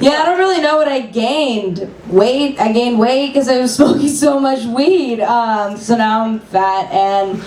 Yeah, I don't really know what I gained. Weight? I gained weight because I was smoking so much weed. So now I'm fat and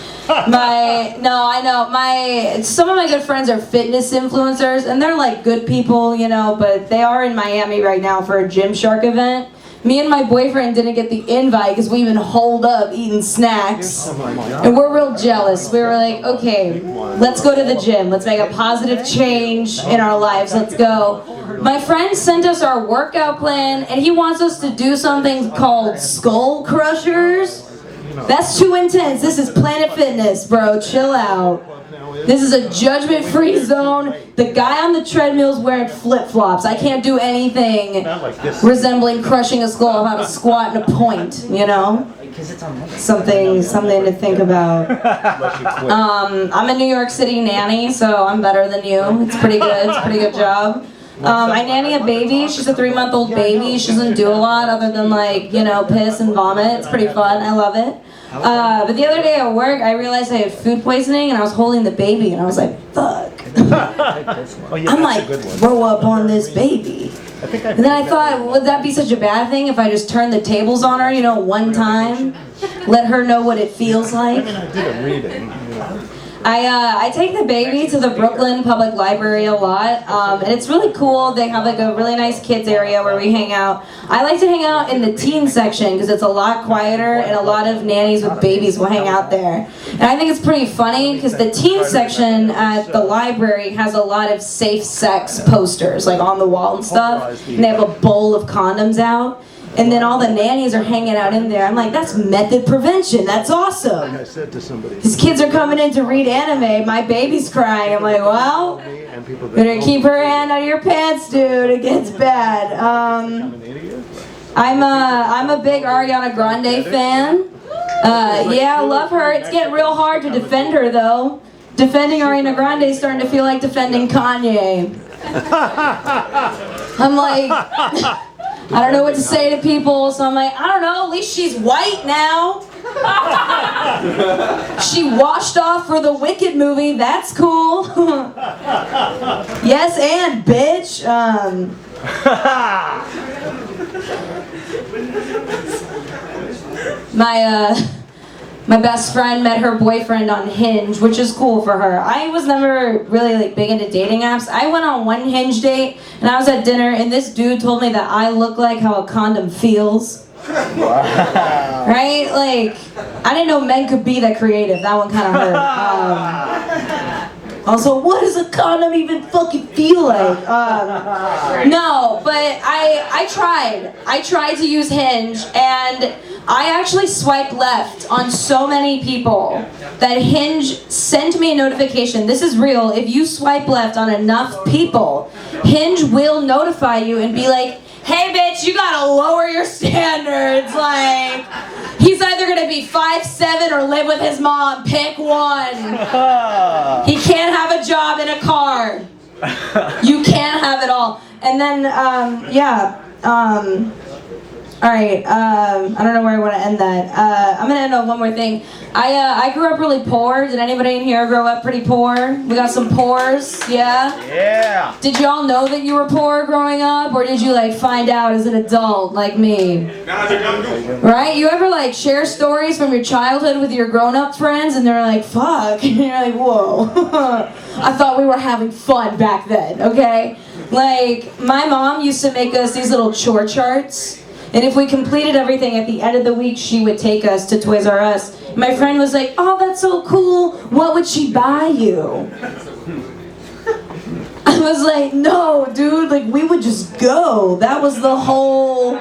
some of my good friends are fitness influencers and they're like good people, you know, but they are in Miami right now for a Gymshark event. Me and my boyfriend didn't get the invite because we've been holed up eating snacks. And we're real jealous. We were like, okay, let's go to the gym. Let's make a positive change in our lives. Let's go. My friend sent us our workout plan and he wants us to do something called skull crushers. That's too intense. This is Planet Fitness, bro. Chill out. This is a judgment-free zone. The guy on the treadmill is wearing flip-flops. I can't do anything resembling crushing a skull. How to squat and a point, you know? something to think about. I'm a New York City nanny, so I'm better than you. It's pretty good. It's a pretty good job. I nanny a baby. She's a 3-month-old baby. She doesn't do a lot other than like, you know, piss and vomit. It's pretty fun. I love it. But the other day at work, I realized I had food poisoning, and I was holding the baby, and I was like, fuck. I'm like, throw up on this baby. And then I thought, would that be such a bad thing if I just turned the tables on her, you know, one time? Let her know what it feels like? I did a reading. I take the baby to the Brooklyn Public Library a lot, and it's really cool. They have like a really nice kids area where we hang out. I like to hang out in the teen section because it's a lot quieter, and a lot of nannies with babies will hang out there. And I think it's pretty funny because the teen section at the library has a lot of safe sex posters like on the wall and stuff, and they have a bowl of condoms out. And then all the nannies are hanging out in there. I'm like, that's method prevention. That's awesome. I said to somebody, These kids are coming in to read anime. My baby's crying. I'm like, well, better keep her hand out of your pants, dude. It gets bad. I'm a big Ariana Grande fan. Yeah, I love her. It's getting real hard to defend her, though. Defending Ariana Grande is starting to feel like defending Kanye. I'm like... I don't know what to say to people, so I'm like, I don't know, at least she's white now. She washed off for the Wicked movie, that's cool. Yes, and bitch. My best friend met her boyfriend on Hinge, which is cool for her. I was never really like big into dating apps. I went on one Hinge date, and I was at dinner, and this dude told me that I look like how a condom feels. Wow. Right? Like, I didn't know men could be that creative. That one kind of hurt. Also, what does a condom even fucking feel like? No, but I tried. I tried to use Hinge, and I actually swiped left on so many people that Hinge sent me a notification. This is real. If you swipe left on enough people, Hinge will notify you and be like, hey bitch, you gotta lower your standards. Like, he's either gonna be 5'7" or live with his mom. Pick one. He can't have a job in a car. You can't have it all. And then, all right, I don't know where I want to end that. I'm going to end on one more thing. I grew up really poor. Did anybody in here grow up pretty poor? We got some poors, yeah? Yeah. Did y'all know that you were poor growing up, or did you like find out as an adult like me? Right? You ever like share stories from your childhood with your grown-up friends, and they're like, fuck, and you're like, whoa. I thought we were having fun back then, okay? Like, my mom used to make us these little chore charts. And if we completed everything at the end of the week, she would take us to Toys R Us. My friend was like, oh, that's so cool. What would she buy you? I was like, no, dude, like we would just go. That was the whole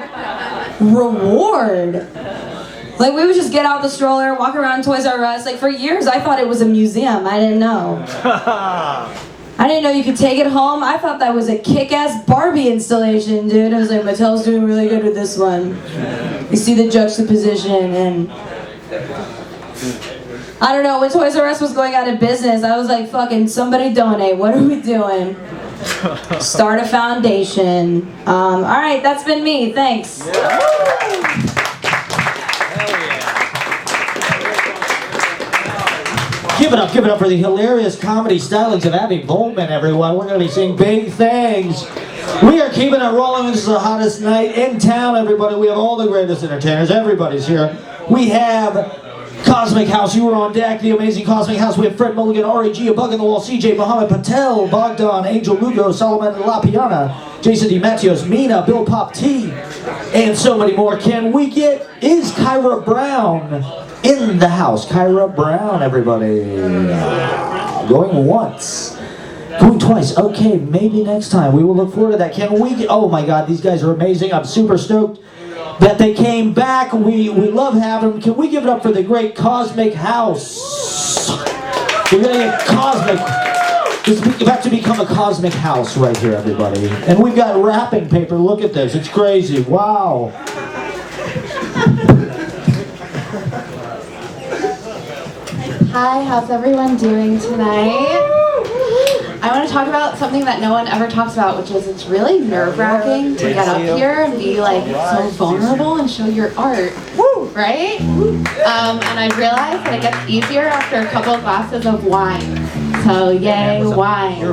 reward. Like we would just get out the stroller, walk around Toys R Us. Like for years, I thought it was a museum. I didn't know. I didn't know you could take it home. I thought that was a kick-ass Barbie installation, dude. I was like, Mattel's doing really good with this one. You see the juxtaposition, and I don't know, when Toys R Us was going out of business, I was like, fucking somebody donate. What are we doing? Start a foundation. All right, that's been me. Thanks. Give it up for the hilarious comedy stylings of Abbey Vollman, everyone. We're going to be seeing big things. We are keeping it rolling. This is the hottest night in town, everybody. We have all the greatest entertainers. Everybody's here. We have Cosmic House. You were on deck. The amazing Cosmic House. We have Fred Mulligan, R.E.G., A Bug in the Wall, CJ, Mohammed, Patel, Bogdan, Angel, Lugo, Solomon, Lapiana, Jason DiMatteos, Mina, Bill Pop T, and so many more. Can we get... Is Kyra Brown in the house? Kyra Brown, everybody. Going once. Going twice. Okay, maybe next time. We will look forward to that. Can we get... Oh my God, these guys are amazing. I'm super stoked that they came back. We love having them. Can we give it up for the great Cosmic House? We're going to get Cosmic. This is about to become a Cosmic House right here, everybody. And we've got wrapping paper. Look at this. It's crazy. Wow. Hi, how's everyone doing tonight? I want to talk about something that no one ever talks about, which is it's really nerve-wracking to get up here and be like so vulnerable and show your art, right? And I realized that it gets easier after a couple of glasses of wine. So yay, wine.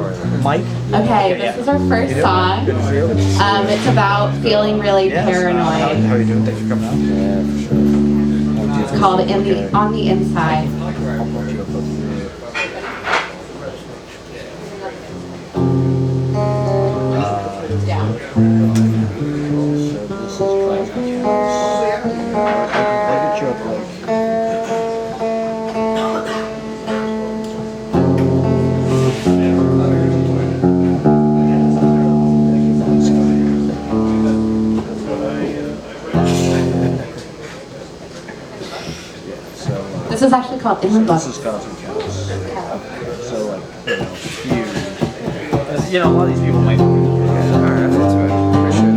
Okay, this is our first song. It's about feeling really paranoid. How are you doing? Thanks for coming out. Yeah, for sure. It's called On the Inside. This is actually called Inland Bus. This is Fountain Cows. So like, huge. You know, a lot of these people might. Alright, that's right. Appreciate it.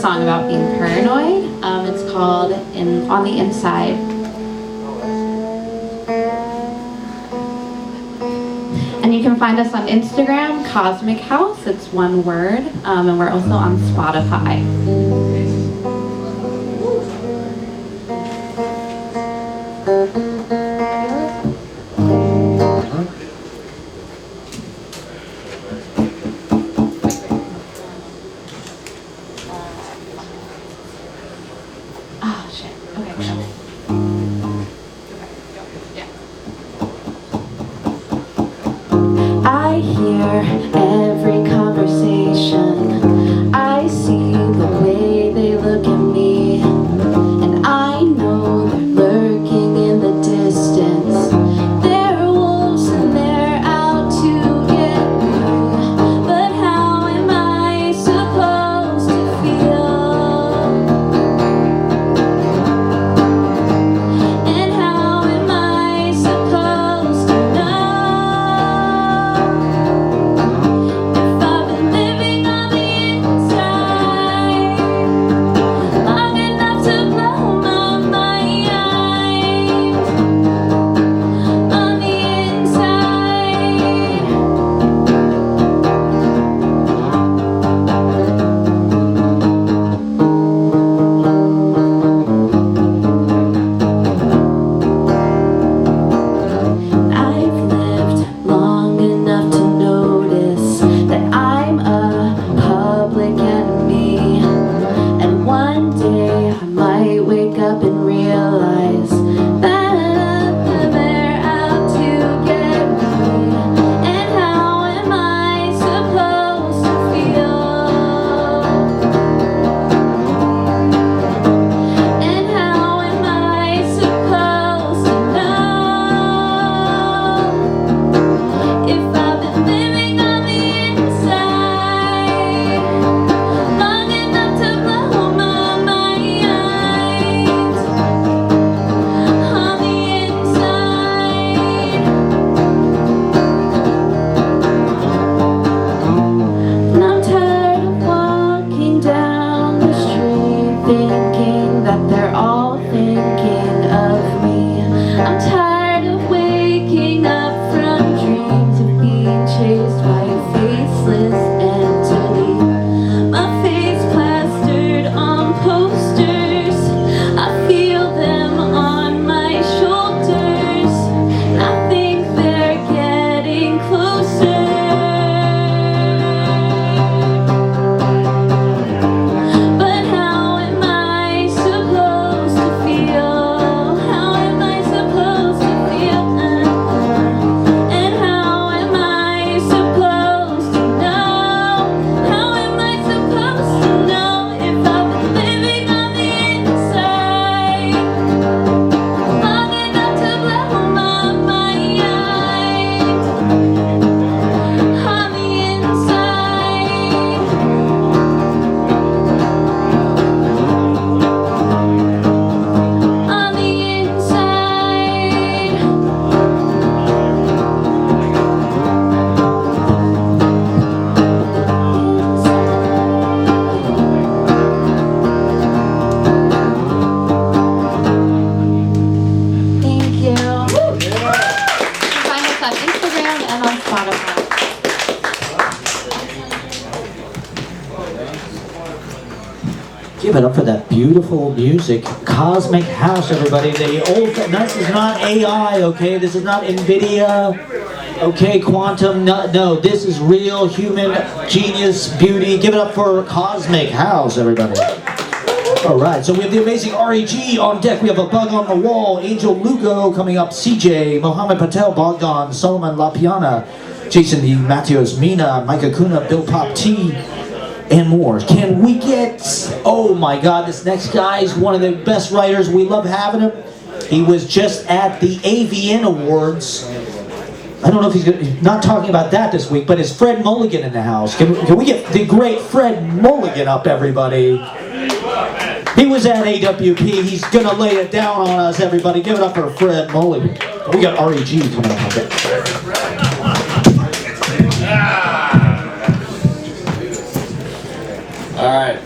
About being paranoid. It's called On the Inside. And you can find us on Instagram, Cosmic House, it's one word, and we're also on Spotify. again. I see the way they look at me, and I know they're lurking in the distance. They're wolves and they're out to get me. But how am I supposed to feel? And how am I supposed to know if I've been living on the inside long enough to blow my mind on the inside? I've lived long enough to notice that I'm a public enemy, and one day I might wake up and realize that they're out to get me. And how am I supposed to feel? And how am I supposed to know if I've been living on the inside long enough to blow my mind on the inside? And I'm tired of walking down the street thinking that they're all thinking of me. I'm tired of waking up from dreams of being chased by a faceless entity. My face plastered on posters, I feel them on my shoulders. I think they're getting closer. But how am I supposed to feel? How am I supposed to feel? And how am I supposed to know? How am I supposed to know if I've been living on the inside long enough to blow my mind on the inside? On the inside. Thank you. You can find us on Instagram and on Spotify. Give it up for that beautiful music. Cosmic House, everybody. The old, this is not AI, okay? This is not NVIDIA, okay? Quantum, no, this is real human genius, beauty. Give it up for Cosmic House, everybody. All right, so we have the amazing REG on deck. We have a bug on the wall. Angel Lugo coming up. CJ, Mohammed, Patel, Bogdan, Solomon, Lapiana, Jason D. Matthews, Mina, Micah Kuna, Bill Pop T, and more. Can we get, oh my God, this next guy is one of the best writers. We love having him. He was just at the AVN Awards. I don't know if he's not talking about that this week, but is Fred Mulligan in the house? Can we get the great Fred Mulligan up, everybody? He was at AWP. He's gonna lay it down on us, everybody. Give it up for Fred Mulligan. We got REG coming up. All right.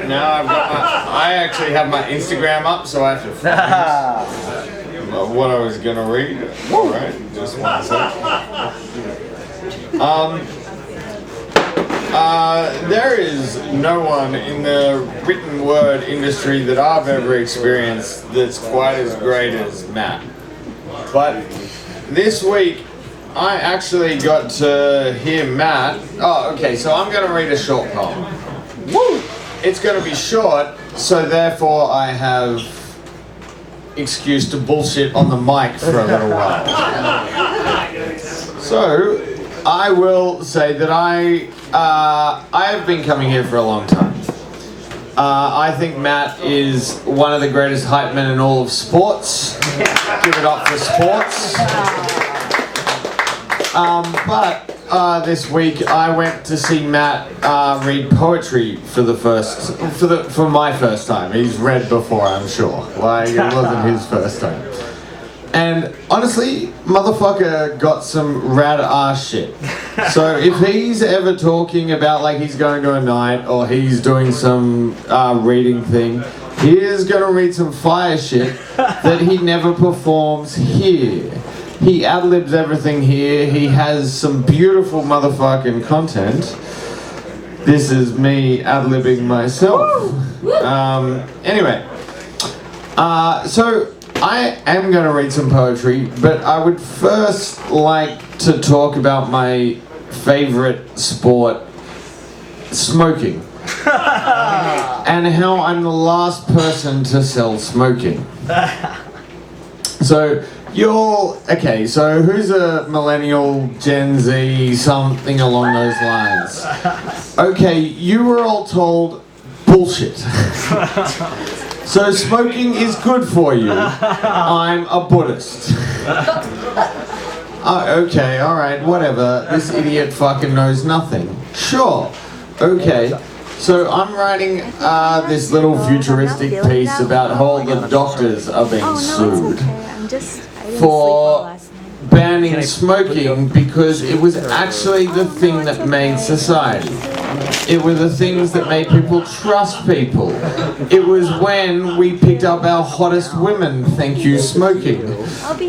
Now I actually have my Instagram up, so I have to find what I was gonna read. All right, just one second. There is no one in the written word industry that I've ever experienced that's quite as great as Matt. But this week, I actually got to hear Matt. Oh, okay, so I'm going to read a short poem. Woo! It's going to be short, so therefore I have excuse to bullshit on the mic for a little while. So, I will say that I have been coming here for a long time. I think Matt is one of the greatest hype men in all of sports. Give it up for sports. But this week I went to see Matt read poetry for my first time. He's read before, I'm sure. Like, it wasn't his first time. And honestly, motherfucker got some rad ass shit. So if he's ever talking about like he's going to a night or he's doing some reading thing, he is gonna read some fire shit that he never performs here. He ad-libs everything here. He has some beautiful motherfucking content. This is me ad-libbing myself. Anyway, so I am going to read some poetry, but I would first like to talk about my favorite sport, smoking, and how I'm the last person to sell smoking. So so who's a millennial, Gen Z, something along those lines? Okay, you were all told bullshit. So smoking is good for you. I'm a Buddhist. Okay, alright, whatever. This idiot fucking knows nothing. Sure. Okay. So I'm writing this little futuristic piece about how the doctors are being sued for banning smoking because it was actually the thing that made society. It were the things that made people trust people. It was when we picked up our hottest women, thank you, smoking.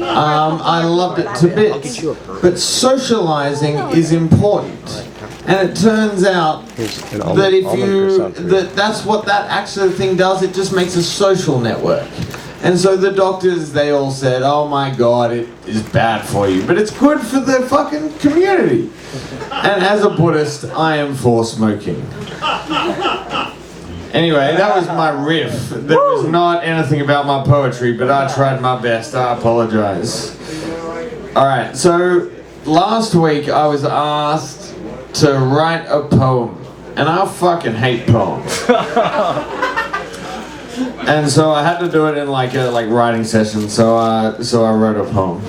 I loved it to bits. But socializing is important. And it turns out that that's what that actual thing does, it just makes a social network. And so the doctors, they all said, oh my god, it is bad for you, but it's good for the fucking community. And as a Buddhist, I am for smoking. Anyway, that was my riff. That was not anything about my poetry, but I tried my best. I apologize. Alright, so last week I was asked to write a poem, and I fucking hate poems. And so I had to do it in like a writing session, so I wrote a poem.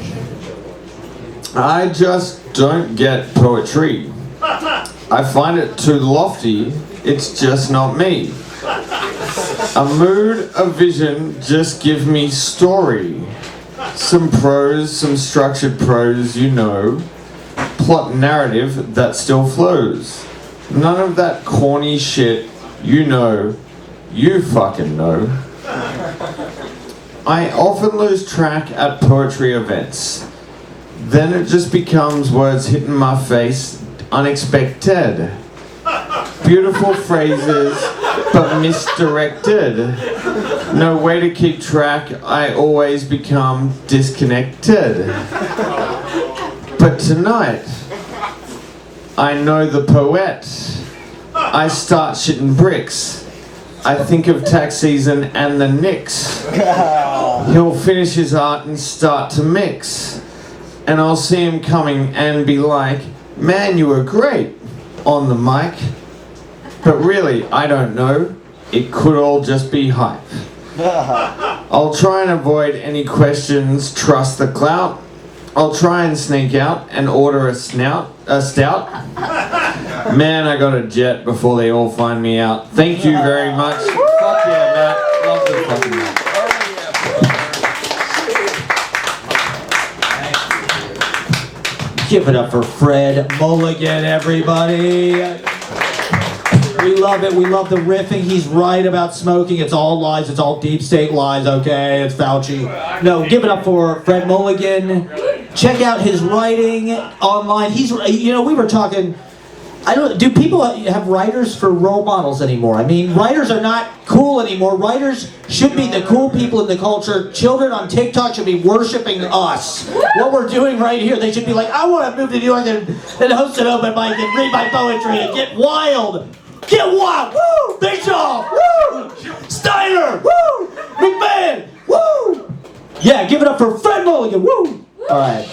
I just don't get poetry. I find it too lofty, it's just not me. A mood, a vision, just give me story. Some prose, some structured prose, you know. Plot narrative that still flows. None of that corny shit, you know. You fucking know. I often lose track at poetry events. Then it just becomes words hitting my face, unexpected. Beautiful phrases, but misdirected. No way to keep track, I always become disconnected. But tonight, I know the poet. I start shitting bricks. I think of tax season and the Knicks. He'll finish his art and start to mix. And I'll see him coming and be like, man, you were great on the mic. But really, I don't know. It could all just be hype. I'll try and avoid any questions, trust the clout. I'll try and sneak out and order a stout. Man, I got a jet before they all find me out. Thank you very much. Fuck yeah, Matt. Love the fucking Matt. Give it up for Fred Mulligan, everybody. We love it. We love the riffing. He's right about smoking. It's all lies. It's all deep state lies, okay? It's Fauci. No, give it up for Fred Mulligan. Check out his writing online. He's, we were talking, do people have writers for role models anymore? I mean, writers are not cool anymore. Writers should be the cool people in the culture. Children on TikTok should be worshiping us. What we're doing right here, they should be like, I want to move to New York and host an open mic and read my poetry and get wild. Get wild! Woo! Bischoff! Woo! Steiner! Woo! McMahon! Woo! Yeah, give it up for Fred Mulligan! Woo! All right.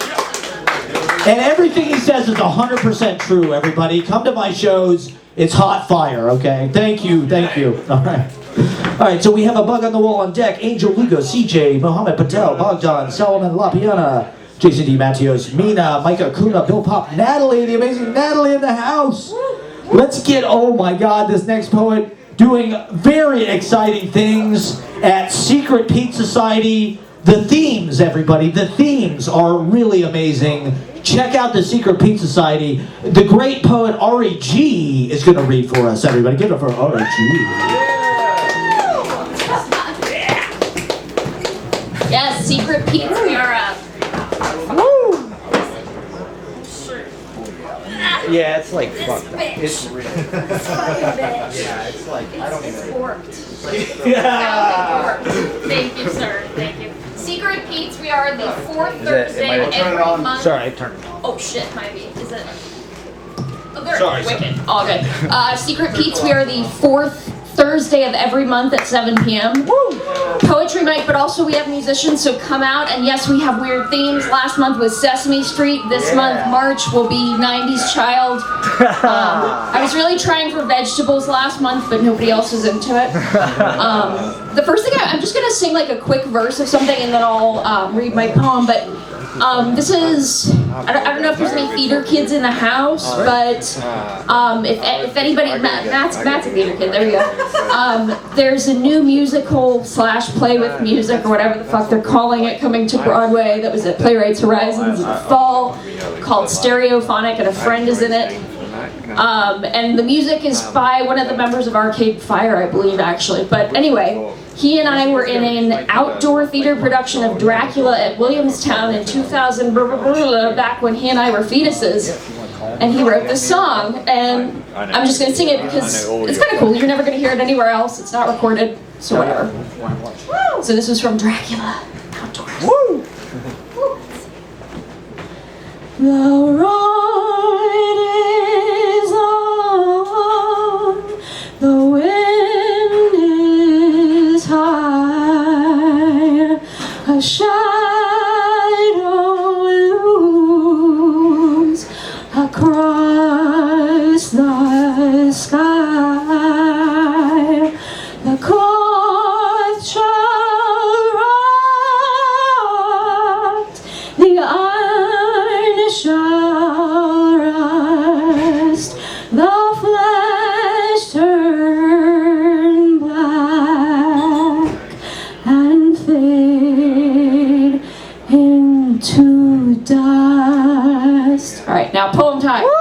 And everything he says is 100% true, everybody. Come to my shows. It's hot fire, okay? Thank you. All right. All right, so we have a bug on the wall on deck. Angel, Lugo, CJ, Mohammed, Patel, Bogdan, Solomon, Lapiana, Jason D. Matios, Mina, Micah, Kuna, Bill Pop, Natalie, the amazing Natalie in the house. Let's get, oh my God, this next poet doing very exciting things at Secret Pete Society. The themes, everybody, the themes are really amazing. Check out the Secret Pete Society. The great poet Ari G is going to read for us, everybody. Give it up for Ari G. Yes, Secret Pete's, we are up. Yeah, it's like fucked up. It's Yeah, it's like I don't It's even. forked. Yeah. Thank you, sir. Thank you. Secret Pete's, we are the fourth Is it- Thursday am I of turn it every on? month. Sorry, I turned it on. Oh shit, might be. Is it? Oh, there. Sorry, Wicked. All good. Secret Pete's, we are the fourth Thursday of every month at 7 p.m. Poetry night, but also we have musicians, so come out. And yes, we have weird themes. Last month was Sesame Street. This month, March, will be 90s Child. I was really trying for vegetables last month, but nobody else is into it. The first thing, I'm just going to sing like a quick verse of something, and then I'll read my poem. But this is, I don't know if there's any theater kids in the house, but if anybody, Matt's a theater kid, there you go. There's a new musical / play with music, or whatever the fuck they're calling it, coming to Broadway that was at Playwrights Horizons in the fall, called Stereophonic, and a friend is in it. And the music is by one of the members of Arcade Fire, I believe, actually. But anyway, he and I were in an outdoor theater production of Dracula at Williamstown in 2000, back when he and I were fetuses. And he wrote this song, and I'm just going to sing it because it's kind of cool. You're never going to hear it anywhere else. It's not recorded, so whatever. So this was from Dracula, outdoors. Woo! The ride is on, the wind is high, a shadow looms across the sky. The cloth shall rot, the iron shall rust, the flesh turn black and fade into dust. All right, now poem time. Woo!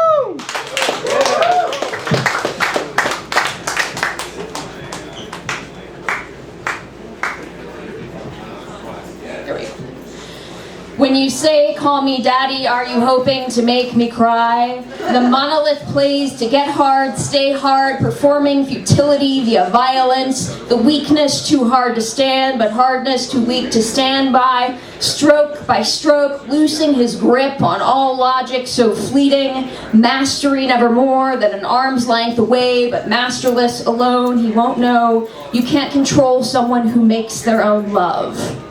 When you say, call me daddy, are you hoping to make me cry? The monolith plays to get hard, stay hard, performing futility via violence, the weakness too hard to stand, but hardness too weak to stand by, stroke by stroke, loosing his grip on all logic so fleeting, mastery never more than an arm's length away, but masterless alone, he won't know. You can't control someone who makes their own love.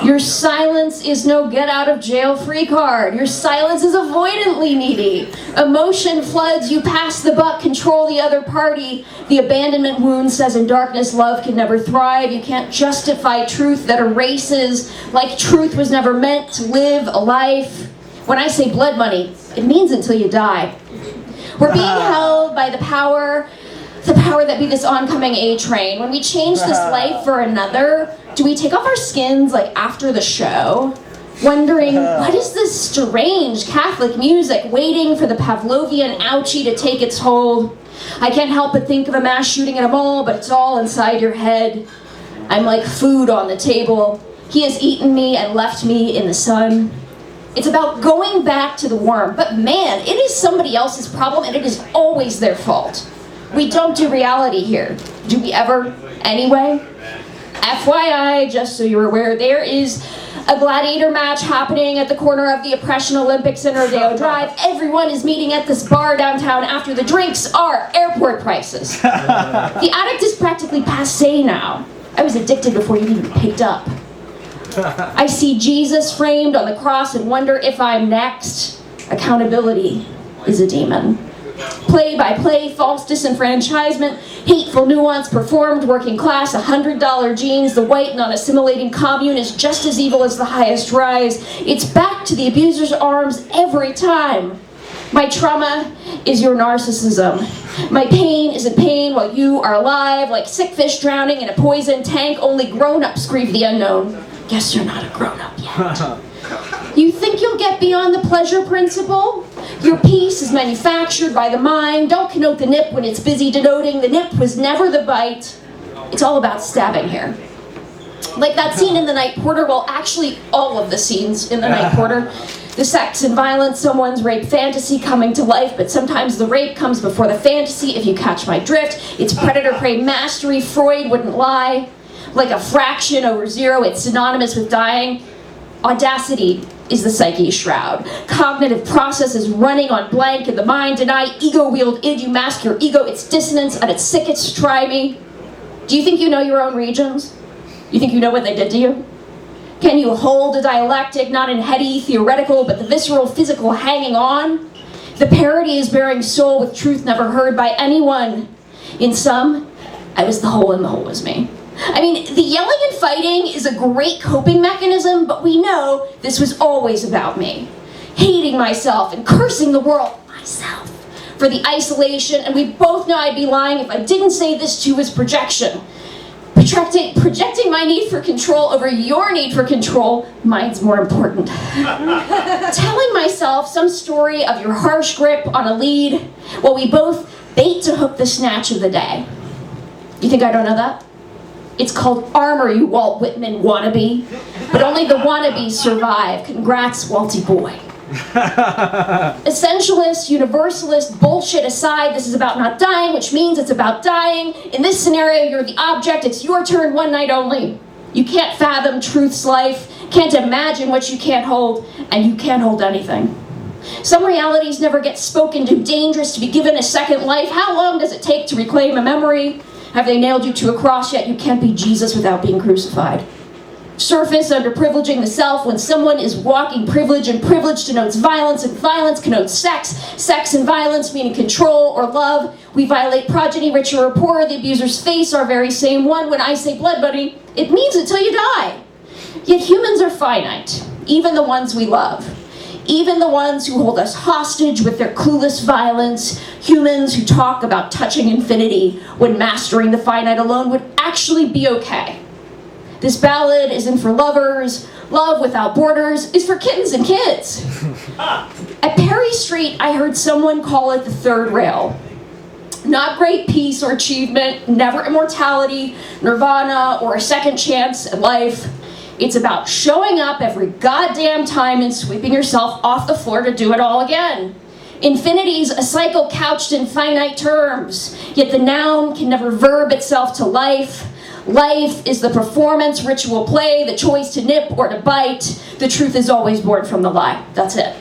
Your silence is no get out of jail free card. Your silence is avoidantly needy. Emotion floods, you pass the buck, control the other party. The abandonment wound says in darkness love can never thrive. You can't justify truth that erases, like truth was never meant to live a life. When I say blood money, it means until you die. We're being held by the power that be this oncoming A train. When we change this life for another, do we take off our skins like after the show? Wondering, what is this strange Catholic music waiting for the Pavlovian ouchie to take its hold? I can't help but think of a mass shooting at a mall, but it's all inside your head. I'm like food on the table. He has eaten me and left me in the sun. It's about going back to the worm, but man, it is somebody else's problem and it is always their fault. We don't do reality here. Do we ever? Anyway? FYI, just so you're aware, there is a gladiator match happening at the corner of the Oppression Olympics in Rodeo Drive. Everyone is meeting at this bar downtown after the drinks are airport prices. The addict is practically passé now. I was addicted before you even picked up. I see Jesus framed on the cross and wonder if I'm next. Accountability is a demon. Play-by-play, false disenfranchisement, hateful nuance, performed working class, $100 jeans, the white non-assimilating commune is just as evil as the highest rise. It's back to the abuser's arms every time. My trauma is your narcissism. My pain isn't pain while you are alive, like sick fish drowning in a poison tank. Only grown-ups grieve the unknown. Guess you're not a grown-up yet. You think you'll get beyond the pleasure principle? Your peace is manufactured by the mind. Don't connote the nip when it's busy denoting the nip was never the bite. It's all about stabbing here. Like that scene in The Night Porter, well, actually all of the scenes in The Night Porter. The sex and violence, someone's rape fantasy coming to life, but sometimes the rape comes before the fantasy, if you catch my drift. It's predator-prey mastery, Freud wouldn't lie. Like a fraction over zero, it's synonymous with dying. Audacity is the psyche's shroud. Cognitive process is running on blank in the mind. Deny ego-wield id, you mask your ego. It's dissonance at its sickest, try me. Do you think you know your own regions? You think you know what they did to you? Can you hold a dialectic, not in heady, theoretical, but the visceral, physical hanging on? The parody is bearing soul with truth never heard by anyone. In some, I was the hole and the hole was me. I mean, the yelling and fighting is a great coping mechanism, but we know this was always about me. Hating myself and cursing the world, myself, for the isolation, and we both know I'd be lying if I didn't say this too was projection. Projecting my need for control over your need for control, mine's more important. Telling myself some story of your harsh grip on a lead, while we both bait to hook the snatch of the day. You think I don't know that? It's called armor, you Walt Whitman wannabe. But only the wannabes survive. Congrats, Walty boy. Essentialist, universalist, bullshit aside, this is about not dying, which means it's about dying. In this scenario, you're the object. It's your turn, one night only. You can't fathom truth's life, can't imagine what you can't hold, and you can't hold anything. Some realities never get spoken to, dangerous to be given a second life. How long does it take to reclaim a memory? Have they nailed you to a cross yet? You can't be Jesus without being crucified. Surface underprivileging the self when someone is walking privilege, and privilege denotes violence, and violence connotes sex. Sex and violence meaning control or love. We violate progeny, richer or poorer. The abuser's face, our very same one. When I say blood buddy, it means it till you die. Yet humans are finite, even the ones we love. Even the ones who hold us hostage with their clueless violence, humans who talk about touching infinity when mastering the finite alone would actually be okay. This ballad isn't for lovers. Love without borders is for kittens and kids. At Perry Street, I heard someone call it the third rail. Not great peace or achievement, never immortality, nirvana, or a second chance at life. It's about showing up every goddamn time and sweeping yourself off the floor to do it all again. Infinity's a cycle couched in finite terms, yet the noun can never verb itself to life. Life is the performance, ritual play, the choice to nip or to bite. The truth is always born from the lie. That's it.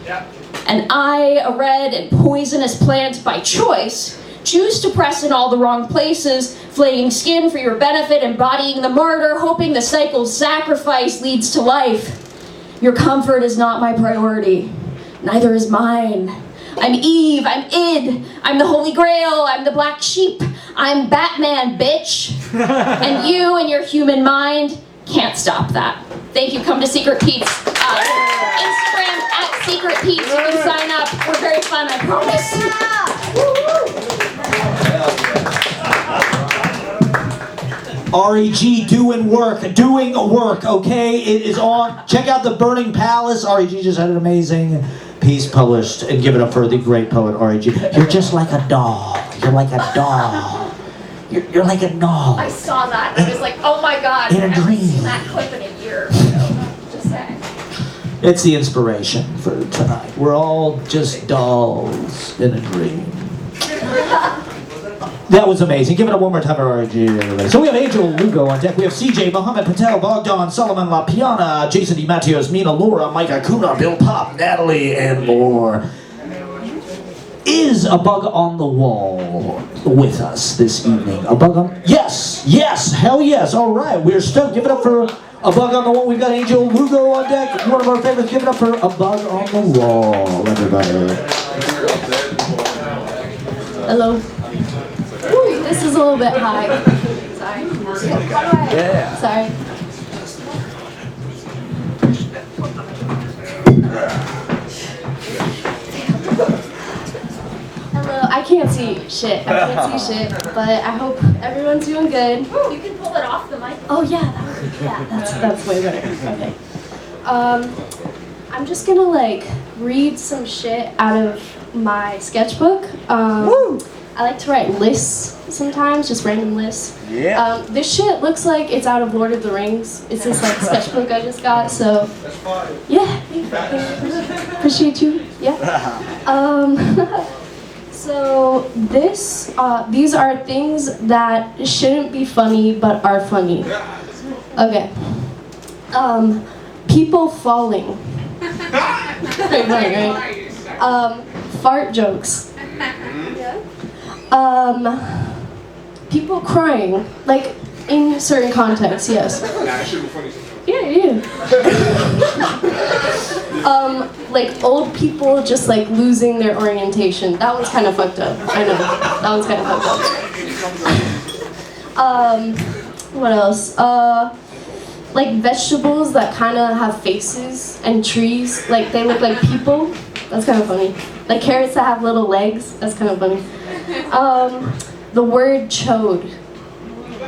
Yeah. And I, a red and poisonous plant by choice, choose to press in all the wrong places, flaying skin for your benefit, embodying the martyr, hoping the cycle's sacrifice leads to life. Your comfort is not my priority. Neither is mine. I'm Eve, I'm Id, I'm the Holy Grail, I'm the black sheep, I'm Batman, bitch. And you and your human mind can't stop that. Thank you, come to Secret Pete's. Instagram at Secret Pete's, you can sign up. We're very fun, I promise. REG doing work, okay? It is on. Check out The Burning Palace. REG just had an amazing piece published, and give it up for the great poet REG. You're just like a doll. You're like a doll. You're like a doll. I saw that and I was like, oh my god, in a dream. I've seen that clip in a year. So, just saying. It's the inspiration for tonight. We're all just dolls in a dream. That was amazing. Give it up one more time for RG, everybody. So we have Angel Lugo on deck. We have CJ, Mohammed, Patel, Bogdan, Solomon, Lapiana, Jason DiMatteos, Mina, Laura, Mike Acuna, Bill Pop, Natalie, and more. Is a bug on the wall with us this evening? A bug on... Yes! Yes! Hell yes! All right. We're stoked. Give it up for A Bug on the Wall. We've got Angel Lugo on deck. One of our favorites. Give it up for A Bug on the Wall, everybody. Hello. Ooh, this is a little bit high. Sorry. Yeah. Sorry. Hello. I can't see shit. But I hope everyone's doing good. You can pull it off the mic. Oh yeah, that's way better. Okay. I'm just gonna like read some shit out of my sketchbook. I like to write lists sometimes, just random lists. Yeah. This shit looks like it's out of Lord of the Rings. It's this like sketchbook I just got, so yeah. Appreciate you. Yeah. So these are things that shouldn't be funny but are funny. Okay. People falling. Right. Fart jokes. People crying, like in certain contexts, yes. Yeah. Like old people just like losing their orientation. That one's kind of fucked up. I know. That one's kind of fucked up. What else? Like vegetables that kind of have faces and trees, like they look like people. That's kind of funny. Like carrots that have little legs. That's kind of funny. The word chode.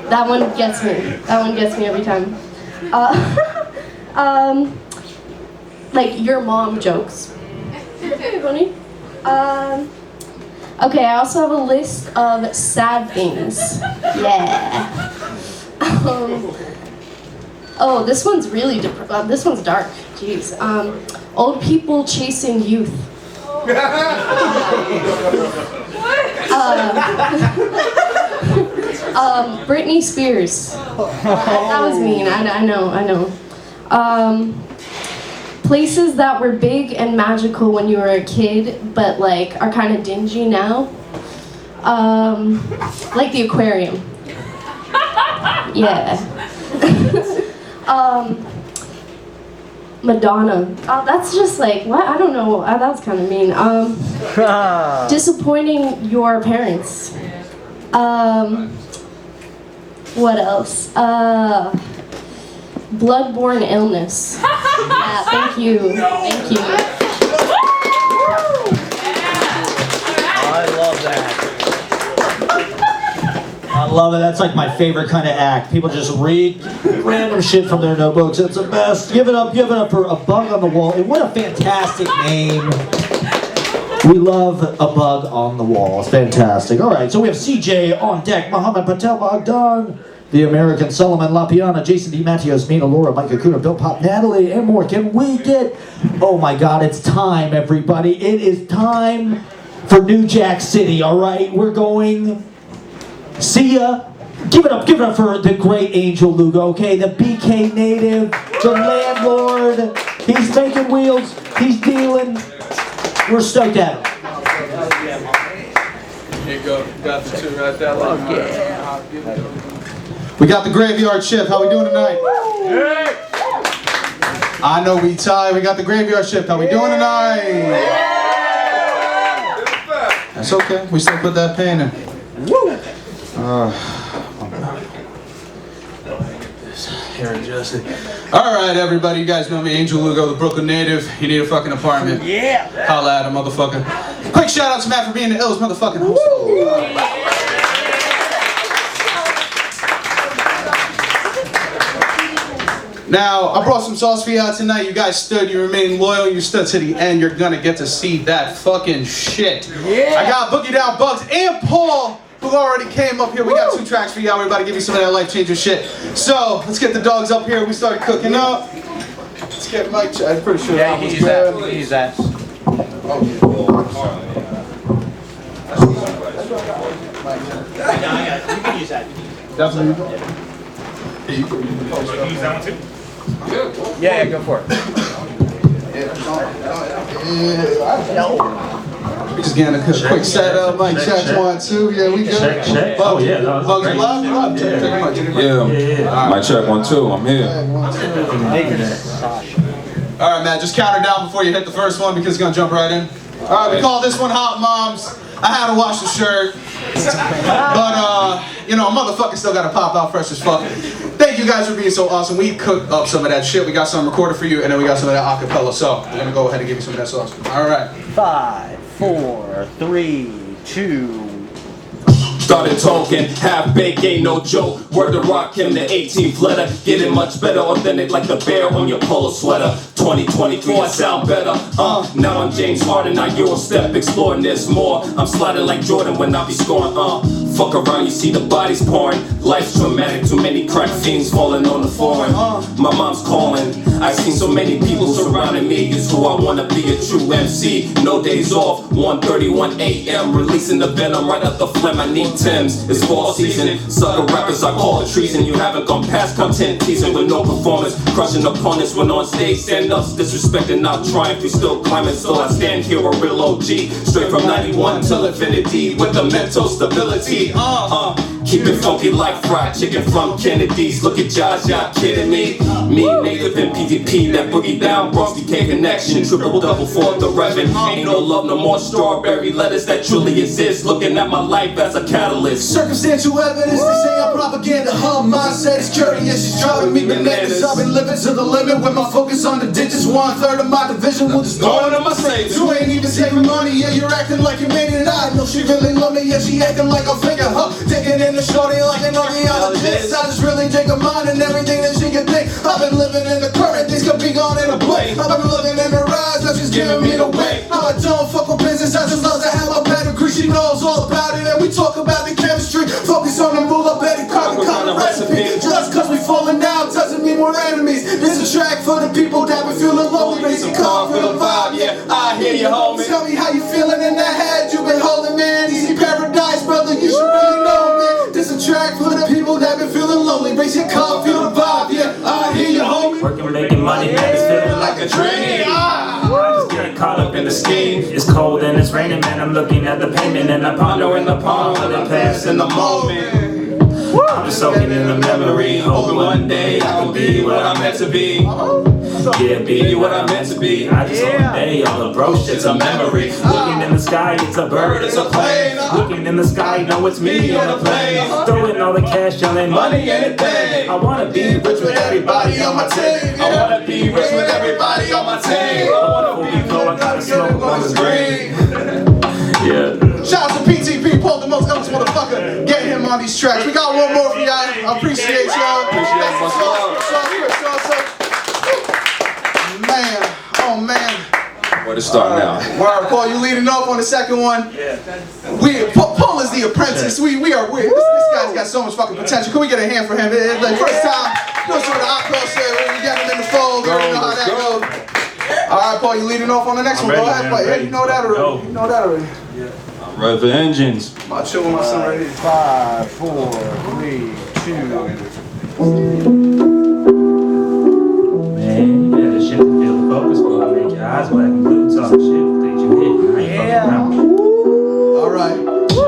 That one gets me. That one gets me every time. Like your mom jokes. Very funny. Okay, I also have a list of sad things. Yeah. Oh, this one's really this one's dark. Jeez. Old people chasing youth. Britney Spears. That was mean. I know. Places that were big and magical when you were a kid, but like are kind of dingy now. Like the aquarium. Yeah. Madonna. Oh, that's just like, what? I don't know. That's kind of mean. Disappointing your parents. What else? Bloodborne illness. Yeah, thank you. Thank you. I love that. I love it. That's like my favorite kind of act. People just read random shit from their notebooks. It's the best. Give it up for A Bug on the Wall. And what a fantastic name. We love A Bug on the Wall. It's fantastic. All right, so we have CJ on deck, Mohammed, Patel, Bogdan, the American, Solomon, Lapiana, Jason D. Matthews, Mina, Laura, Mike Acuna, Bill Pop, Natalie, and more. Can we get... Oh my God, it's time, everybody. It is time for New Jack City, all right? We're going... See ya. Give it up for the great Angel Lugo, okay? The BK native, the landlord. He's making wheels. He's dealing. We're stoked at him. Here you go. Got the two right there. We got the graveyard shift. How we doing tonight? I know we tired. We got the graveyard shift. How we doing tonight? That's okay. We still put that pain in. All right, everybody. You guys know me, Angel Lugo, the Brooklyn native. You need a fucking apartment? Yeah. Holla at him, motherfucker. Quick shout out to Matt for being the illest motherfucking host. Now, I brought some sauce for you out tonight. You guys stood, you remain loyal, you stood to the end. You're gonna get to see that fucking shit. Yeah. I got Boogie Down Bugs and Paul, who already came up here. We got 2 tracks for y'all. We're about to give you some of that life-changing shit. So, let's get the dogs up here. We started cooking up. Let's get Mike. I'm pretty sure that was good. He's that. You can use that. Definitely. Yeah, go for it. Just getting a quick setup, mic check, 1, 2, yeah, we good. Check. Oh yeah, no, Bugs, you love? Check your mic, check your mic. Yeah. Mic check 1, 2. I'm here. All right, man, just count her down before you hit the first one because it's gonna jump right in. All right, we call this one Hot Moms. I had to wash the shirt, but you know, a motherfucker still gotta pop out fresh as fuck. Thank you guys for being so awesome. We cooked up some of that shit. We got some recorded for you, and then we got some of that acapella. So we're gonna go ahead and give you some of that sauce. All right. 5, 4, 3, 2. Started talking, half baked, ain't no joke. Word to rock him, the 18th letter. Getting much better, authentic like the bear on your polo sweater. 2023, I sound better. Now I'm James Harden, I Euro step, exploring this more. I'm sliding like Jordan when I be scoring. Fuck around, you see the bodies pouring. Life's traumatic, too many crack fiends falling on the foreign. My mom's calling. I've seen so many people surrounding me. It's who I wanna be, a true MC. No days off, 1:31 a.m. Releasing the venom right out the phlegm. I need Tim's. It's fall season. Sucker rappers, I call it treason. You haven't gone past content teasing with no performance. Crushing opponents when on stage. Stand ups, disrespecting, not triumph. You still climbing, still I stand here, a real OG. Straight from 91 till infinity with the mental stability. Keep it funky like fried chicken from Kennedy's. Look at Josh, y'all kidding me? Me, native and PvP, that boogie down, Bronx BK connection. Triple double for the Reverend. Ain't no love, no more strawberry lettuce that truly exists. Looking at my life as a catalyst. Circumstantial evidence, they say I'm propaganda. Her mindset is curious, she's driving me bananas. I've been living to the limit with my focus on the digits. 1/3 of my division will just go into my savings. You ain't even saving money, yeah, you're acting like you made it. I know she really love me, yeah, she acting like a figure, taking in the shorty like an archaeologist. I just really dig her mind and everything that she can think. I've been living in the current, things could be gone in a blink. I've been looking in her eyes, now she's giving me the wink. I don't fuck with business, I just love to have a pedigree. She knows all about it and we talk about the chemistry. Focus on the rule of Betty Carter, kind of recipe. Just cause we falling down doesn't mean we're enemies. This is a track for the people that been feeling lonely. Raise your car, feel the vibe, yeah, I hear you, homie. Tell me how you feeling in that head you been holding, man. Easy paradise, brother, you should really know, man. This a track for the people that been feeling lonely. Raise your car, feel the vibe, yeah, I hear you, homie. Working, making money, man, it's feeling like a dream. I just get caught up in the scheme. It's cold and it's raining, man, I'm looking at the pavement and I ponder in the palm of the past in the moment. I'm just soaking in the memory, hoping one day I can be what I'm meant to be. Yeah, be what I'm meant to be. I just hope one day all the bro shit's a memory. Looking in the sky, it's a bird, it's a plane. Looking in the sky, know it's me on a plane. Throwing all the cash, yelling money anything. I wanna be rich with everybody on my team. I wanna be rich with everybody on my team. I wanna fully go, I gotta smoke on the screen. Yeah. Shout out to PTP, Paul, the most illest motherfucker. Get him on these tracks. We got one more for y'all. I appreciate y'all. Man, oh man. Where to start now? Word, Paul, you leading off on the second one. Yeah. Paul is the apprentice. We are weird. This guy's got so much fucking potential. Can we get a hand for him? It's like first time, no sort of opera shit. We got him in the fold. We already know how that goes. All right, Paul, you leading off on the next one. Go ahead, play. Yeah, you know that already. You know that already. I'm ready for engines. I'm about to chill with my son right here. 5, 4, 3, 2. Man, you better shift and feel the focus before I make your eyes black and blue. Talk shit, things you hit. I ain't fucking around. All right.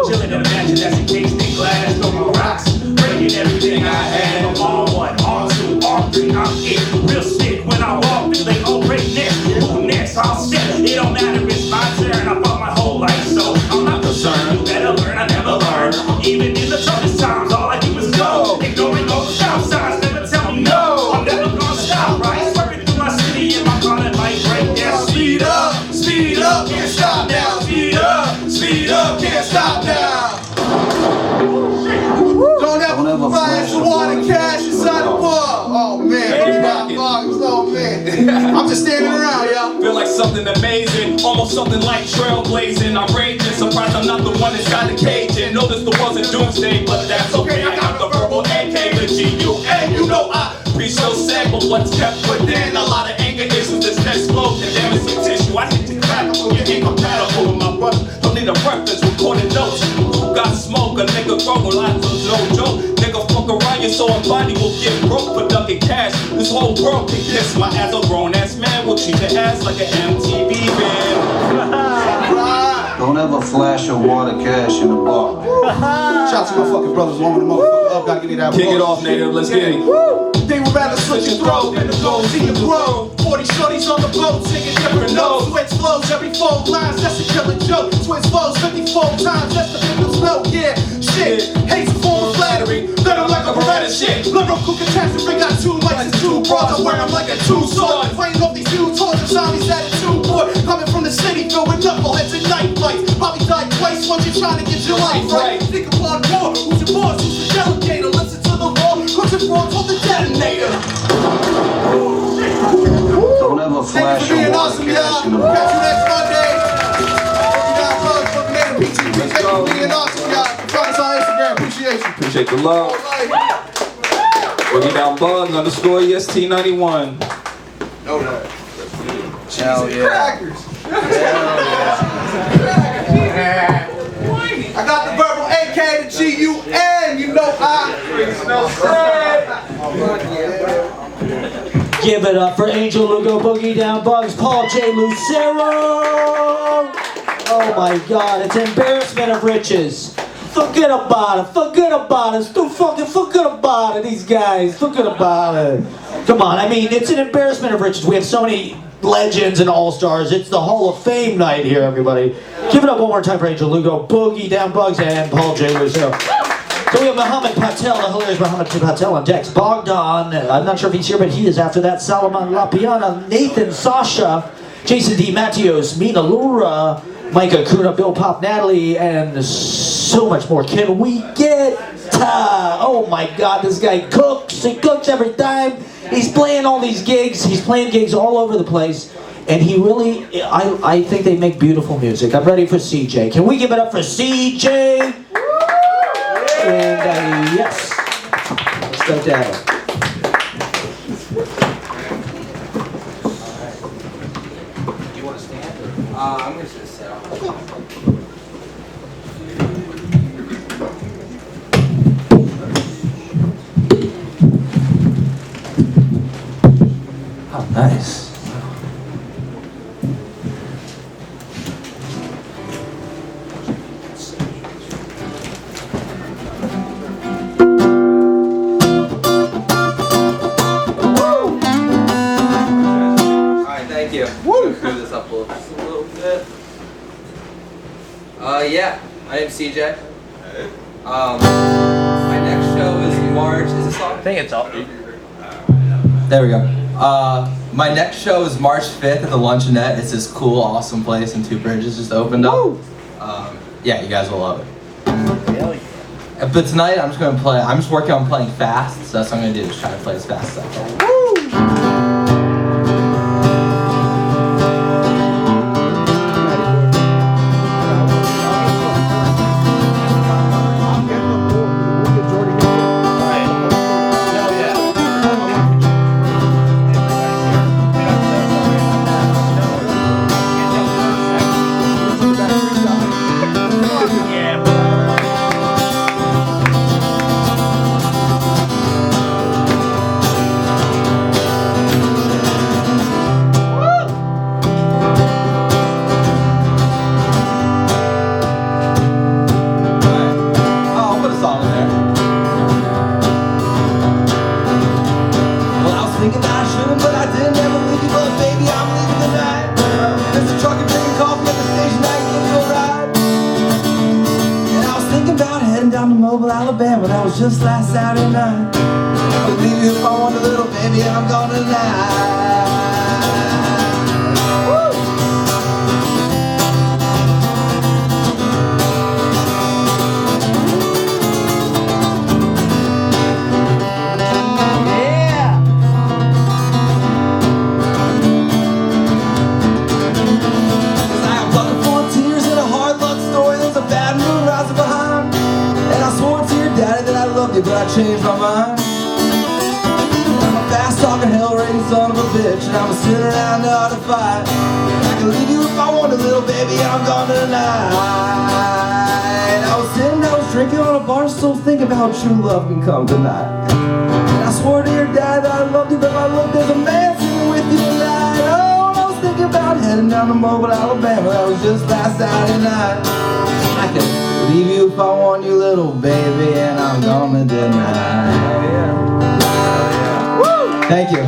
Chilling in a mansion that's encased in glass, no more rocks. Breaking everything I had. I'm on 1, on 2, on 3, I'm 8. Real shit when I walk through, they go break next. Who next? I'll step. It don't matter, it's my turn. I fought my whole life, so I'm not concerned. You better learn, I never learn. Even in the toughest times, all I do is go. Ignoring all the stop signs, never tell me no. I'm never gonna stop, right? Swerving through my city and my car that might break down. Speed up, can't stop now. Speed up, can't stop now. Don't ever fire some water cash inside the bar. Oh man, oh man. I'm just standing around, y'all. Feel like something amazing, almost something like trailblazing. I'm raging, surprised I'm not the one inside the cage. And notice the one's in doomsday, but that's okay. I got the verbal AK, the G-U-A. You know I be so sad, but what's kept within? A lot of anger issues that's exploding. Damn, it's some tissue. I hit the crack, you ain't compatible with my brother. Don't need a reference, recording notes. Who got smoke? A nigga grow, lots of no joke. Nigga fuck around you, so body will get broke for ducking cash. This whole world can kiss my ass. A grown ass man will treat your ass like an MTV band. Don't flash of water, cash in the bar. Shout out to my fucking brothers, warming the motherfucker up. Gotta give me that. Kick it off, native. Let's get it. They would rather slit your throat than to go see you grow. 40 shorties on the boat, singing different notes. Switch flows every 4 lines, that's a killer joke. Switch flows 54 times, that's the people's note. Yeah, shit, hate's a form of flattery. Let them like a Beretta shit. Lyrical catastrophe, got 2 mics and 2 bras. I wear them like a 2 sword. Playing off these huge toys of zombies at a 2 board. Coming from the city filled with knuckleheads and night fights. Probably died twice once you're trying to get your life right. Think upon war, who's your boss, who's the delegator? Listen to the law, cause your fraud told the detonator. Don't ever flash your water, cash in the bar. Catch you next Monday. Let's go. Being awesome, y'all. Find us on Instagram. Appreciate you. Appreciate the love. Boogie Down Bugs _ EST91. No, no. Hell yeah. Crackers. I got the verbal AK to GUN. You know I smell Give it up for Angel Lugo, Boogie Down Bugs, Paul J. Lucero. Oh my God, it's embarrassment of riches. Forget about it, forget about it, still fucking forget about it, these guys, forget about it. Come on, I mean, it's an embarrassment of riches. We have so many legends and all-stars. It's the Hall of Fame night here, everybody. Give it up one more time for Angel Lugo, Boogie Down Bugs, and Paul J. Lucero. So we have Mohammed Patel, the hilarious Mohammed Patel on decks. Bogdan, I'm not sure if he's here, but he is after that. Solomon Lapiana, Nathan Sasha, Jason D. Mattios, Mina Lura, Micah Kuna, Bill Pop, Natalie, and so much more. Can we get oh my God, this guy cooks. He cooks every time. He's playing all these gigs. He's playing gigs all over the place. And he really, I think they make beautiful music. I'm ready for CJ. Can we give it up for CJ? And yes, let's go down. You want to stand? I'm going to sit. Oh, nice. Thank you. Woo! Move this up just a little bit. Yeah, my name's CJ. My next show is March. Is this on? I think it's up. There we go. My next show is March 5th at the Luncheonette. It's this cool, awesome place in Two Bridges just opened up. Yeah, you guys will love it. But tonight I'm just gonna play. I'm just working on playing fast, so that's what I'm gonna do. Just try to play as fast as I can. Alabama, that was just last Saturday night. I'll leave you if I want a little baby, I'm gone tonight. Woo! Yeah! Cause I am looking for tears in a hard luck story. There's a bad moon rising behind. And I swore to your daddy that I loved you, but I changed my mind. I'm a fast-talking, hell-raising son of a bitch, and I'm a sitting around now to fight. I can leave you if I want a little baby, I'm gone tonight. I was sitting, I was drinking on a bar stool, thinking about how true love can come tonight. And I swore to your daddy that I loved you, but I looked as a man sitting with you tonight. Oh, and I was thinking about heading down to Mobile, Alabama, that was just last Saturday night. I can leave you if I want you, little baby, and I'm gonna deny. Woo! Thank you.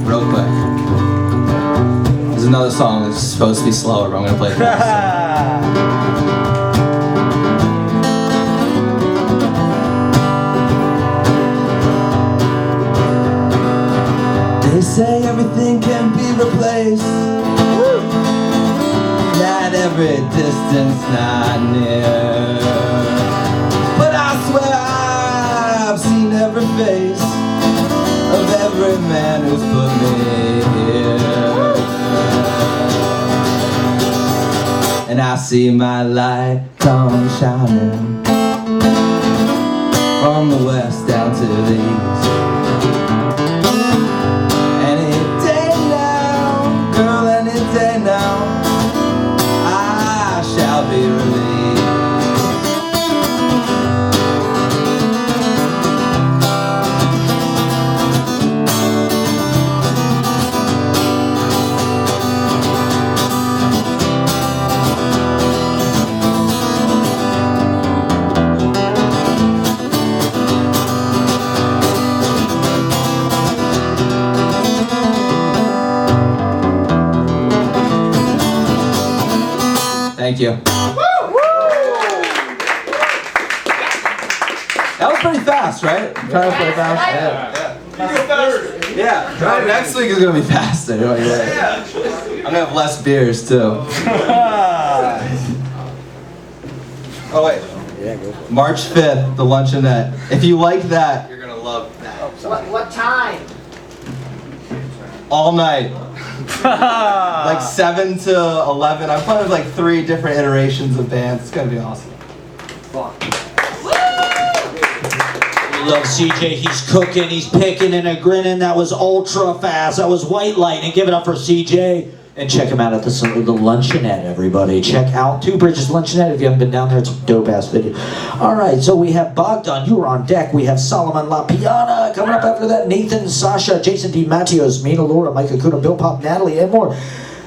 Real quick. There's another song that's supposed to be slower, but I'm gonna play it fast. They say everything can be replaced, that every distance not near. But I swear I've seen every face of every man who's put me here. And I see my light come shining from the west down to the east. Any day now, girl, any day now, I shall be released. Thank you. That was pretty fast, right? I'm trying to play fast. Yeah. Right, next week is gonna be faster. I'm gonna have less beers too. Oh wait. March 5th, the luncheonette. If you like that, you're gonna love that. What time? All night. Like 7 to 11. I'm playing with like 3 different iterations of bands. It's gonna be awesome. We love CJ. He's cooking, he's picking, and a grinning. That was ultra fast. That was white lightning. Give it up for CJ. And check him out at the luncheonette, everybody. Check out Two Bridges Luncheonette if you haven't been down there. It's a dope-ass video. All right, so we have Bogdan. You are on deck. We have Solomon Lapiana. Coming up after that, Nathan, Sasha, Jason D. Matthews, Mina, Laura, Micah Kuda, Bill Pop, Natalie, and more.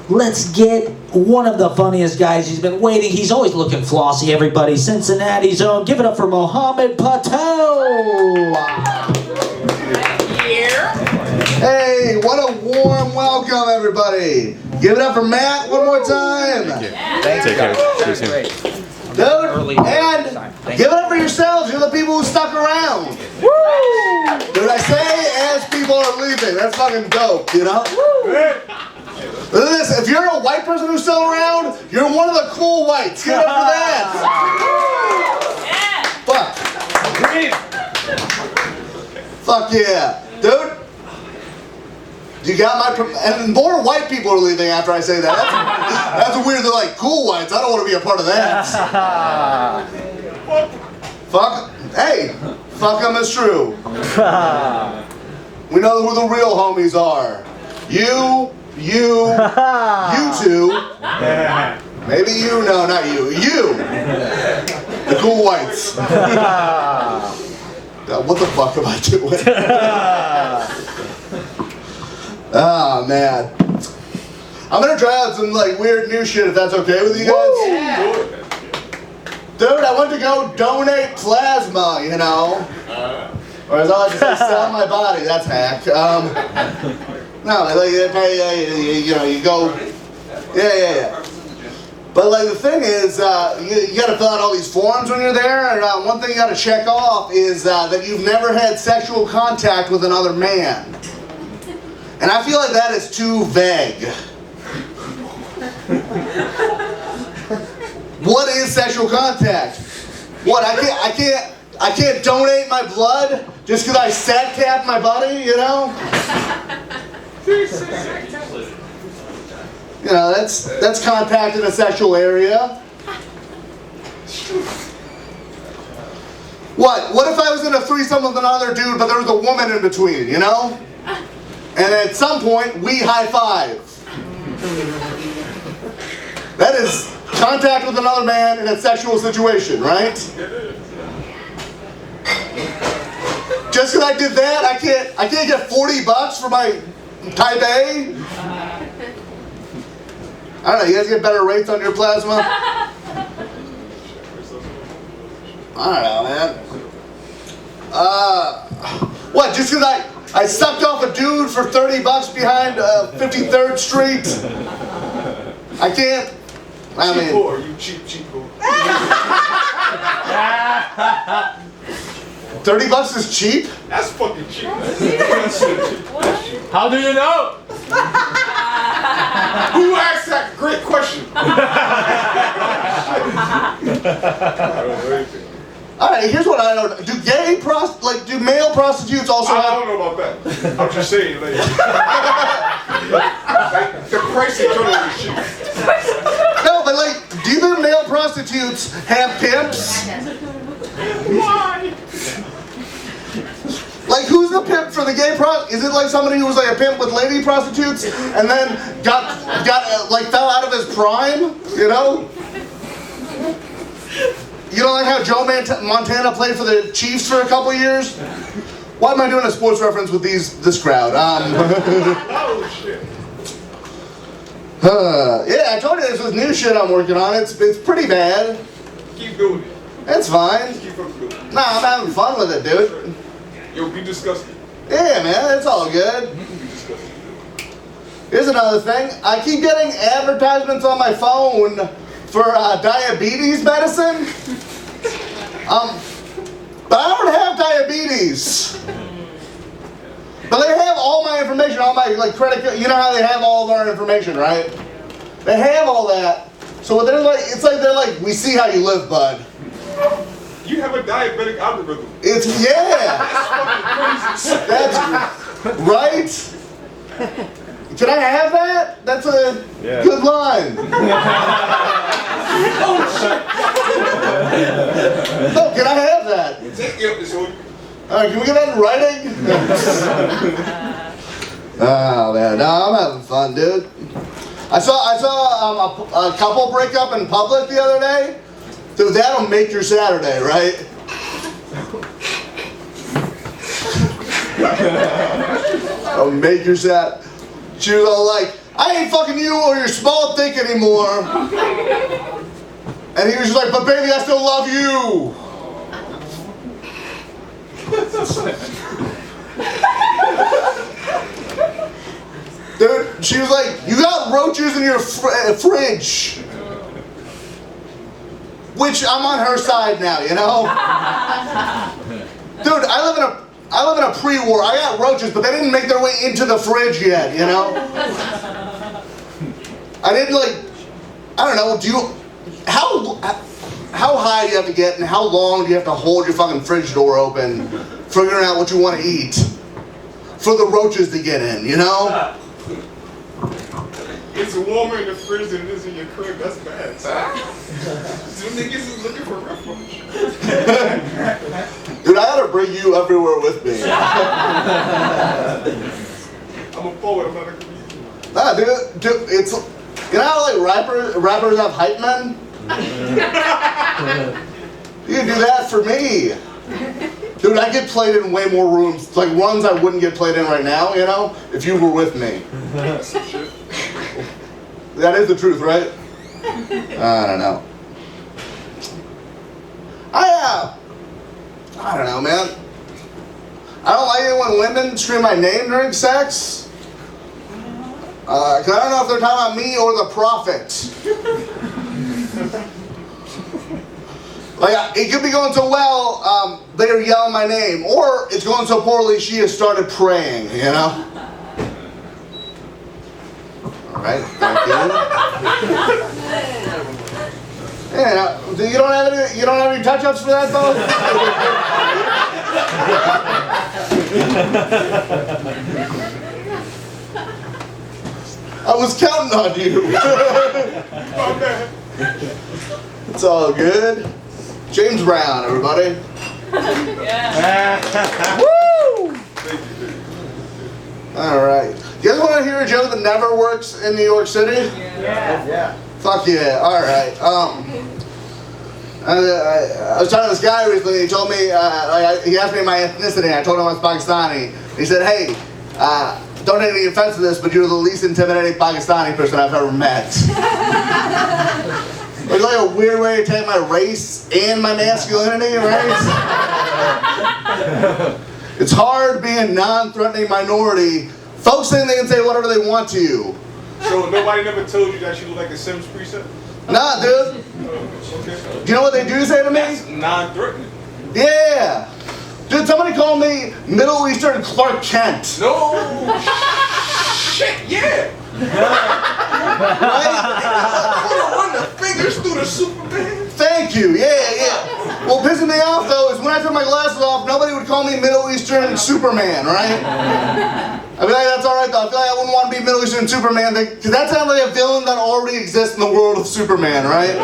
Let's get one of the funniest guys. He's been waiting. He's always looking flossy, everybody. Cincinnati's own. Give it up for Mohammed Patel. Hey, what a warm welcome, everybody. Give it up for Matt one more time. Thank you. Take care. See you soon. Dude, and give it up for yourselves. You're the people who stuck around. Dude, I say as people are leaving. That's fucking dope, you know? Look at this. If you're a white person who's still around, you're one of the cool whites. Give it up for that. Fuck yeah. Dude. You got my, and more white people are leaving after I say that. That's weird. They're like, cool whites. I don't want to be a part of that. Fuck. Hey, fuck them is true. We know who the real homies are. You two. Maybe you. No, not you. You. The cool whites. What the fuck am I doing? Oh man. I'm gonna try out some like weird new shit if that's okay with you guys. Yeah. Dude, I went to go donate plasma, you know. Or as I like to say, sell my body, that's hack. No, like you know, you go, yeah. But like the thing is, you gotta fill out all these forms when you're there, and one thing you gotta check off is that you've never had sexual contact with another man. And I feel like that is too vague. What is sexual contact? What, I can't donate my blood just because I sack tap my body, you know? You know, that's contact in a sexual area. What if I was in a threesome with another dude, but there was a woman in between, you know? And at some point, we high-five. That is contact with another man in a sexual situation, right? just because I did that, I can't get $40 for my type A? I don't know, you guys get better rates on your plasma? I don't know, man. What, just because I sucked off a dude for $30 behind 53rd Street? I can't, I mean. Cheap whore, you cheap whore. $30 is cheap? That's fucking cheap. How do you know? Who asked that? Great question. All right, here's what I don't know. Do male prostitutes also I have... don't know about that. I'm just saying, like, the price of Jonah is cheap. No, but like, do the male prostitutes have pimps? Why? Like, who's the pimp for the gay Is it like somebody who was like a pimp with lady prostitutes and then got fell out of his prime? You know? You know, like how Joe Montana played for the Chiefs for a couple years? Why am I doing a sports reference with this crowd? Oh shit. Yeah, I told you this was new shit I'm working on. It's pretty bad. Keep doing it. It's fine. Keep fucking doing it. Nah, I'm having fun with it, dude. Yo, be disgusting. Yeah, man, it's all good. Here's another thing. I keep getting advertisements on my phone for diabetes medicine. But I don't have diabetes. But they have all my information, all my credit card. You know how they have all of our information, right? They have all that. So they're like, it's like they're like, we see how you live, bud. You have a diabetic algorithm. It's yeah. That's right. Can I have that? That's a good line. No, can I have that? All right, can we get that in writing? Oh man, no, I'm having fun, dude. I saw a couple break up in public the other day. Dude, that'll make your Saturday, right? That'll make your Saturday. She was all like, I ain't fucking you or your small dick anymore. And he was just like, but baby, I still love you. Dude, she was like, you got roaches in your fridge. Which I'm on her side now, you know? Dude, I live in a pre-war. I got roaches, but they didn't make their way into the fridge yet, you know? I didn't I don't know, how high do you have to get and how long do you have to hold your fucking fridge door open figuring out what you want to eat for the roaches to get in, you know? It's warmer in the fridge than it is in your crib. That's bad. Some niggas is looking for refuge. Dude, I gotta bring you everywhere with me. I'm a poet, I'm not a comedian. Nah, dude, it's, you know how rappers have hype men? You can do that for me. Dude, I get played in way more rooms, like ones I wouldn't get played in right now, you know, if you were with me. That is the truth, right? I don't know. I don't know, man. I don't like it when women scream my name during sex. Cause I don't know if they're talking about me or the prophet. Like, it could be going so well, they're yelling my name, or it's going so poorly, she has started praying, you know? All right, thank you. Yeah, you don't have any touch-ups for that, though? I was counting on you. It's all good. James Brown, everybody. Woo! All right. You guys want to hear a joke that never works in New York City? Yeah. Fuck yeah. All right. I was talking to this guy recently. He told me, he asked me my ethnicity. I told him I was Pakistani. He said, hey, don't take any offense to this, but you're the least intimidating Pakistani person I've ever met. It's like a weird way to take my race and my masculinity, right? It's hard being a non-threatening minority. Folks think they can say whatever they want to you. So nobody never told you that you look like a Sims preset? Nah, dude. Okay. Do you know what they do say to me? That's non-threatening. Yeah. Dude, somebody called me Middle Eastern Clark Kent. No. Shit, yeah. Right? Run the fingers through the Superman. Thank you. Yeah. What pissing me off though is when I took my glasses off, nobody would call me Middle Eastern Superman, right? I feel like that's alright though. I feel like I wouldn't want to be Middle Eastern Superman because that sounds like a villain that already exists in the world of Superman, right?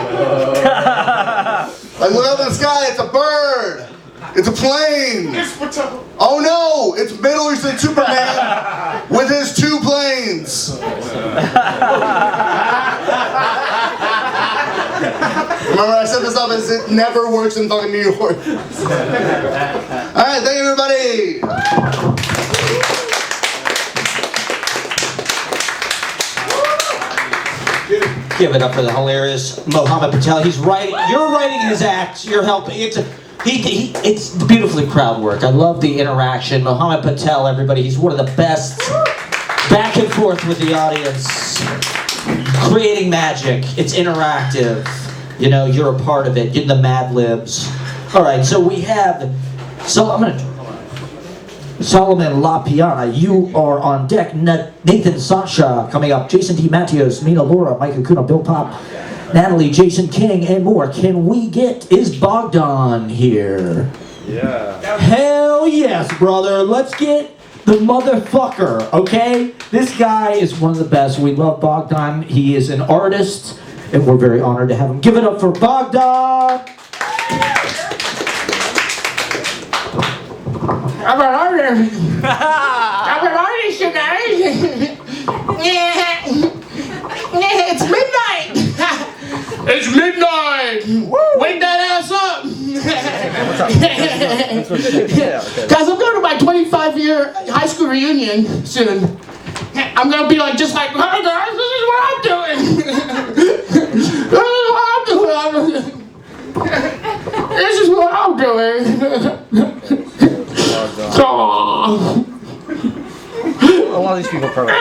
Like look up in the sky, it's a bird. It's a plane. It's Patel. Oh no, it's Middle Eastern Superman with his 2 planes. Remember I set this up as it never works in fucking New York. Alright, thank you everybody. Give it up for the hilarious Mohammed Patel. He's writing. You're writing his acts. You're helping. It's beautifully crowd work. I love the interaction. Mohammed Patel, everybody. He's one of the best. Back and forth with the audience, creating magic. It's interactive. You know, you're a part of it. Getting the Mad Libs. All right. So we have. Solomon Lapiana, you are on deck. Nathan Sasha coming up. Jason D. Matthews, Mina Laura, Mike Acuna, Bill Pop, Natalie, Jason King, and more. Can we get, is Bogdan here? Yeah. Hell yes, brother. Let's get the motherfucker, okay? This guy is one of the best. We love Bogdan. He is an artist, and we're very honored to have him. Give it up for Bogdan. I'm an artist. I'm an artist, you guys. Yeah. It's midnight. It's midnight. Wake that ass up. Guys, I'm going to my 25-year high school reunion soon. I'm going to be like, just like, hey guys, this is what I'm doing. This is what I'm doing. A lot of these people probably.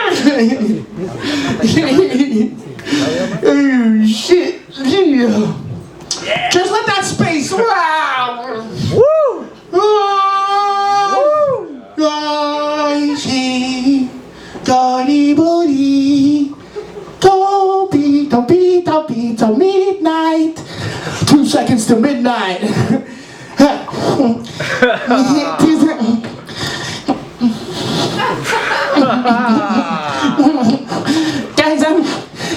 Oh shit! Yeah. Just let that space. Wow! Woo! Don't be till midnight. 2 seconds to midnight. Guys,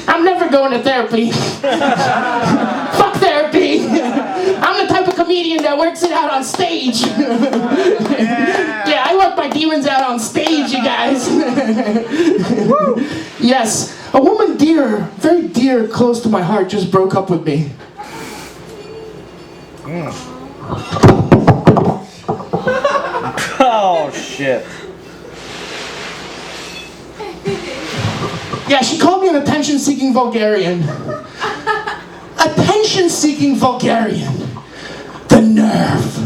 I'm never going to therapy. Fuck therapy. I'm the type of comedian that works it out on stage. Yeah, I work my demons out on stage, you guys. Yes, a woman dear, very dear, close to my heart, just broke up with me. Oh shit. Yeah, she called me an attention-seeking vulgarian. Attention-seeking vulgarian. The nerve.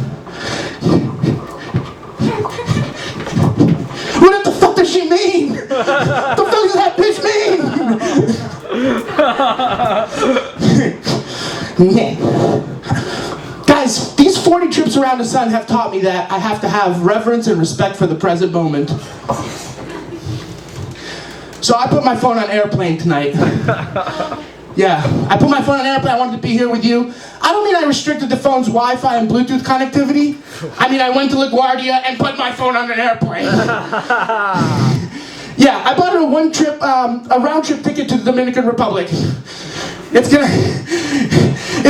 What the fuck does she mean? The fuck does that bitch mean? Guys, these 40 trips around the sun have taught me that I have to have reverence and respect for the present moment. So I put my phone on airplane tonight. Yeah, I put my phone on airplane. I wanted to be here with you. I don't mean I restricted the phone's Wi-Fi and Bluetooth connectivity. I mean I went to LaGuardia and put my phone on an airplane. Yeah, I bought her a round trip ticket to the Dominican Republic. It's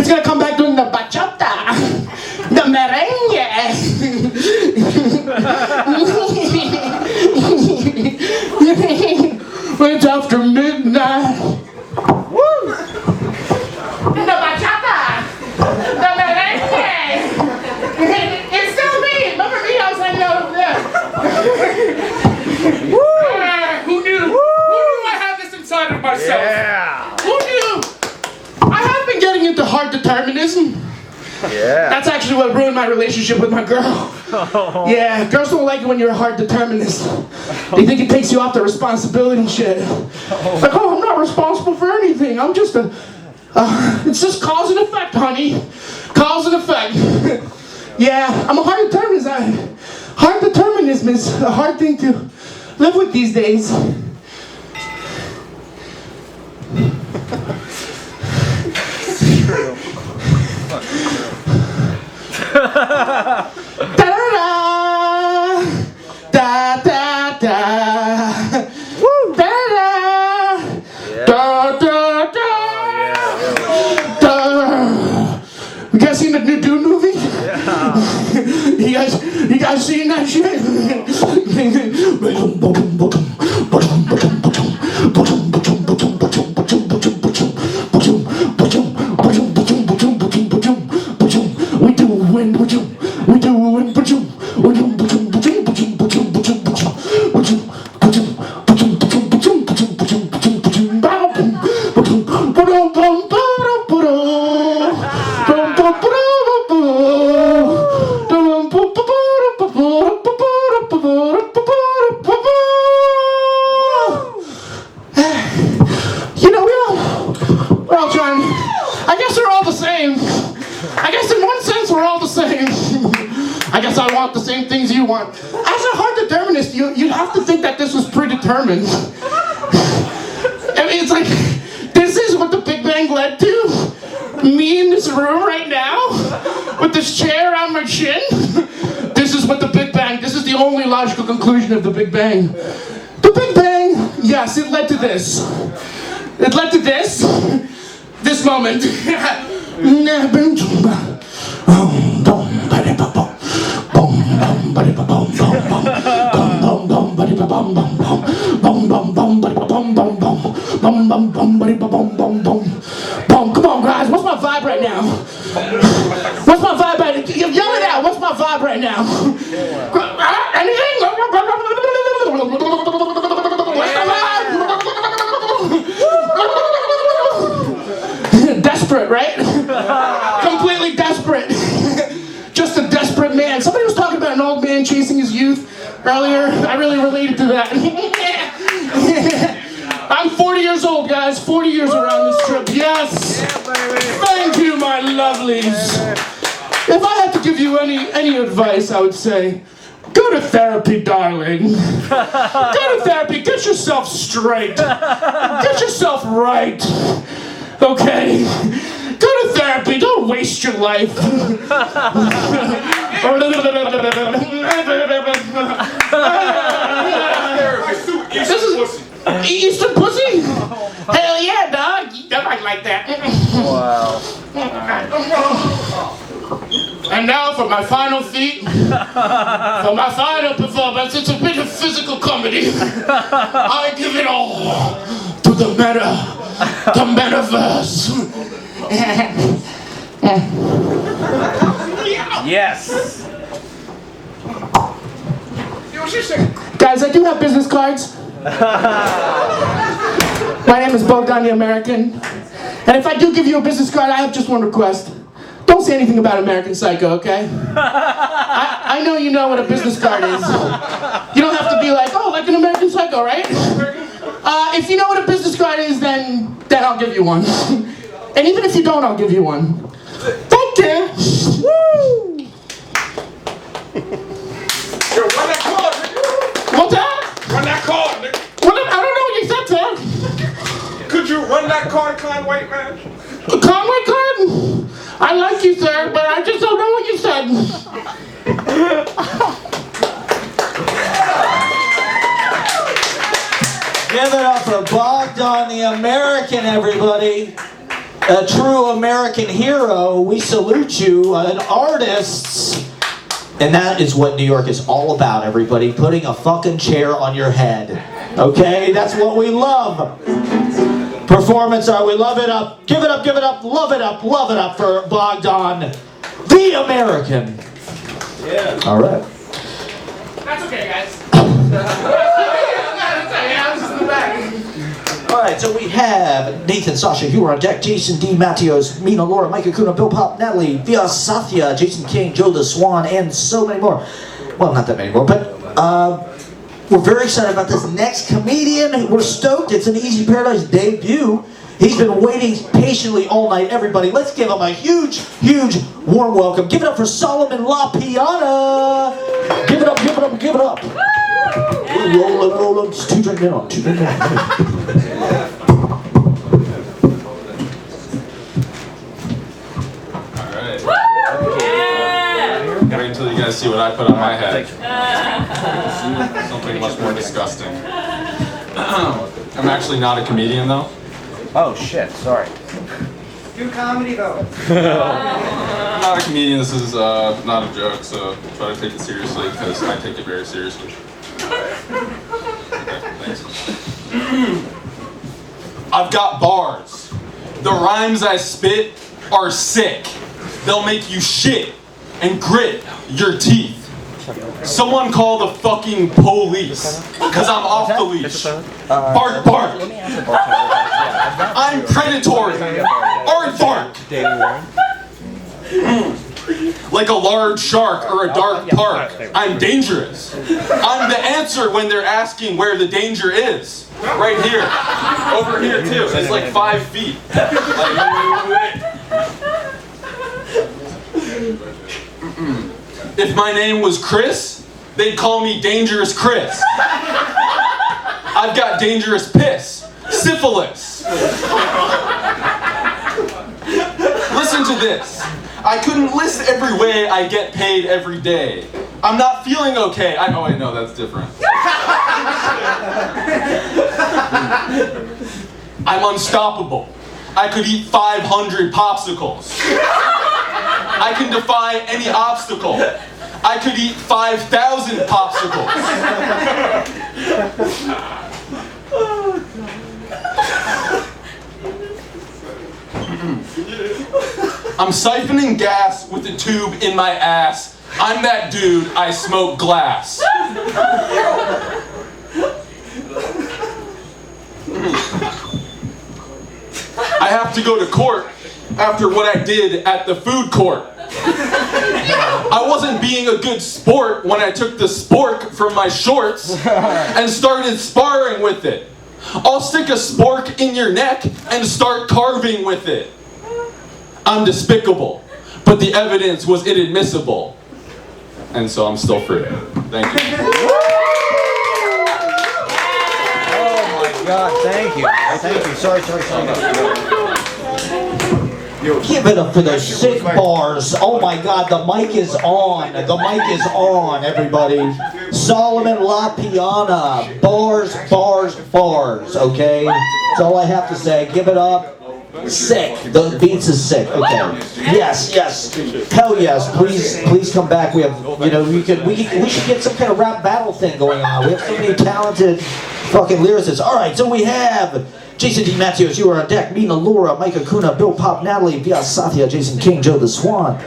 gonna come back doing the bachata, the merengue. It's after midnight. Woo! The bachata, the myself. Who knew? I have been getting into hard determinism. Yeah. That's actually what ruined my relationship with my girl. Yeah, girls don't like it when you're a hard determinist. They think it takes you off the responsibility and shit. Like, oh, I'm not responsible for anything. I'm just a... it's just cause and effect, honey. Cause and effect. Yeah, I'm a hard determinist. Hard determinism is a hard thing to live with these days. Da-da-da, da-da-da, woo, da-da, da-da-da, da. You guys seen the new Dune movie? Yeah. you guys seen that shit? The same things you want. As a hard determinist, you have to think that this was predetermined. I mean, it's like, this is what the Big Bang led to? Me in this room right now, with this chair on my chin? This is what the Big Bang, this is the only logical conclusion of the Big Bang. The Big Bang, yes, it led to this. It led to this moment. Come on, guys, what's my vibe right now? What's my vibe right now? Yell it out, what's my vibe right now? Anything? Desperate, right? Completely desperate. Just a desperate man. Somebody was talking about an old man chasing his youth earlier. I really related to that. I'm 40 years old, guys. 40 years around this trip. Yes. Thank you, my lovelies. If I had to give you any advice, I would say, go to therapy, darling. Go to therapy. Get yourself straight. Get yourself right. Okay? Go to therapy. Don't waste your life. This is Eastern pussy? Hell yeah, dog. Nobody like that. Wow. And now for my final feat, for my final performance, it's a bit of physical comedy. I give it all to the metaverse. Yes. Guys, I do have business cards. My name is Bogdan the American. And if I do give you a business card, I have just one request. Don't say anything about American Psycho, okay? I know you know what a business card is. You don't have to be like, oh, like an American Psycho, right? If you know what a business card is, then I'll give you one. And even if you don't, I'll give you one. Thank you. Woo! Yo, run that card, nigga. What's that? Run that card, nigga. Well, I don't know what you said, sir. Could you run that card, Klein White man? Conway card? I like you, sir, but I just don't know what you said. Give it up for Bogdan the American, everybody. A true American hero. We salute you, an artist. And that is what New York is all about, everybody. Putting a fucking chair on your head. Okay? That's what we love. Performance art, we love it up. Give it up, love it up for Bogdan the American. Yeah. All right. That's okay, guys. I'm just in the back. All right. so we have Nathan, Sasha, you are on deck, Jason D. Matthews, Mina, Laura, Micah Kuna, Bill Pop, Natalie, Via Satya, Jason King, Joe the Swan, and so many more. Well, not that many more, but we're very excited about this next comedian. We're stoked. It's an Easy Paradise debut. He's been waiting patiently all night. Everybody, let's give him a huge, huge warm welcome. Give it up for Solomon Lapiana. Give it up, give it up, give it up. Roll up. Just 2 drink down. 2 drink down. Alright. Wait until you guys see what I put on my head. Something much more disgusting. I'm actually not a comedian though. Oh shit, sorry. Do comedy though. I'm not a comedian, this is not a joke, so try to take it seriously because I take it very seriously. Okay, thanks. I've got bars. The rhymes I spit are sick. They'll make you shit and grit your teeth. Someone call the fucking police, cause I'm off the leash. Bark, bark. I'm predatory. Aardvark. Like a large shark or a dark park. I'm dangerous. I'm the answer when they're asking where the danger is. Right here. Over here too. It's like 5 feet. If my name was Chris, they'd call me Dangerous Chris. I've got dangerous piss. Syphilis. Listen to this. I couldn't list every way I get paid every day. I'm not feeling okay. Oh wait, no, that's different. I'm unstoppable. I could eat 500 popsicles. I can defy any obstacle. I could eat 5,000 popsicles. I'm siphoning gas with a tube in my ass. I'm that dude, I smoke glass. I have to go to court after what I did at the food court. I wasn't being a good sport when I took the spork from my shorts and started sparring with it. I'll stick a spork in your neck and start carving with it. I'm despicable, but the evidence was inadmissible. And so I'm still free. Thank you. Oh my god, thank you. Thank you. Sorry. Give it up for those sick bars. Oh my God, the mic is on. The mic is on, everybody. Solomon Lapiana. Bars, okay? That's all I have to say. Give it up. Sick. The beats is sick. Okay. Yes. Hell yes. Please come back. We have, we should get some kind of rap battle thing going on. We have so many talented fucking lyricists. All right, so we have Jason D. Matthews, you are on deck. Mina, Laura, Micah Kuna, Bill Pop, Natalie, Via Satya, Jason King, Joe the Swan.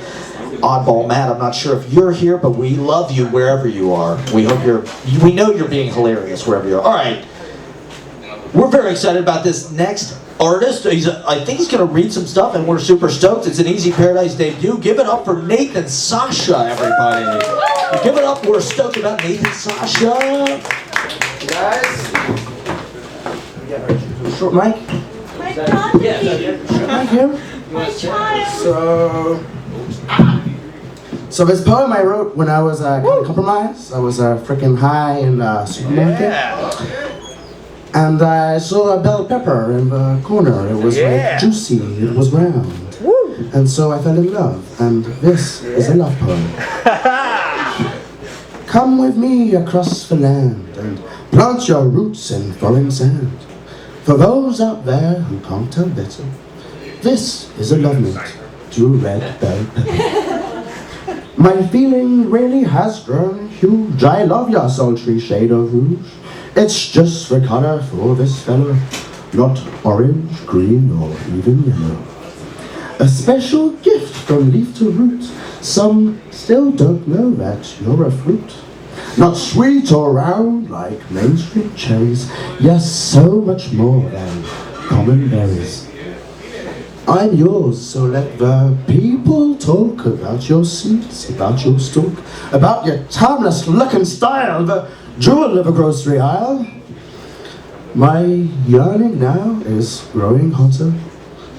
Oddball Matt, I'm not sure if you're here, but we love you wherever you are. We know you're being hilarious wherever you are. All right. We're very excited about this next artist. I think he's going to read some stuff, and we're super stoked. It's an Easy Paradise debut. Give it up for Nathan Sasha, everybody. Give it up. We're stoked about Nathan Sasha. Guys. Short mic? Short mic here? So this poem I wrote when I was kind of compromised. I was freaking high in the supermarket. And I saw a bell pepper in the corner. It was like juicy, it was round. And so I fell in love, and this is a love poem. Come with me across the land and plant your roots in foreign sand. For those out there who can't tell better, this is a love note to red bell pepper. My feeling really has grown huge. I love your sultry shade of rouge. It's just the color for this fellow, not orange, green, or even yellow. A special gift from leaf to root. Some still don't know that you're a fruit. Not sweet or round like Main Street cherries. Yes, so much more than common berries. I'm yours, so let the people talk about your suits, about your stalk, about your timeless look and style, the jewel of a grocery aisle. My yearning now is growing hotter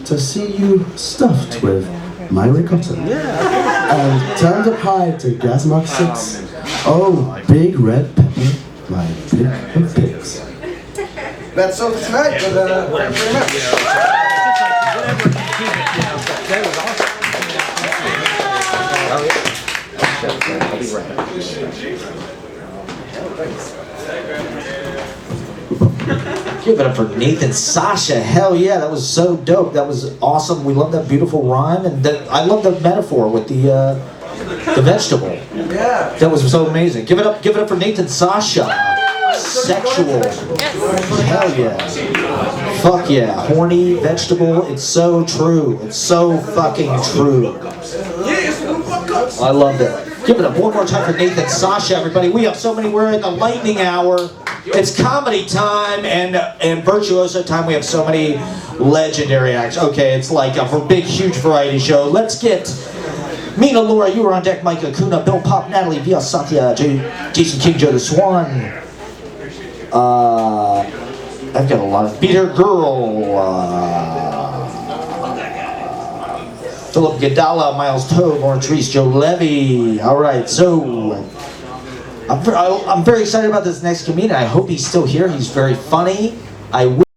to see you stuffed with my ricotta. And turned up high to gas mark 6. Oh, big red pepper, my pick of picks. That's all for tonight, but thank you very much. I'll be right back. Give it up for Nathan, Sasha. Hell yeah, that was so dope. That was awesome. We love that beautiful rhyme, and I love the metaphor with the vegetable. Yeah. That was so amazing. Give it up for Nathan, Sasha. Sexual. Hell yeah. Fuck yeah. Horny vegetable. It's so true. It's so fucking true. I love that. Give it up one more time for Nathan, Sasha, everybody. We have so many. We're in the lightning hour. It's comedy time and virtuoso time. We have so many legendary acts. Okay, it's like a big, huge variety show. Let's get Mina, Laura, you were on deck. Micah, Kuna, Bill, Pop, Natalie, Via, Satya, Jason King, Joe the Swan. I've got a lot of Beat Her Girl. Philip Gadala, Miles Tove, Lawrence Reese, Joe Levy. All right, so I'm very excited about this next comedian. I hope he's still here. He's very funny.